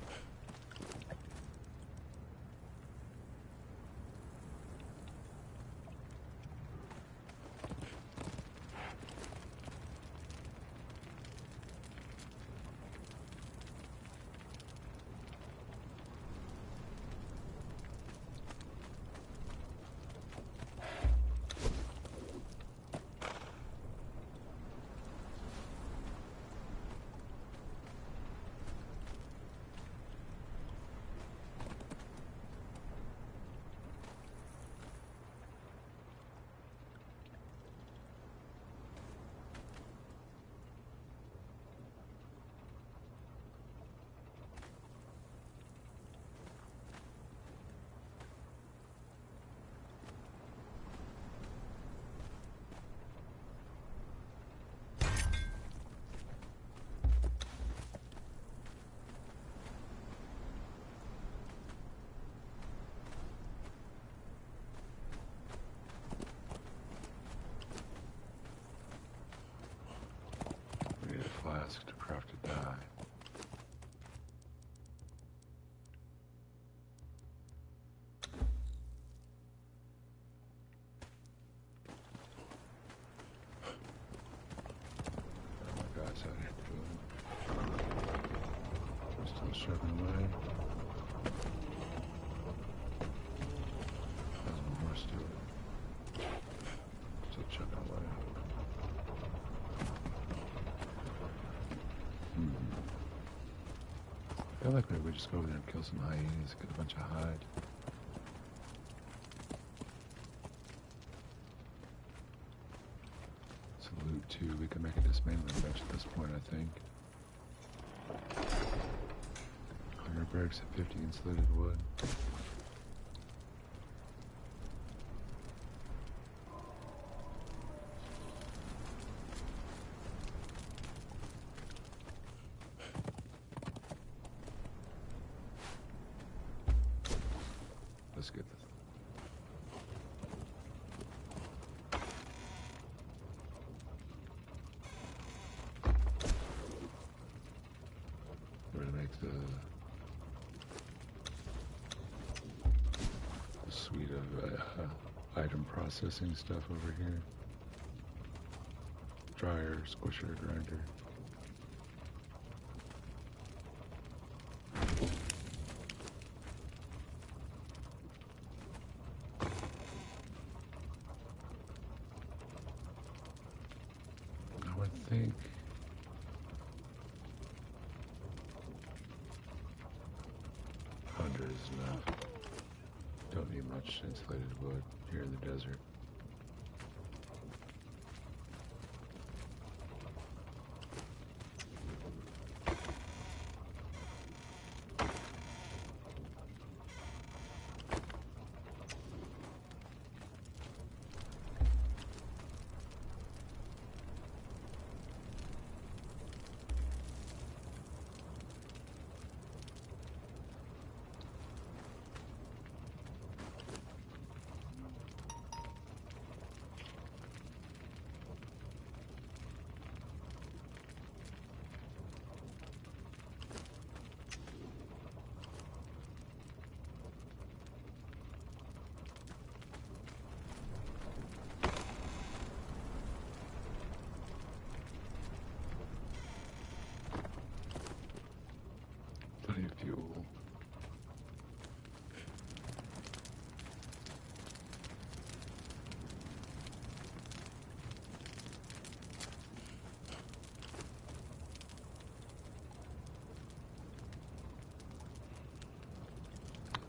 Flask to craft a dye. Oh my gosh, I didn't do it. I'm still struggling away. There's one horse to it. Still chugging away. I feel like maybe we just go over there and kill some hyenas, get a bunch of hide. It's a loot too. We can make a dismantling bench at this point, I think. 100 bricks and 50 insulated wood. Let's get this. We're gonna make the suite of item processing stuff over here. Dryer, squisher, grinder. I think 100 is enough. Don't need much insulated wood here in the desert. Plenty of fuel.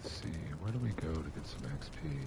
Let's see, where do we go to get some XP?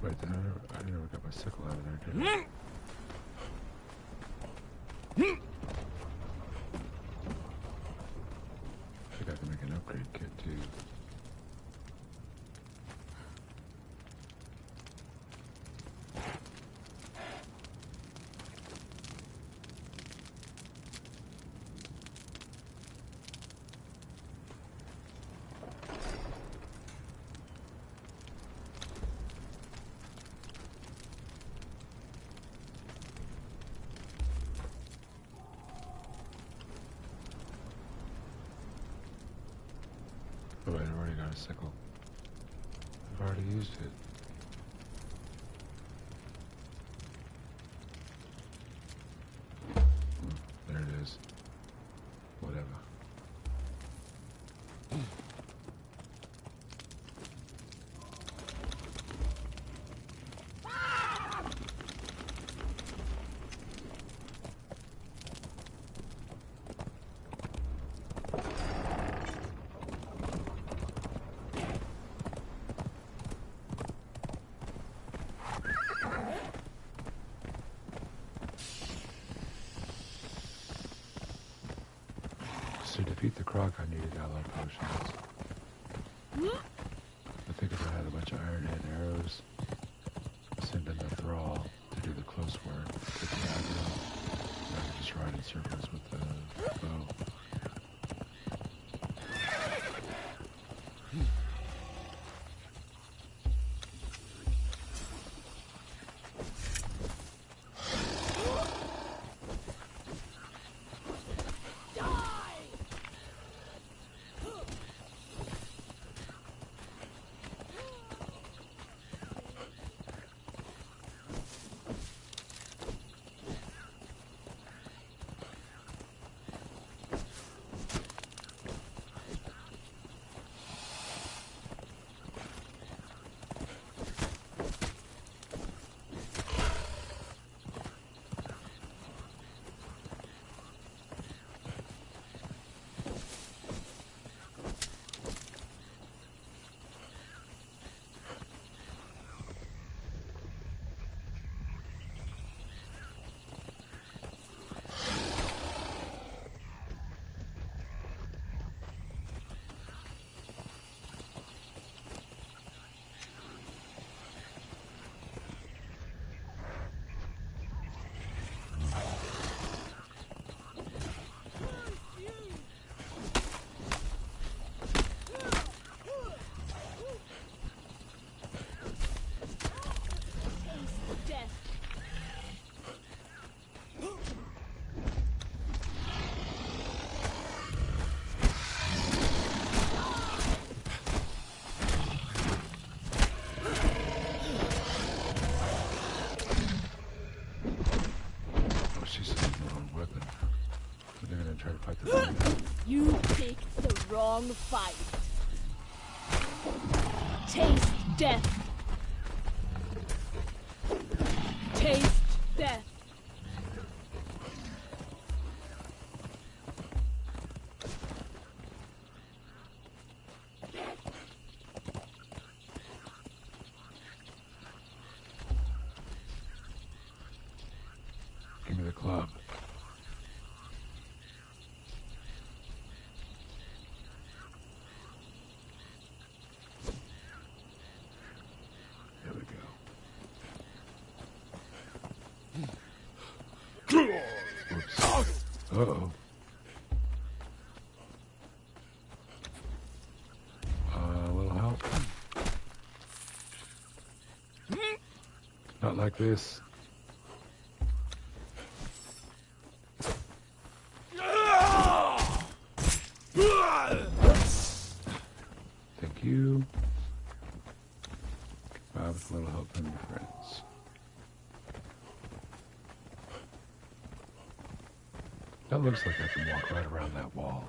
Wait, I never got my sickle out of there, did I? I think I can make an upgrade kit too. Oh wait, I've already got a sickle. I've already used it. There it is. Whatever. To defeat the croc, I needed ally potions. I think if I had a bunch of iron head arrows, send in the thrall to do the close work, get the aggro, and I could just ride in circles with the bow. You picked the wrong fight. Taste death. Taste death. Give me the club. Uh-oh. A little help? Not like this. you. Goodbye with a little help from your friends. That looks like I can walk right around that wall.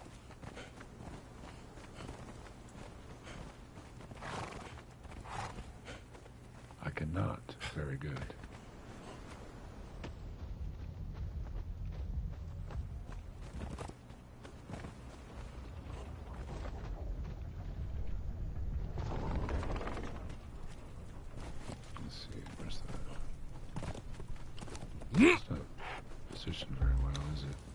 I cannot. Very good. Let's see, where's that? It's not positioned very well, is it?